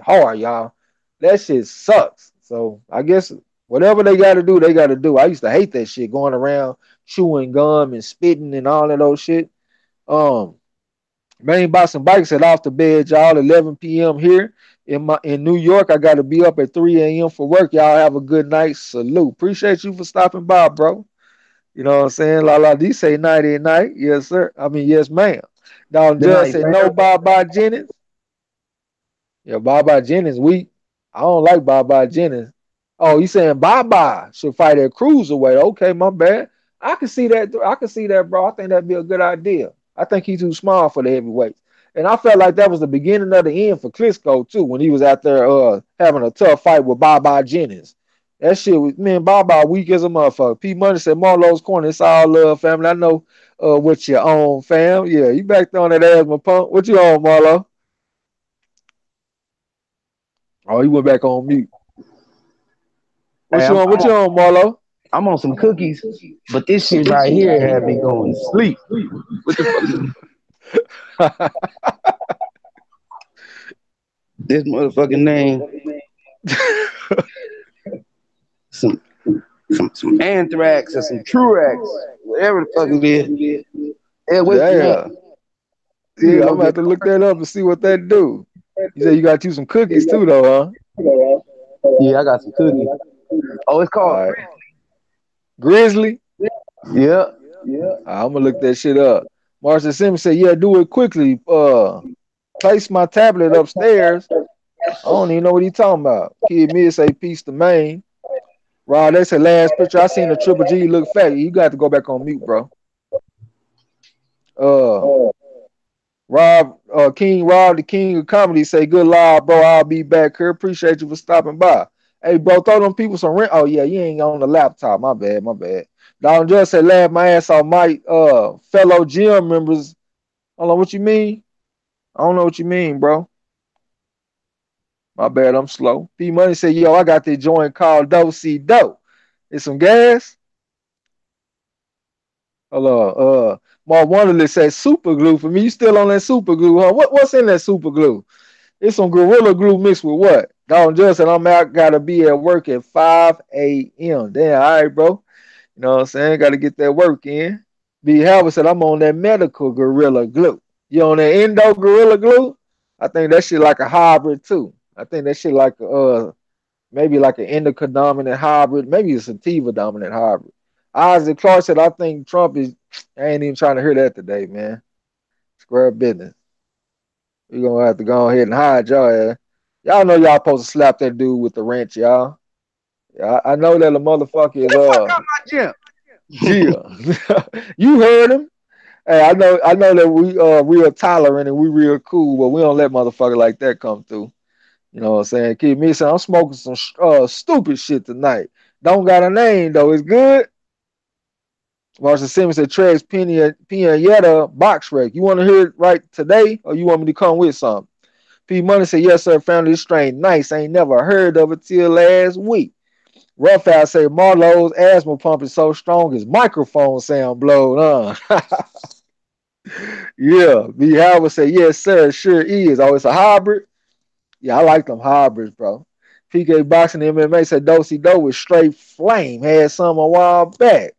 hard, y'all. That shit sucks. So I guess whatever they got to do, they got to do. I used to hate that shit, going around chewing gum and spitting and all of those shit. Um, Main Boxing Bike said off the bed, y'all. 11 p.m. here in New York. I got to be up at 3 a.m. for work. Y'all have a good night. Salute. Appreciate you for stopping by, bro. You know what I'm saying? La La D say nighty night. Yes, sir. I mean, yes, ma'am. Don Good Judge night, said fam. no Bye Jennings. Yeah, Bye Jennings weak. I don't like Bye Jennings. Oh, you saying Bye should fight at cruiserweight? Okay, my bad. I can see that. I can see that, bro. I think that'd be a good idea. I think he's too small for the heavyweights. And I felt like that was the beginning of the end for Klitschko too, when he was out there having a tough fight with Bye Jennings. That shit was, man, Bye weak as a motherfucker. P Money said MARLO'S corner. It's all love, family. I know what you own, fam. Yeah, you back there on that asthma pump. What you on, Marlo? Oh, he went back on mute. Hey, What you on? What you on, Marlo? I'm on some cookies, but this shit right here had me going to sleep. What the fuck? This motherfucking name, some some anthrax or some truax, whatever the fuck it is. They'll wake you up. Damn. You Yeah, go I'm gonna have get to look that up and see what that do. You said you got you some cookies too, though, huh? yeah, I got some cookies. Oh, it's All called right. Grizzly. yeah. I'm gonna look that shit up. Marshall Simmons said, "Yeah, do it quickly. Place my tablet upstairs. I don't even know what he talking about." Kid Mid say, "Peace to Maine." Rob, that's the last picture I seen of Triple G look fat. You got to go back on mute, bro. Uh, Rob, King Rob, the king of comedy, say, "Good live, bro. I'll be back here. Appreciate you for stopping by." Hey, bro, throw them people some rent. Oh yeah, you ain't on the laptop. My bad, my bad. Don just said, "Laugh my ass off." My fellow gym members. Hold on, what you mean? I don't know what you mean, bro. My bad, I'm slow. P Money said, "Yo, I got this joint called Do See Do. It's some gas." Hold on. Mark Wonderly says super glue for me. You still on that super glue, huh? What's in that super glue? It's some gorilla glue mixed with what? Don just said I'm out, gotta be at work at 5 a.m. Damn, all right, bro. You know what I'm saying? Gotta get that work in. B. Howard said I'm on that medical gorilla glue. You on that endo gorilla glue? I think that shit like a hybrid too. I think that shit like maybe like an indica dominant hybrid, maybe a sativa dominant hybrid. Isaac Clark said, I think Trump is, I ain't even trying to hear that today, man. Square business. We're going to have to go ahead and hide y'all ass. Y'all know y'all supposed to slap that dude with the wrench, y'all. Yeah, I know that the motherfucker is, My gym. yeah. You heard him. Hey, I know that we real tolerant and we real cool, but we don't let motherfucker like that come through. You know what I'm saying? Keep me saying I'm smoking some stupid shit tonight. Don't got a name though. It's good. Marshall Simmons said Trey's Pinata box wreck. You want to hear it right today, or you want me to come with some? P Money said, yes, sir. Found this strain nice. Ain't never heard of it till last week. Rough out say MARLO'S asthma pump is so strong his microphone sound blowed, huh? Yeah. B Howard said, yes, sir. It sure is. Oh, it's a hybrid. Yeah, I like them hybrids, bro. PK Boxing MMA said Dosey Do was straight flame. Had some a while back.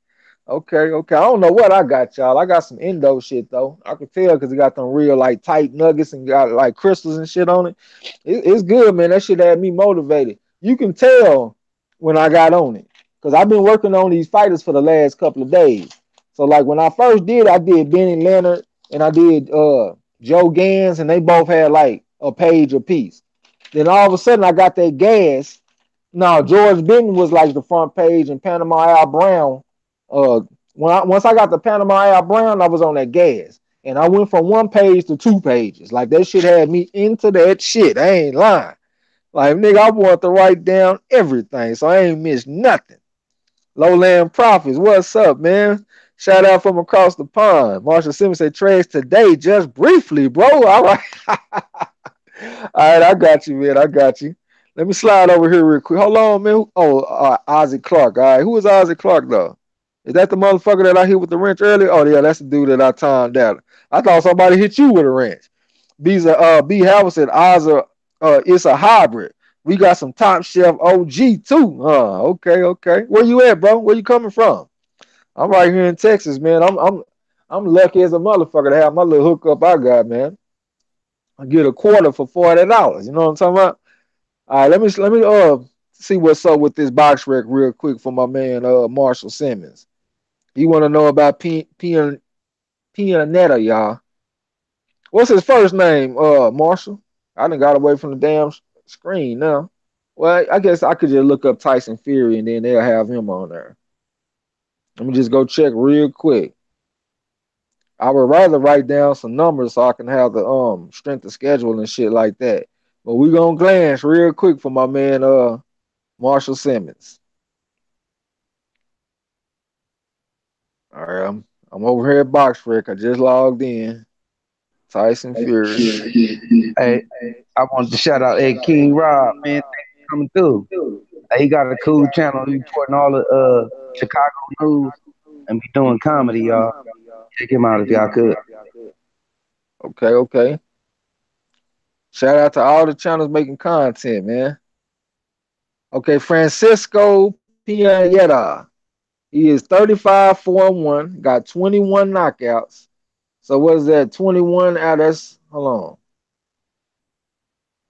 Okay, okay. I don't know what I got, y'all. I got some endo shit though. I could tell because it got them real like tight nuggets and got like crystals and shit on it. It's good, man. That shit had me motivated. You can tell when I got on it because I've been working on these fighters for the last couple of days. So like when I first did, I did Benny Leonard and I did Joe Gans, and they both had like a page apiece. Then all of a sudden I got that gas. No, George Benton was like the front page, and Panama Al Brown. Uh, once I got the Panama Al Brown, I was on that gas, and I went from one page to two pages. Like that shit had me into that shit. I ain't lying. Like nigga, I want to write down everything, so I ain't missed nothing. Lowland Profits, what's up, man? Shout out from across the pond. Marshall Simmons said trades today, just briefly, bro. All right. All right, I got you, man. I got you. Let me slide over here real quick. Hold on, man. Oh, Isaac Clark. All right, who is Isaac Clark though? Is that the motherfucker that I hit with the wrench earlier? Oh yeah, that's the dude that I timed out. I thought somebody hit you with a wrench. B. Howard said Isaac, it's a hybrid. We got some top shelf OG too. Okay, okay. Where you at, bro? Where you coming from? I'm right here in Texas, man. I'm lucky as a motherfucker to have my little hookup I got, man. I get a quarter for $40. You know what I'm talking about? All right, let me see what's up with this box wreck real quick for my man Marshall Simmons. You want to know about Pianetta, y'all? What's his first name? Marshall. I done got away from the damn screen now. Well, I guess I could just look up Tyson Fury and then they'll have him on there. Let me just go check real quick. I would rather write down some numbers so I can have the strength of schedule and shit like that. But we gonna glance real quick for my man Marshall Simmons. All right, I'm over here at Box Freak. I just logged in. Tyson Fury. Hey, I wanted to shout out Ed King Rob, man. Thanks for coming through. Hey, he got a cool channel. He reporting all the Chicago news and be doing comedy, y'all. Check him out if y'all could. Okay, okay. Shout out to all the channels making content, man. Okay, Francisco Pianeta. He is 35-4-1, got 21 knockouts. So what is that? 21 out that's hold on.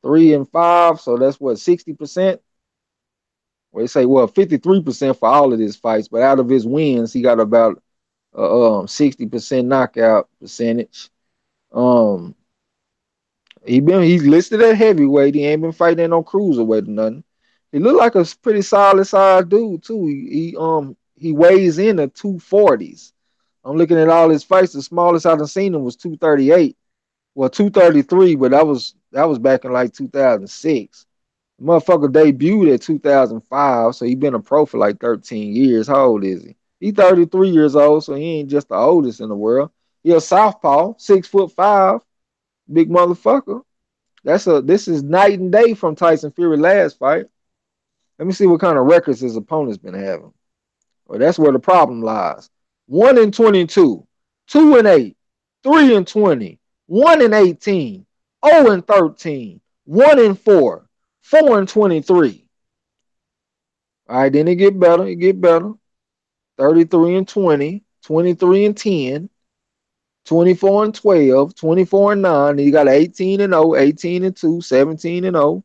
3-5. So that's what 60%? Well, they say 53% for all of his fights, but out of his wins, he got about 60% knockout percentage. Um he's listed at heavyweight. He ain't been fighting no cruiserweight or nothing. He looked like a pretty solid size dude too. He weighs in at 240s. I'm looking at all his fights. The smallest I've seen him was 238. Well, 233, but that was back in like 2006. The motherfucker debuted at 2005, so he been a pro for like 13 years. How old is he? He 33 years old, so he ain't just the oldest in the world. He a southpaw, 6'5", big motherfucker. This is night and day from Tyson Fury last fight. Let me see what kind of records his opponent's been having. Well, that's where the problem lies. 1-22, 2-8, 3-20, 1-18, 0-13, 1-4, 4-23. All right, then it get better. It get better. 33-20, 23-10, 24-12, 24-9. Then you got 18-0, 18-2, 17-0,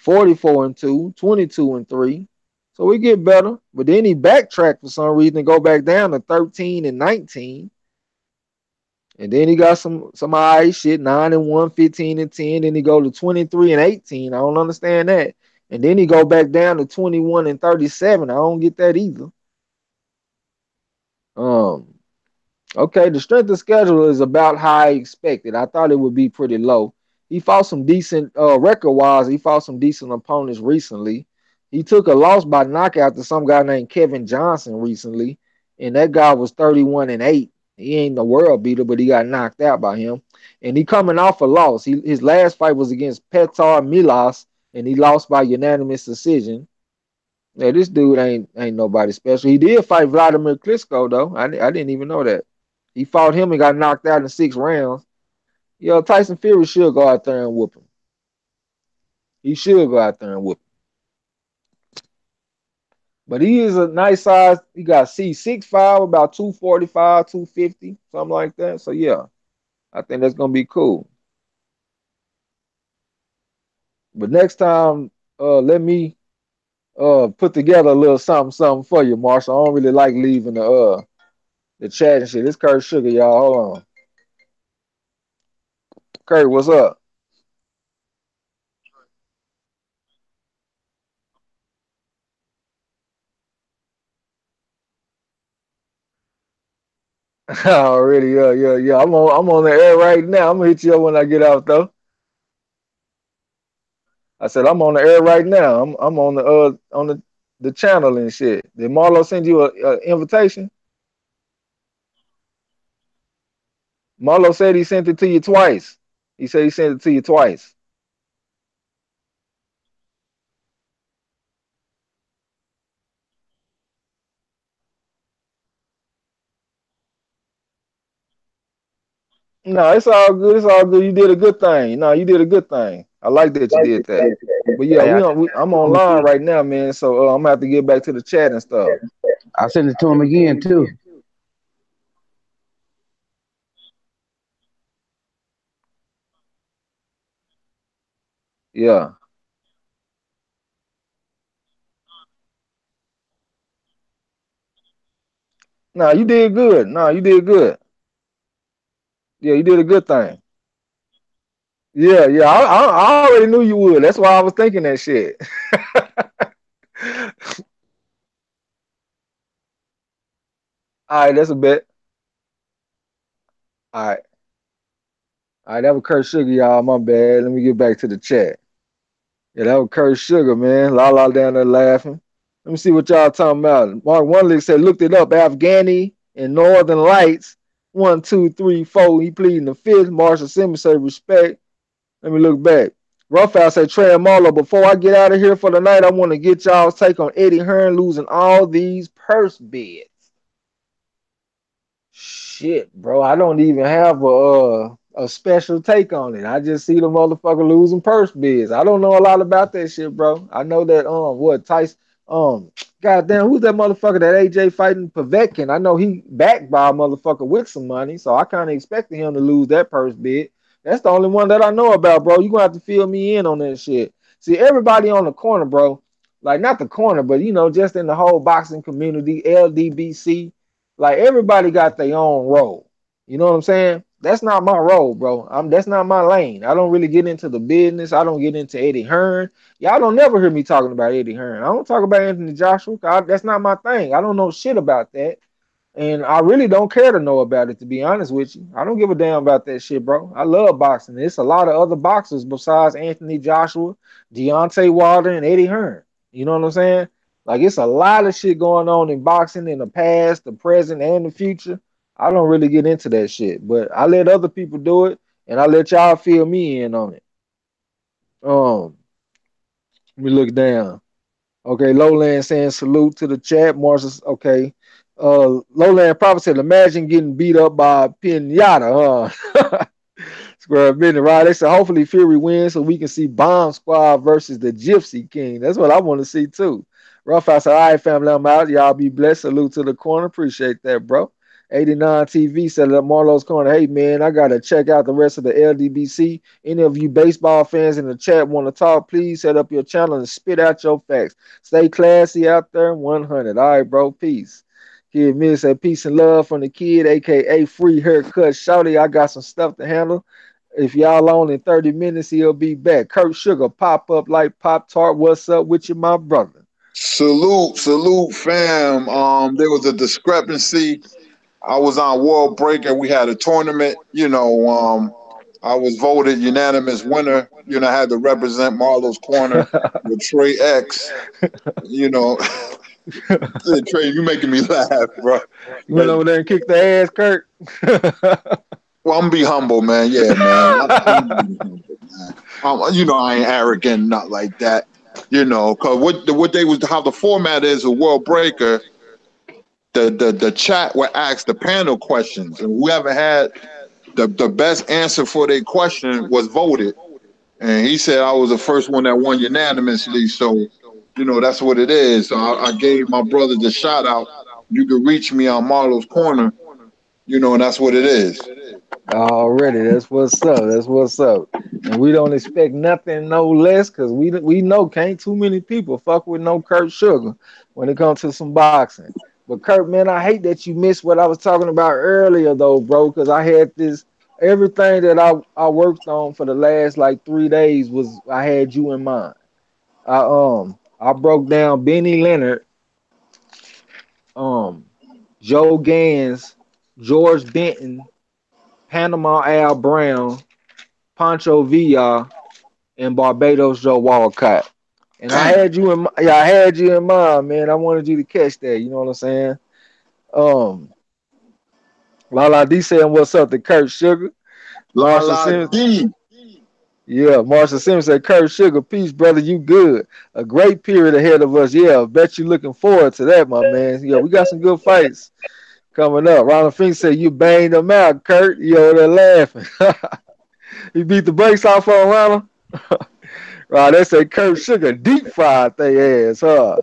44-2, 22-3. So we get better. But then he backtracked for some reason and go back down to 13-19. And then he got some high shit, 9-1, 15-10. Then he go to 23-18. I don't understand that. And then he go back down to 21-37. I don't get that either. Um, Okay, the strength of schedule is about how I expected. I thought it would be pretty low. He fought some decent record wise. He fought some decent opponents recently. He took a loss by knockout to some guy named Kevin Johnson recently, and that guy was 31-8. He ain't the world beater, but he got knocked out by him. And he coming off a loss. His last fight was against Petar Milas, and he lost by unanimous decision. Yeah, this dude ain't nobody special. He did fight Vladimir Klitschko though. I didn't even know that. He fought him and got knocked out in 6 rounds. Yo, Tyson Fury should go out there and whoop him. He should go out there and whoop him. But he is a nice size. He got C6'5", about 245, 250, something like that. So yeah, I think that's gonna be cool. But next time, let me put together a little something for you, Marshall. I don't really like leaving the chat and shit. This Kurt Sugar, y'all. Hold on. Kurt, what's up? Already, yeah. I'm on the air right now. I'm gonna hit you up when I get out though. I said I'm on the air right now. I'm on the channel and shit. Did Marlo send you a invitation? Marlo said he sent it to you twice. He said he sent it to you twice. No, it's all good. It's all good. You did a good thing. No, you did a good thing. I like that you did that. But yeah, Hey, I sent I'm it to him online again. right now, man. So I'm gonna have to get back to the chat and stuff. I sent it to him again too. Yeah. No, you did good. No, you did good. Yeah, you did a good thing. Yeah. I already knew you would. That's why I was thinking that shit. All right, that's a bet. All right. All right, that was Kurt Sugar, y'all. My bad. Let me get back to the chat. Yeah, that was Kurt Sugar, man. La down there laughing. Let me see what y'all talking about. Mark One said, looked it up. Afghani and Northern Lights. 1, 2, 3, 4. He pleading the fifth. Marshall Simmons say respect. Let me look back. Roughhouse said, Trey and Marlo, before I get out of here for the night, I want to get y'all's take on Eddie Hearn losing all these purse bids. Shit, bro. I don't even have a special take on it. I just see the motherfucker losing purse bids. I don't know a lot about that shit, bro. I know that what Tyson goddamn, who's that motherfucker that AJ fighting Povetkin? I know he backed by a motherfucker with some money, so I kind of expected him to lose that purse bid. That's the only one that I know about, bro. You gonna have to fill me in on that shit. See, everybody on the corner, bro, like not the corner, but you know, just in the whole boxing community, LDBC, like everybody got their own role. You know what I'm saying? That's not my role, bro. That's not my lane. I don't really get into the business. I don't get into Eddie Hearn. Y'all don't never hear me talking about Eddie Hearn. I don't talk about Anthony Joshua. That's not my thing. I don't know shit about that. And I really don't care to know about it, to be honest with you. I don't give a damn about that shit, bro. I love boxing. It's a lot of other boxers besides Anthony Joshua, Deontay Wilder, and Eddie Hearn. You know what I'm saying? Like, it's a lot of shit going on in boxing in the past, the present, and the future. I don't really get into that shit, but I let other people do it, and I let y'all fill me in on it. Let me look down. Okay, Lowland saying salute to the chat. Marshall, okay. Lowland probably said, imagine getting beat up by a pinata, huh? Square business, right? They said hopefully Fury wins so we can see Bomb Squad versus the Gypsy King. That's what I want to see too. Rough I said, all right, family, I'm out. Y'all be blessed. Salute to the corner. Appreciate that, bro. 89 TV said at Marlo's Corner, hey man, I gotta check out the rest of the LDBC. Any of you baseball fans in the chat want to talk, please set up your channel and spit out your facts. Stay classy out there. 100. All right, bro. Peace. Kid Miss said peace and love from the kid, aka free haircut. Shouty, I got some stuff to handle. If y'all on in 30 minutes, he'll be back. Kurt Sugar, pop up like Pop Tart. What's up with you, my brother? Salute, fam. There was a discrepancy. I was on World Breaker. We had a tournament. I was voted unanimous winner. I had to represent Marlo's Corner with TRAE X. Trey, you making me laugh, bro. You went over there and kicked the ass, Kurt. Well, I'm gonna be humble, man. Yeah, man. I ain't arrogant, not like that. Cause what they was how the format is a World Breaker. The chat would ask the panel questions, and whoever had the best answer for their question was voted. And he said I was the first one that won unanimously. So, that's what it is. So I gave my brother the shout out. You can reach me on Marlo's Corner, and that's what it is. Already, that's what's up. That's what's up. And we don't expect nothing no less because we know can't too many people fuck with no Kurt Sugar when it comes to some boxing. But Kurt, man, I hate that you missed what I was talking about earlier though, bro, because I had this everything that I worked on for the last like 3 days was I had you in mind. I broke down Benny Leonard, Joe Gans, George Benton, Panama Al Brown, Pancho Villa, and Barbados Joe Walcott. And I had you in mind, man. I wanted you to catch that. You know what I'm saying? Lala D saying what's up to Kurt Sugar. Marshall Simmons. Yeah, Marshall Simmons said, Kurt Sugar, peace, brother. You good. A great period ahead of us. Yeah, bet you looking forward to that, my man. Yeah, we got some good fights coming up. Ronald Fink said, you banged them out, Kurt. You over there laughing. You beat the brakes off on Ronald? Right, they say Kurt Sugar deep fried they ass, huh?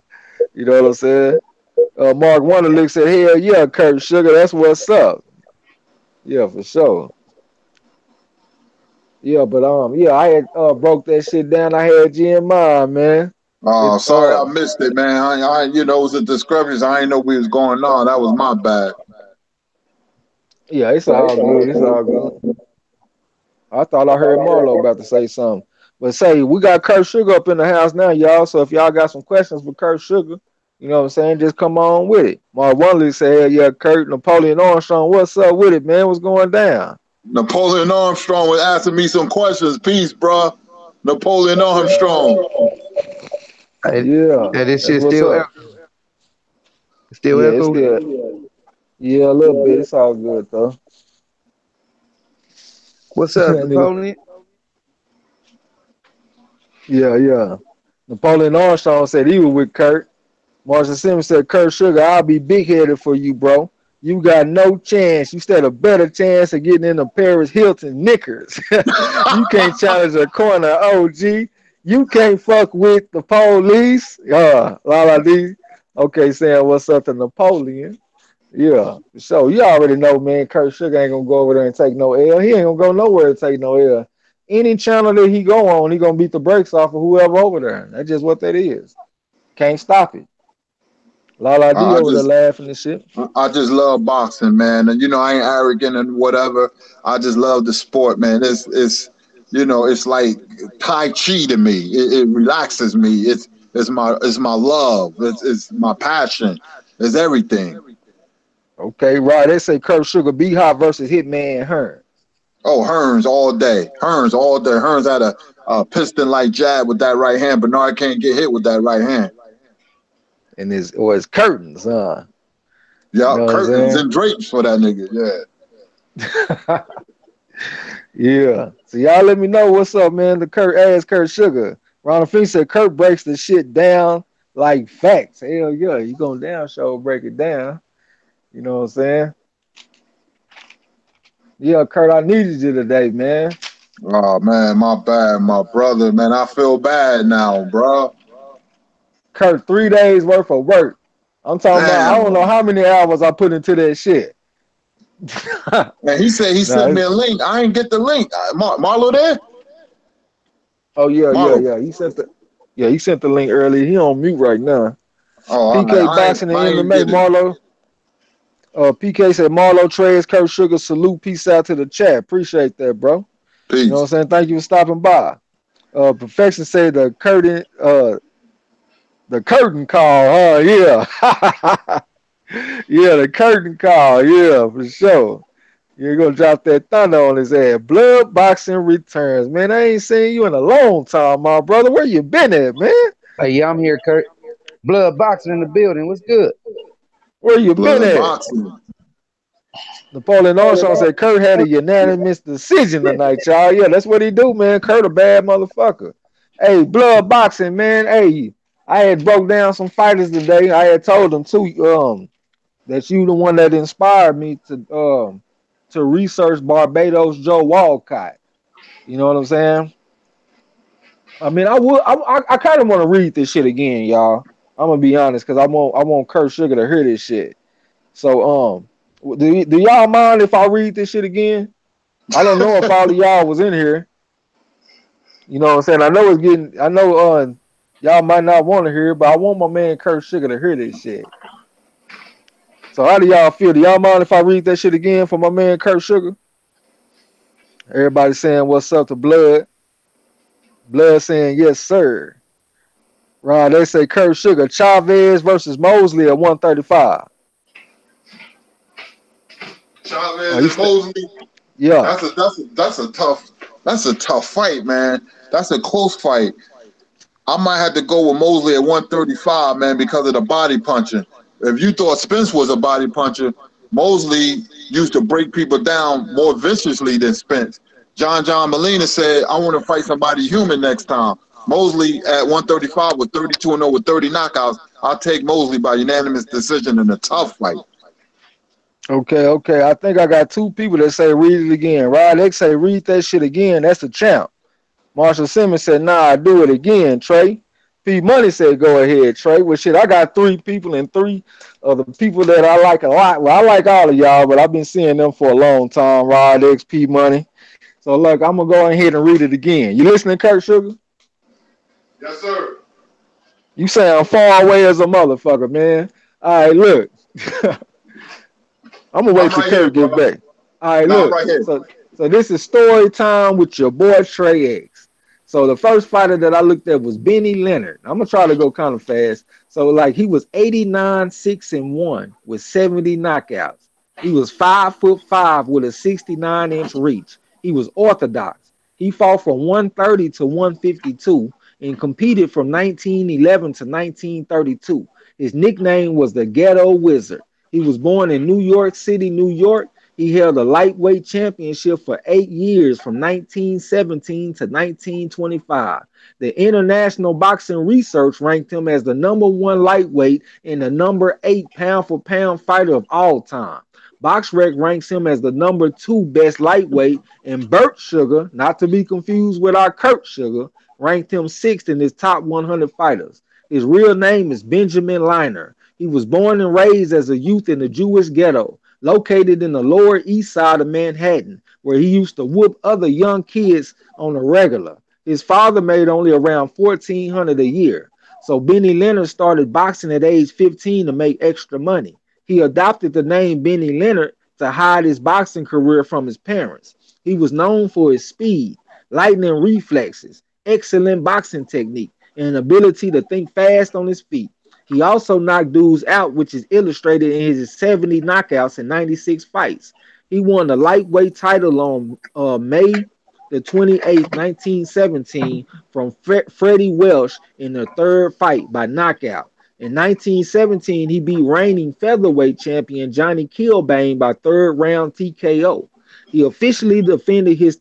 You know what I'm saying? Mark Wonderlick said, hell yeah, Kurt Sugar, that's what's up. Yeah, for sure. Yeah, but I had broke that shit down. I had you in mind, man. Oh, sorry, I missed it, man. It was a discrepancy. I didn't know we was going on. That was my bad. Yeah, it's all good. It's all good. I thought I heard Marlo about to say something. But say, we got Kurt Sugar up in the house now, y'all. So if y'all got some questions for Kurt Sugar, you know what I'm saying, just come on with it. Mark Wonderly said, hell yeah, Kurt, Napoleon Armstrong, what's up with it, man? What's going down? Napoleon Armstrong was asking me some questions. Peace, bro. Napoleon Armstrong. Yeah. This shit still It's good. Yeah, a little bit. It's all good, though. What's up, Napoleon? Yeah. Napoleon Armstrong said he was with Kurt. Marshall Simmons said, Kurt Sugar, I'll be big-headed for you, bro. You got no chance. You stand a better chance of getting in the Paris Hilton knickers. You can't challenge a corner OG. You can't fuck with the police. Lala D. Okay, saying what's up to Napoleon. Yeah, so you already know, man. Kurt Sugar ain't gonna go over there and take no L. He ain't gonna go nowhere to take no L. Any channel that he go on, he gonna beat the brakes off of whoever over there. That's just what that is. Can't stop it. Lala D I over there just laughing and shit. I just love boxing, man. And you know, I ain't arrogant and whatever. I just love the sport, man. It's you know, it's like Tai Chi to me. It relaxes me. It's my love. It's my passion. It's everything. Okay, right. They say Kurt Sugar B Hot versus Hitman Hearn. Oh, Hearns all day. Hearns all day. Hearns had a piston like jab with that right hand. Bernard can't get hit with that right hand. And his curtains, huh? You Yeah, know what I'm curtains saying? and drapes for that nigga. Yeah. Yeah. So y'all let me know what's up, man. The Kurt ass Kurt Sugar. Ronald Fink said Kurt breaks the shit down like facts. Hell yeah, you gonna down show break it down. You know what I'm saying? Yeah, Kurt, I needed you today, man. Oh man, my bad, my brother. Man, I feel bad now, bro. Kurt, 3 days worth of work. I'm talking about I don't know Damn. how many hours I put into that shit. Man, he said he Nah, sent me a link. I ain't get the link. Marlo there? oh yeah, Marlo. yeah. He sent the link earlier. He on mute right now. Oh, all right. PK Boxing and I ain't MMA, get it. Marlo. PK said Marlo Trey's Kurt Sugar salute. Peace out to the chat. Appreciate that, bro. You know what I'm Peace. saying? Thank you for stopping by. Perfection said the curtain call. Yeah. Yeah, the curtain call. Yeah, for sure. You're gonna drop that thunder on his ass. Blood boxing returns. Man, I ain't seen you in a long time, my brother. Where you been at, man? Hey, yeah, I'm here, Kurt. Blood boxing in the building. What's good? Where you been Blood at? boxing. Napoleon Armstrong said Kurt had a unanimous decision tonight, y'all. Yeah, that's what he do, man. Kurt a bad motherfucker. Hey, blood boxing, man. Hey, I had broke down some fighters today. I had told them too, that you the one that inspired me to research Barbados Joe Walcott. You know what I'm saying? I mean, I kind of want to read this shit again, y'all. I'm gonna be honest, cause I want Kurt Sugar to hear this shit. So do y'all mind if I read this shit again? I don't know if all of y'all was in here. You know what I'm saying? I know y'all might not want to hear it, but I want my man Kurt Sugar to hear this shit. So how do y'all feel? Do y'all mind if I read that shit again for my man Kurt Sugar? Everybody saying what's up to Blood. Blood saying yes, sir. Right, they say Kurt Sugar, Chavez versus Mosley at 135. Oh, Chavez you and Mosley. yeah. That's a tough fight, man. That's a close fight. I might have to go with Mosley at 135, man, because of the body punching. If you thought Spence was a body puncher, Mosley used to break people down more viciously than Spence. John Molina said, I want to fight somebody human next time. Mosley at 135 with 32-0 with 30 knockouts. I'll take Mosley by unanimous decision in a tough fight. Okay. I think I got two people that say read it again. Rod X say read that shit again. That's the champ. Marshall Simmons said, nah, do it again, Trey. P Money said, go ahead, Trey. Well, shit, I got three people and three of the people that I like a lot. Well, I like all of y'all, but I've been seeing them for a long time. Rod X, P Money. So, look, I'm going to go ahead and read it again. You listening, Kurt Sugar? Yes, sir. You sound far away as a motherfucker, man. All right, look. I'm going to I'm wait till right here, Kurt bro. get back. All right, Nah, I'm look. right here. So this is story time with your boy TRAE X. So the first fighter that I looked at was Benny Leonard. I'm gonna try to go kind of fast. So like he was 89, 6-1 with 70 knockouts. He was 5'5" with a 69-inch reach. He was orthodox. He fought from 130 to 152 and competed from 1911 to 1932. His nickname was the Ghetto Wizard. He was born in New York City, New York. He held a lightweight championship for 8 years from 1917 to 1925. The International Boxing Research ranked him as the number one lightweight and the number 8 pound for pound fighter of all time. BoxRec ranks him as the number 2 best lightweight, and Burt Sugar, not to be confused with our Kurt Sugar, ranked him 6th in his top 100 fighters. His real name is Benjamin Liner. He was born and raised as a youth in the Jewish ghetto, located in the Lower East Side of Manhattan, where he used to whoop other young kids on a regular. His father made only around $1,400 a year. So Benny Leonard started boxing at age 15 to make extra money. He adopted the name Benny Leonard to hide his boxing career from his parents. He was known for his speed, lightning reflexes, excellent boxing technique, and an ability to think fast on his feet. He also knocked dudes out, which is illustrated in his 70 knockouts in 96 fights. He won the lightweight title on May the 28th, 1917, from Freddie Welsh in the third fight by knockout. In 1917, he beat reigning featherweight champion Johnny Kilbane by third round TKO. He officially defended his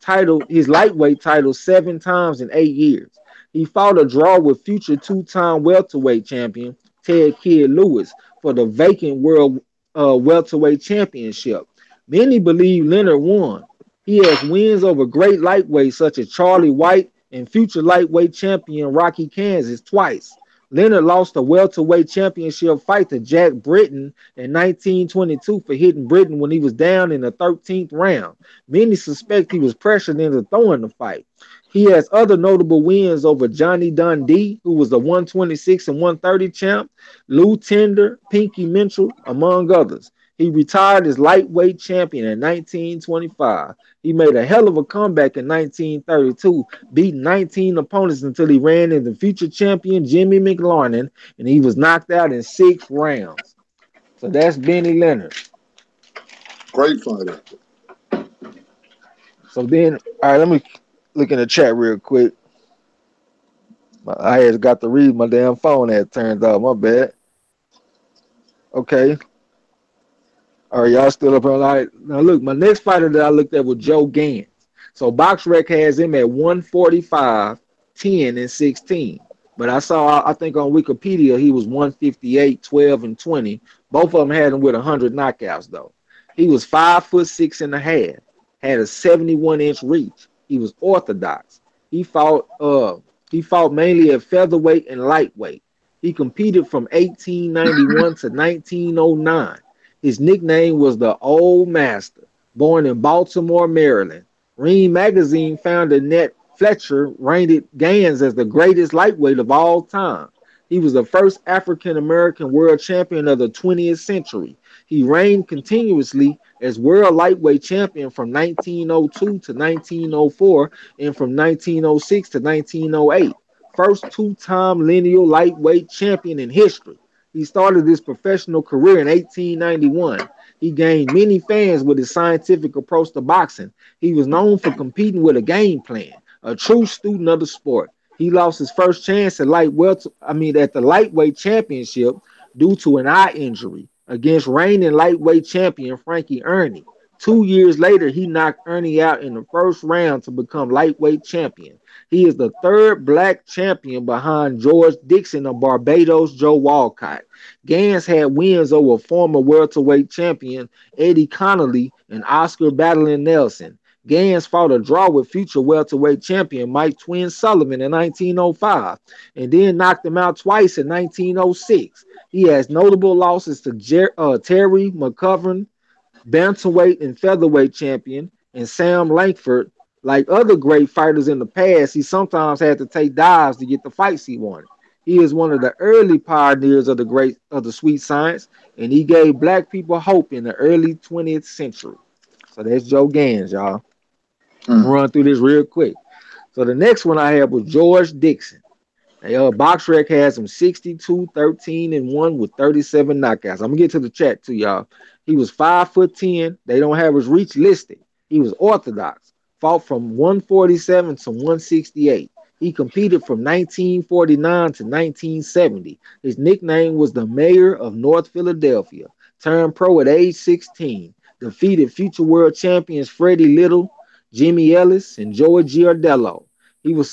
lightweight title 7 times in 8 years. He fought a draw with future 2-time welterweight champion Ted Kid Lewis for the vacant world welterweight championship. Many believe Leonard won. He has wins over great lightweights such as Charlie White and future lightweight champion Rocky Kansas twice. Leonard lost a welterweight championship fight to Jack Britton in 1922 for hitting Britton when he was down in the 13th round. Many suspect he was pressured into throwing the fight. He has other notable wins over Johnny Dundee, who was the 126 and 130 champ, Lou Tender, Pinky Mitchell, among others. He retired as lightweight champion in 1925. He made a hell of a comeback in 1932, beating 19 opponents until he ran into future champion Jimmy McLarnin, and he was knocked out in 6 rounds. So that's Benny Leonard. Great fighter. So then, all right, let me look in the chat real quick. I had got to read my damn phone had turned off. My bad. Okay. All right, y'all still up all right. Now look, my next fighter that I looked at was Joe Gans. So BoxRec has him at 145, 10, and 16. But I think on Wikipedia he was 158, 12, and 20. Both of them had him with 100 knockouts though. He was 5'6.5", had a 71-inch reach. He was orthodox. He fought mainly at featherweight and lightweight. He competed from 1891 to 1909. His nickname was the Old Master. Born in Baltimore, Maryland, Ring Magazine founder Ned Fletcher rated Gans as the greatest lightweight of all time. He was the first African-American world champion of the 20th century. He reigned continuously as world lightweight champion from 1902 to 1904 and from 1906 to 1908. First 2-time lineal lightweight champion in history. He started his professional career in 1891. He gained many fans with his scientific approach to boxing. He was known for competing with a game plan, a true student of the sport. He lost his first chance at the lightweight championship due to an eye injury against reigning lightweight champion Frankie Ernie. 2 years later, he knocked Ernie out in the first round to become lightweight champion. He is the third black champion behind George Dixon of Barbados, Joe Walcott. Gans had wins over former welterweight champion Eddie Connolly and Oscar Battling Nelson. Gans fought a draw with future welterweight champion Mike Twin Sullivan in 1905 and then knocked him out twice in 1906. He has notable losses to Terry McGovern, bantamweight and featherweight champion, and Sam Langford. Like other great fighters in the past, he sometimes had to take dives to get the fights he wanted. He is one of the early pioneers of the sweet science, and he gave black people hope in the early 20th century. So that's Joe Gans, y'all. Run through this real quick. So the next one I have was George Dixon. BoxRec has him 62, 13, and 1 with 37 knockouts. I'm gonna get to the chat too, y'all. He was 5'10". They don't have his reach listed. He was orthodox. Fought from 147 to 168. He competed from 1949 to 1970. His nickname was the Mayor of North Philadelphia. Turned pro at age 16. Defeated future world champions Freddie Little, Jimmy Ellis, and Joey Giardello. He was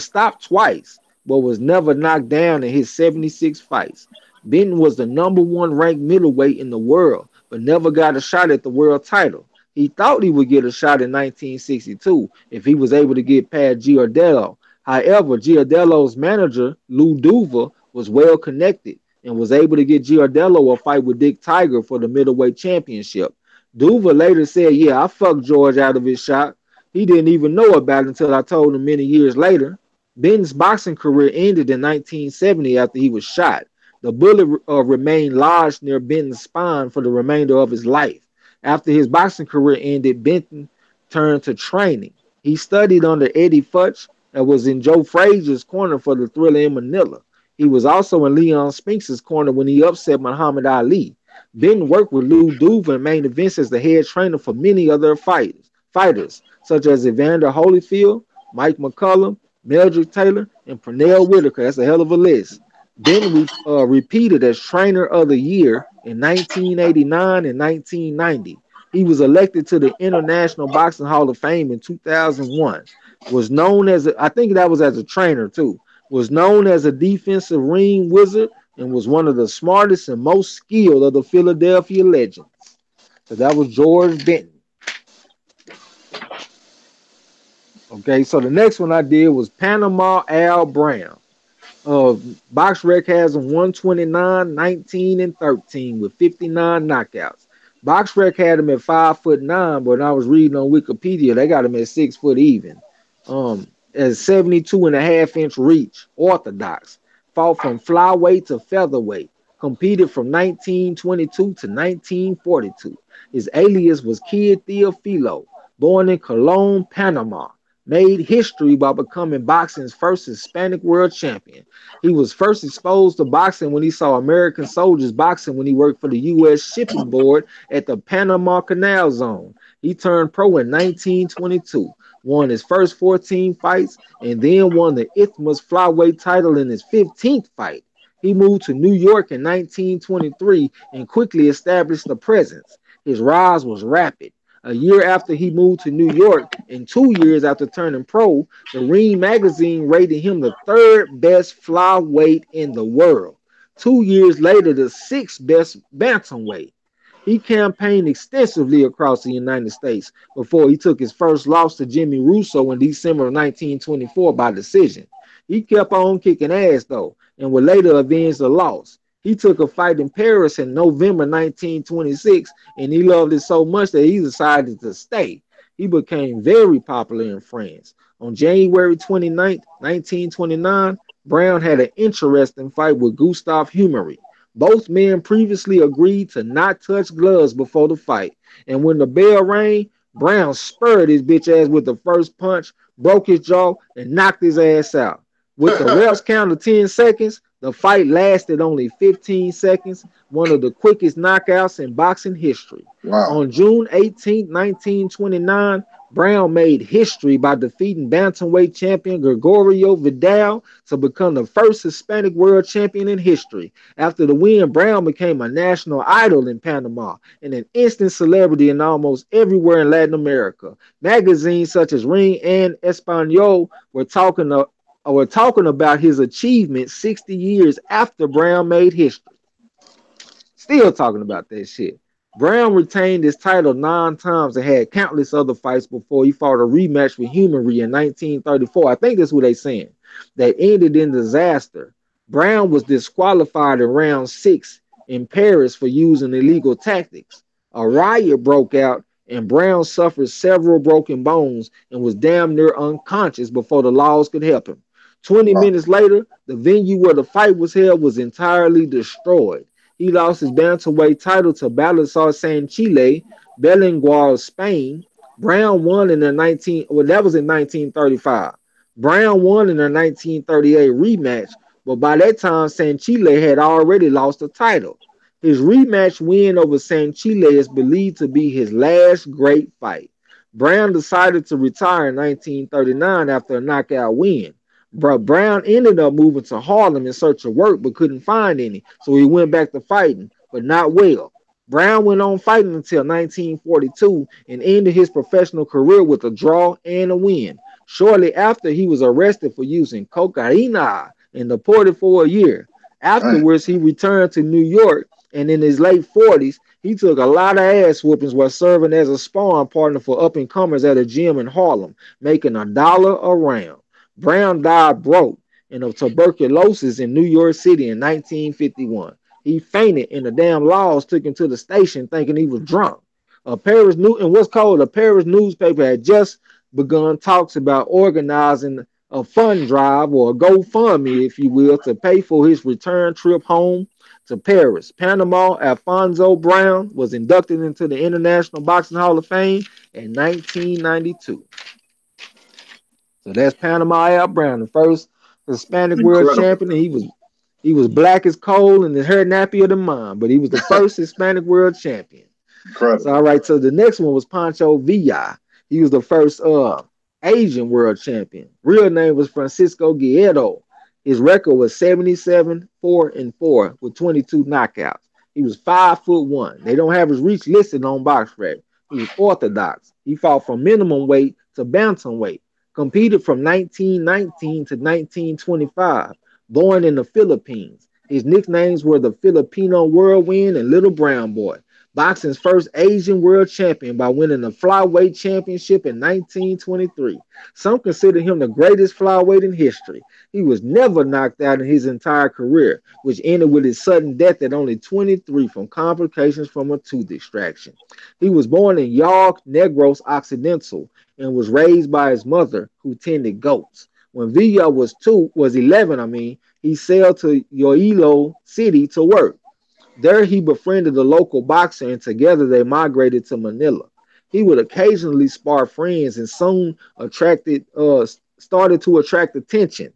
stopped twice, but was never knocked down in his 76 fights. Benton was the #1 ranked middleweight in the world, but never got a shot at the world title. He thought he would get a shot in 1962 if he was able to get past Giardello. However, Giardello's manager, Lou Duva, was well connected and was able to get Giardello a fight with Dick Tiger for the middleweight championship. Duva later said, "Yeah, I fucked George out of his shot. He didn't even know about it until I told him many years later." Benton's boxing career ended in 1970 after he was shot. The bullet remained lodged near Benton's spine for the remainder of his life. After his boxing career ended, Benton turned to training. He studied under Eddie Futch and was in Joe Frazier's corner for the Thriller in Manila. He was also in Leon Spinks's corner when he upset Muhammad Ali. Benton worked with Lou Duva in main events as the head trainer for many other fighters such as Evander Holyfield, Mike McCullum, Meldrick Taylor, and Pernell Whitaker. That's a hell of a list. Benton repeated as Trainer of the Year in 1989 and 1990. He was elected to the International Boxing Hall of Fame in 2001. Was known as I think that was as a trainer too. Was known as a defensive ring wizard and was one of the smartest and most skilled of the Philadelphia legends. So that was George Benton. Okay, so the next one I did was Panama Al Brown. BoxRec has him 129, 19, and 13 with 59 knockouts. BoxRec had him at 5'9", but when I was reading on Wikipedia, they got him at 6 foot even. As 72.5-inch reach, orthodox. Fought from flyweight to featherweight. Competed from 1922 to 1942. His alias was Kid Theofilo. Born in Colon, Panama. Made history by becoming boxing's first Hispanic world champion. He was first exposed to boxing when he saw American soldiers boxing when he worked for the U.S. Shipping Board at the Panama Canal Zone. He turned pro in 1922, won his first 14 fights, and then won the Isthmus flyweight title in his 15th fight. He moved to New York in 1923 and quickly established a presence. His rise was rapid. A year after he moved to New York and 2 years after turning pro, the Ring magazine rated him the third best flyweight in the world. 2 years later, the sixth best bantamweight. He campaigned extensively across the United States before he took his first loss to Jimmy Russo in December of 1924 by decision. He kept on kicking ass, though, and would later avenge the loss. He took a fight in Paris in November 1926, and he loved it so much that he decided to stay. He became very popular in France. On January 29, 1929, Brown had an interesting fight with Gustave Humery. Both men previously agreed to not touch gloves before the fight, and when the bell rang, Brown spurred his bitch ass with the first punch, broke his jaw, and knocked his ass out. With the refs count of 10 seconds, the fight lasted only 15 seconds, one of the quickest knockouts in boxing history. Wow. On June 18, 1929, Brown made history by defeating bantamweight champion Gregorio Vidal to become the first Hispanic world champion in history. After the win, Brown became a national idol in Panama and an instant celebrity in almost everywhere in Latin America. Magazines such as Ring and Espanol were talking about his achievement 60 years after Brown made history. Still talking about that shit. Brown retained his title 9 times and had countless other fights before he fought a rematch with Humery in 1934. I think that's what they're saying. That ended in disaster. Brown was disqualified in round 6 in Paris for using illegal tactics. A riot broke out and Brown suffered several broken bones and was damn near unconscious before the laws could help him. 20 minutes later, the venue where the fight was held was entirely destroyed. He lost his bantamweight title to Balazar Sanchile, Belenguer, Spain. Brown won in the 1935. Brown won in the 1938 rematch, but by that time Sanchile had already lost the title. His rematch win over Sanchile is believed to be his last great fight. Brown decided to retire in 1939 after a knockout win. But Brown ended up moving to Harlem in search of work, but couldn't find any, so he went back to fighting, but not well. Brown went on fighting until 1942 and ended his professional career with a draw and a win. Shortly after, he was arrested for using cocaine and deported for a year. Afterwards, he returned to New York And in his late 40s, he took a lot of ass whoopings while serving as a sparring partner for up and comers at a gym in Harlem, making $1 a round. Brown died broke and of tuberculosis in New York City in 1951. He fainted, and the damn laws took him to the station thinking he was drunk. And what's called a Paris newspaper had just begun talks about organizing a fund drive or a GoFundMe, if you will, to pay for his return trip home to Paris. Panama Alfonso Brown was inducted into the International Boxing Hall of Fame in 1992. So that's Panama Al Brown, the first Hispanic world Incredible. champion. And he was black as coal and his hair nappier than mine, but he was the first Hispanic world champion. So Incredible. all right, so the next one was Pancho Villa. He was the first Asian world champion. Real name was Francisco Guerrero. His record was 77, 4 and 4 with 22 knockouts. He was 5'1". They don't have his reach listed on BoxRec. He was orthodox. He fought from minimum weight to bantamweight. Competed from 1919 to 1925. Born in the Philippines. His nicknames were the Filipino Whirlwind and Little Brown Boy. Boxing's first Asian world champion by winning the flyweight championship in 1923. Some consider him the greatest flyweight in history. He was never knocked out in his entire career, which ended with his sudden death at only 23 from complications from a tooth extraction. He was born in York, Negros Occidental, and was raised by his mother, who tended goats. When Villa was 11, he sailed to Iloilo City to work. There he befriended a local boxer and together they migrated to Manila. He would occasionally spar friends and soon started to attract attention.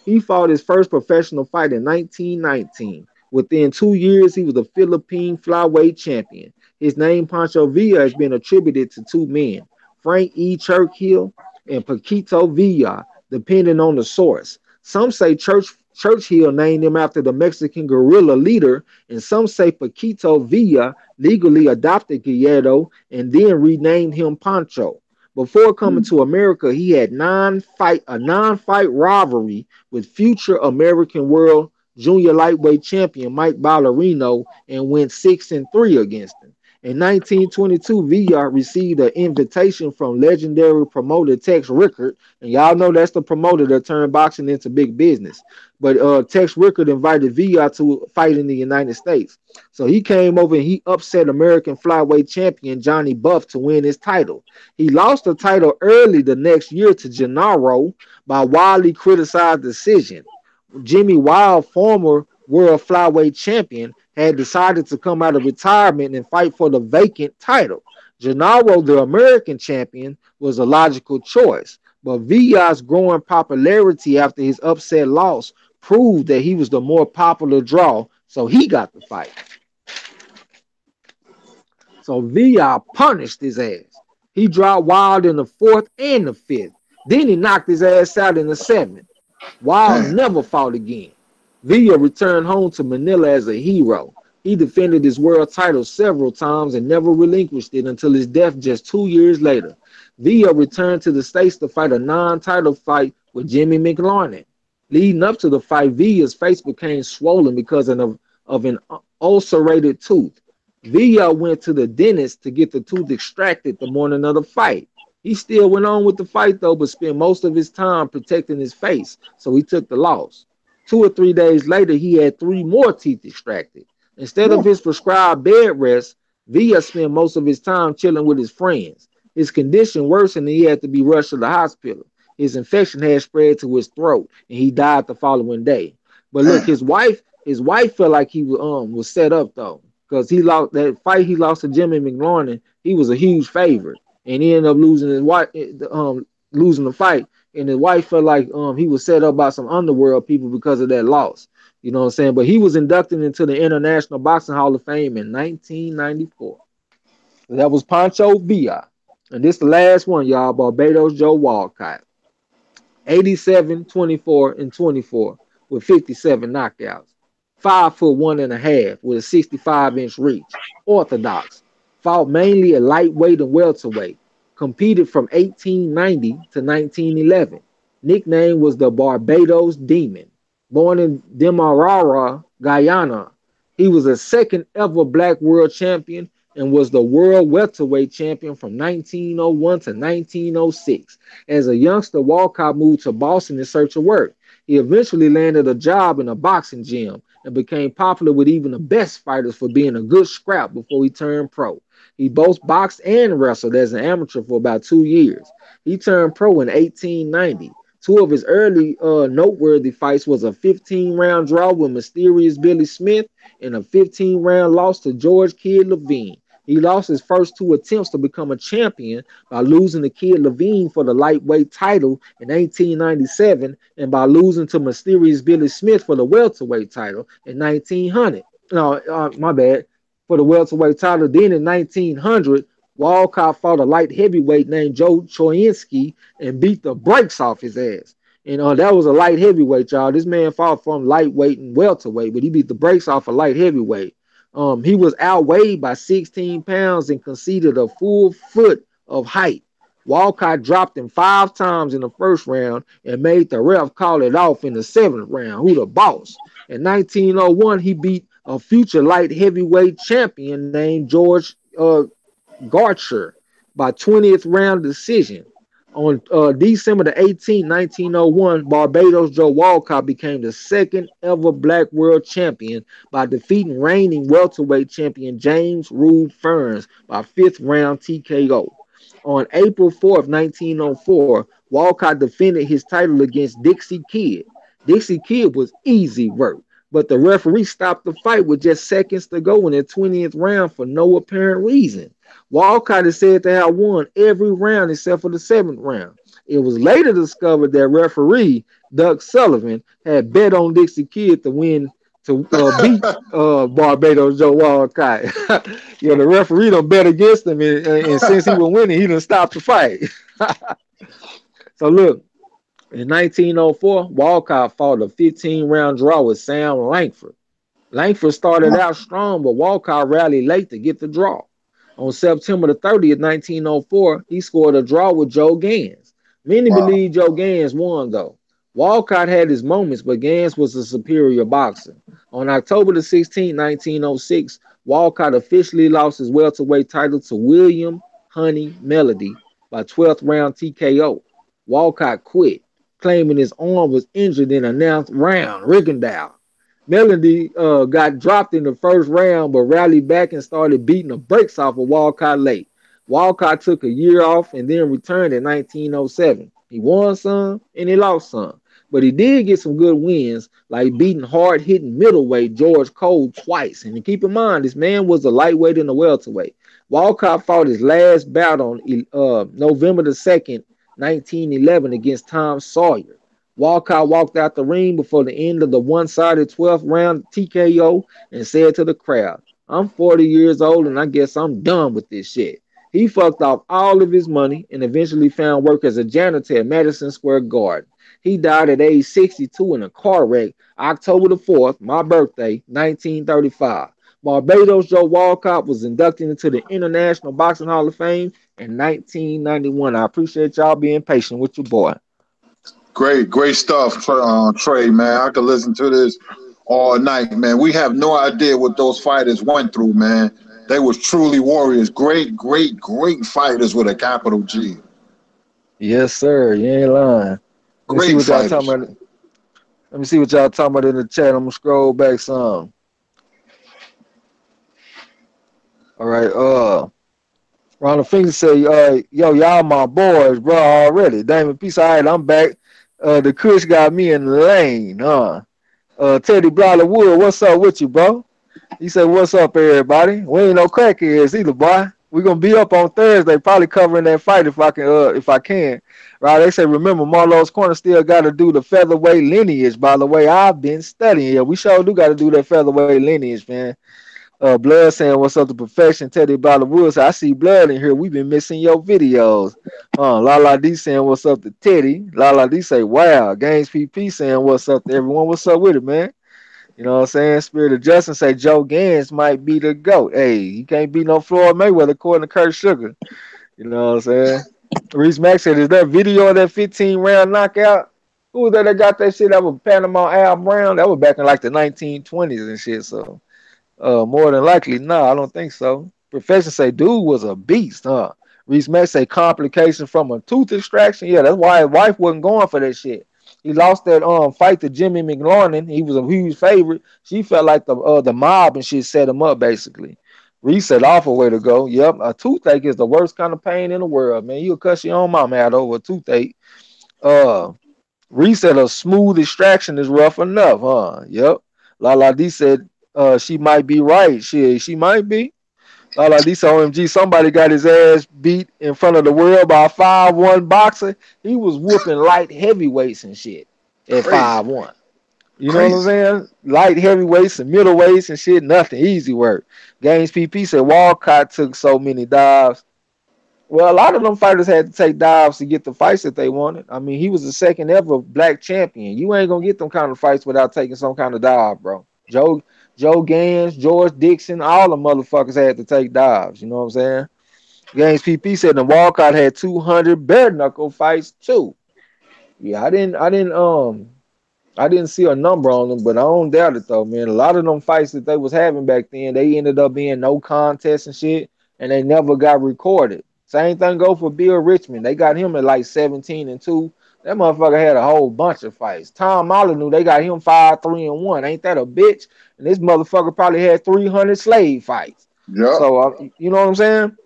He fought his first professional fight in 1919. Within 2 years, he was the Philippine flyweight champion. His name, Pancho Villa, has been attributed to two men, Frank E. Churchill and Paquito Villa, depending on the source. Some say Churchill named him after the Mexican guerrilla leader, and some say Paquito Villa legally adopted Guerrero and then renamed him Pancho. Before coming to America, he had a non-fight rivalry with future American World Junior Lightweight Champion Mike Ballerino and went 6-3 against him. In 1922, Villa received an invitation from legendary promoter Tex Rickard, and y'all know that's the promoter that turned boxing into big business. But Tex Rickard invited Villa to fight in the United States. So he came over and he upset American flyweight champion Johnny Buff to win his title. He lost the title early the next year to Gennaro by widely criticized decision. Jimmy Wild, former world flyweight champion, had decided to come out of retirement and fight for the vacant title. Gennaro, the American champion, was a logical choice, but Villa's growing popularity after his upset loss proved that he was the more popular draw, so he got the fight. So Villa punished his ass. He dropped Wild in the fourth and the fifth. Then he knocked his ass out in the seventh. Wild Damn. never fought again. Villa returned home to Manila as a hero. He defended his world title several times and never relinquished it until his death just 2 years later. Villa returned to the States to fight a non-title fight with Jimmy McLarnin. Leading up to the fight, Villa's face became swollen because of an ulcerated tooth. Villa went to the dentist to get the tooth extracted the morning of the fight. He still went on with the fight though, but spent most of his time protecting his face, so he took the loss. 2 or 3 days later, he had 3 more teeth extracted. Instead of his prescribed bed rest, Villa spent most of his time chilling with his friends. His condition worsened and he had to be rushed to the hospital. His infection had spread to his throat and he died the following day. But look, his wife felt like he was set up though, because he lost that fight. He lost to Jimmy McLarnin. He was a huge favorite, and he ended up losing losing the fight. And his wife felt like he was set up by some underworld people because of that loss. You know what I'm saying? But he was inducted into the International Boxing Hall of Fame in 1994. That was Pancho Villa. And this the last one, y'all, Barbados Joe Walcott. 87, 24, and 24 with 57 knockouts. 5'1.5" with a 65-inch reach. Orthodox. Fought mainly at lightweight and welterweight. Competed from 1890 to 1911. Nickname was the Barbados Demon. Born in Demerara, Guyana, He was a second ever black world champion and was the world welterweight champion from 1901 to 1906. As a youngster, Walcott moved to Boston in search of work. He eventually landed a job in a boxing gym and became popular with even the best fighters for being a good scrap before he turned pro. He both boxed and wrestled as an amateur for about 2 years. He turned pro in 1890. Two of his early noteworthy fights was a 15-round draw with Mysterious Billy Smith and a 15-round loss to George Kid Levine. He lost his first two attempts to become a champion by losing to Kid Levine for the lightweight title in 1897 and by losing to Mysterious Billy Smith for the welterweight title in 1900. No, my bad. For the welterweight title. Then in 1900, Walcott fought a light heavyweight named Joe Choinski and beat the brakes off his ass. And that was a light heavyweight, y'all. This man fought from lightweight and welterweight, but he beat the brakes off a light heavyweight. He was outweighed by 16 pounds and conceded a full foot of height. Walcott dropped him 5 times in the first round and made the ref call it off in the seventh round. Who the boss? In 1901, he beat a future light heavyweight champion named George Garcher by 20th round decision. On December the 18th, 1901, Barbados Joe Walcott became the second ever black world champion by defeating reigning welterweight champion James Rube Ferns by fifth round TKO. On April 4th, 1904, Walcott defended his title against Dixie Kid. Dixie Kid was easy work, but the referee stopped the fight with just seconds to go in the 20th round for no apparent reason. Walcott is said to have won every round except for the seventh round. It was later discovered that referee Doug Sullivan had bet on Dixie Kid to win to beat Barbados Joe Walcott. The referee done bet against him, and since he was winning, he done stopped the fight. So look, in 1904, Walcott fought a 15-round draw with Sam Langford. Langford started out strong, but Walcott rallied late to get the draw. On September the 30th, 1904, he scored a draw with Joe Gans. Many believe Joe Gans won, though. Walcott had his moments, but Gans was a superior boxer. On October the 16th, 1906, Walcott officially lost his welterweight title to William Honey Melody by 12th round TKO. Walcott quit, claiming his arm was injured in a 9th round. Rigondeaux. Melody got dropped in the first round, but rallied back and started beating the brakes off of Walcott late. Walcott took a year off and then returned in 1907. He won some and he lost some, but he did get some good wins, like beating hard-hitting middleweight George Cole twice. And keep in mind, this man was a lightweight and a welterweight. Walcott fought his last bout on November the 2nd, 1911 against Tom Sawyer. Walcott walked out the ring before the end of the one-sided 12th round TKO and said to the crowd, "I'm 40 years old and I guess I'm done with this shit." He fucked off all of his money and eventually found work as a janitor at Madison Square Garden. He died at age 62 in a car wreck, October the 4th, my birthday, 1935. Barbados Joe Walcott was inducted into the International Boxing Hall of Fame in 1991. I appreciate y'all being patient with your boy. Great stuff, TRAE, man. I could listen to this all night, man. We have no idea what those fighters went through, man. They was truly warriors. Great fighters with a capital G. Yes, sir. You ain't lying. Let me see what y'all talking about. Let me see what y'all talking about in the chat. I'm gonna scroll back some. All right. Ronald Finger say, yo, y'all my boys, bro, already. Damon Peace. All right, I'm back. The Kush got me in the lane, Teddy Wood, what's up with you, bro? He said, what's up, everybody? We ain't no crackheads either, boy. We're gonna be up on Thursday, probably covering that fight if I can. Right? They say, remember, Marlo's Corner still gotta do the featherweight lineage, by the way. I've been studying. Yeah, we sure do gotta do that featherweight lineage, man. Blood saying, what's up to perfection? Teddy Woods, I see blood in here. We've been missing your videos. Lala D saying, what's up to Teddy? Lala D say, wow. Games PP saying, what's up to everyone? What's up with it, man? You know what I'm saying? Spirit of Justice say Joe Gans might be the GOAT. Hey, he can't beat no Floyd Mayweather according to Kurt Sugar. You know what I'm saying? Reese Max said, is that video of that 15-round knockout? Who was that got that shit? That was Panama Al Brown. That was back in like the 1920s and shit, so. More than likely, no, I don't think so. Professor say dude was a beast, huh? Reese Mack say complication from a tooth extraction. Yeah, that's why his wife wasn't going for that shit. He lost that fight to Jimmy McLaurin. He was a huge favorite. She felt like the mob and shit set him up basically. Reese said awful way to go. Yep, a toothache is the worst kind of pain in the world, man. You'll cuss your own mama out over a toothache. Uh Reese said a smooth extraction is rough enough, huh? Yep. Lala D said she might be right. She might be. Lala D said OMG, somebody got his ass beat in front of the world by a 5'1" boxer. He was whooping light heavyweights and shit at Crazy, 5'1". You know what I'm crazy. saying? Light heavyweights and middleweights and shit, nothing. Easy work. Gaines PP said Walcott took so many dives. Well, a lot of them fighters had to take dives to get the fights that they wanted. I mean, he was the second ever black champion. You ain't gonna get them kind of fights without taking some kind of dive, bro. Joe Gans, George Dixon, all the motherfuckers had to take dives. You know what I'm saying? Gaines PP said the Walcott had 200 bare knuckle fights too. Yeah, I didn't see a number on them, but I don't doubt it though, man. A lot of them fights that they was having back then, they ended up being no contest and shit, and they never got recorded. Same thing go for Bill Richmond. They got him at like 17-2. That motherfucker had a whole bunch of fights. Tom Molyneux, they got him 5-3-1. Ain't that a bitch? And this motherfucker probably had 300 slave fights. Yep. So you know what I'm saying?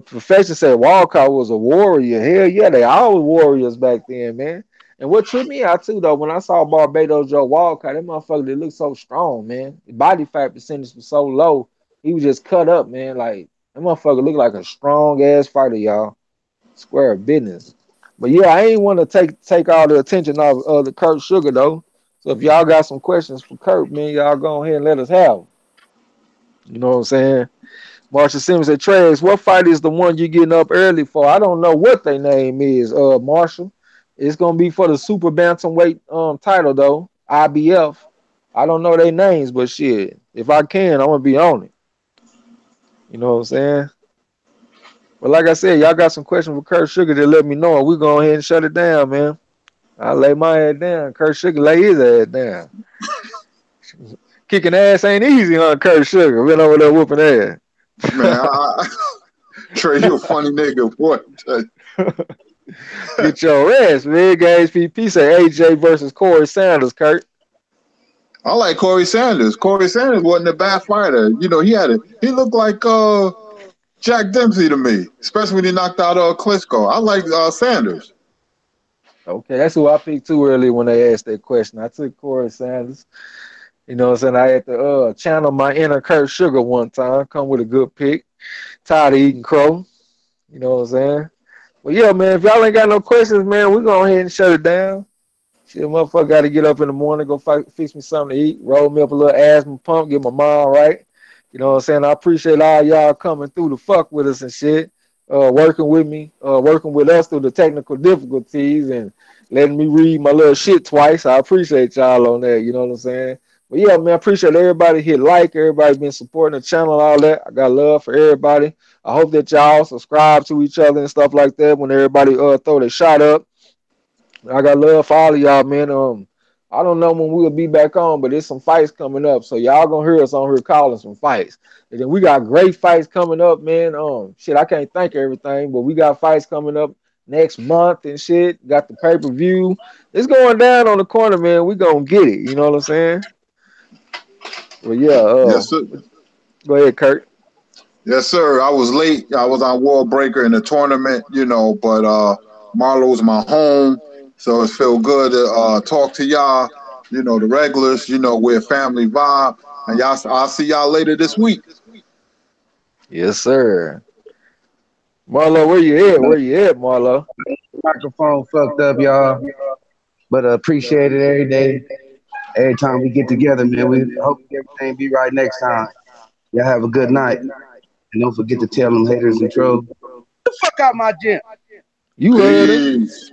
Professor said Walcott was a warrior. Hell yeah, they all were warriors back then, man. And what tripped me out too, though, when I saw Barbados Joe Walcott, that motherfucker that looked so strong, man. The body fat percentage was so low, he was just cut up, man. Like that motherfucker looked like a strong ass fighter, y'all. Square business. But yeah, I ain't want to take all the attention off the Kurt Sugar though. So if y'all got some questions for Kurt, man, y'all go ahead and let us have 'em. You know what I'm saying? Marshall Simmons said, Trace, what fight is the one you getting up early for? I don't know what their name is, Marshall. It's gonna be for the super bantamweight title though, IBF. I don't know their names, but shit, if I can, I'm gonna be on it. You know what I'm saying? But like I said, y'all got some questions for Kurt Sugar to let me know, and we go ahead and shut it down, man. I lay my head down. Kurt Sugar lay his head down. Kicking ass ain't easy, huh, Kurt Sugar? Been over there whooping ass. Man, Trey, you a funny nigga, boy. Get your ass, man. Games PP say AJ versus Corey Sanders, Kurt. I like Corey Sanders. Corey Sanders wasn't a bad fighter. You know, he looked like Jack Dempsey to me, especially when he knocked out Klitschko. I like Sanders. Okay, that's who I picked too early when they asked that question. I took Corey Sanders. You know what I'm saying? I had to channel my inner Kurt Sugar one time, come with a good pick. Tired of eating crow. You know what I'm saying? Well, yeah, man, if y'all ain't got no questions, man, we go ahead and shut it down. Shit, motherfucker got to get up in the morning, go fix me something to eat, roll me up a little asthma pump, get my mind right. You know what I'm saying? I appreciate all y'all coming through to fuck with us and shit, working with me, working with us through the technical difficulties and letting me read my little shit twice. I appreciate y'all on that. You know what I'm saying? But yeah, man, I appreciate everybody hit like, everybody been supporting the channel, all that. I got love for everybody. I hope that y'all subscribe to each other and stuff like that when everybody throw their shot up. I got love for all of y'all, man. I don't know when we'll be back on, but there's some fights coming up. So y'all gonna hear us on here calling some fights. And then we got great fights coming up, man. Shit, I can't think of everything, but we got fights coming up next month and shit. Got the pay-per-view. It's going down on the corner, man. We gonna get it. You know what I'm saying? Well, yeah, Yes, sir. go ahead, Kurt. Yes, sir. I was late. I was on World Breaker in the tournament, you know, but Marlo's my home, so it feel good to talk to y'all. You know, the regulars. You know, we're a family vibe, and y'all. I'll see y'all later this week. Yes, sir. Marlo, where you at? Where you at, Marlo? Microphone fucked up, y'all. But appreciate it every day. Every time we get together, man. We hope everything be right next time. Y'all have a good night. And don't forget to tell them haters and trolls, the fuck out my gym. You heard her. Peace.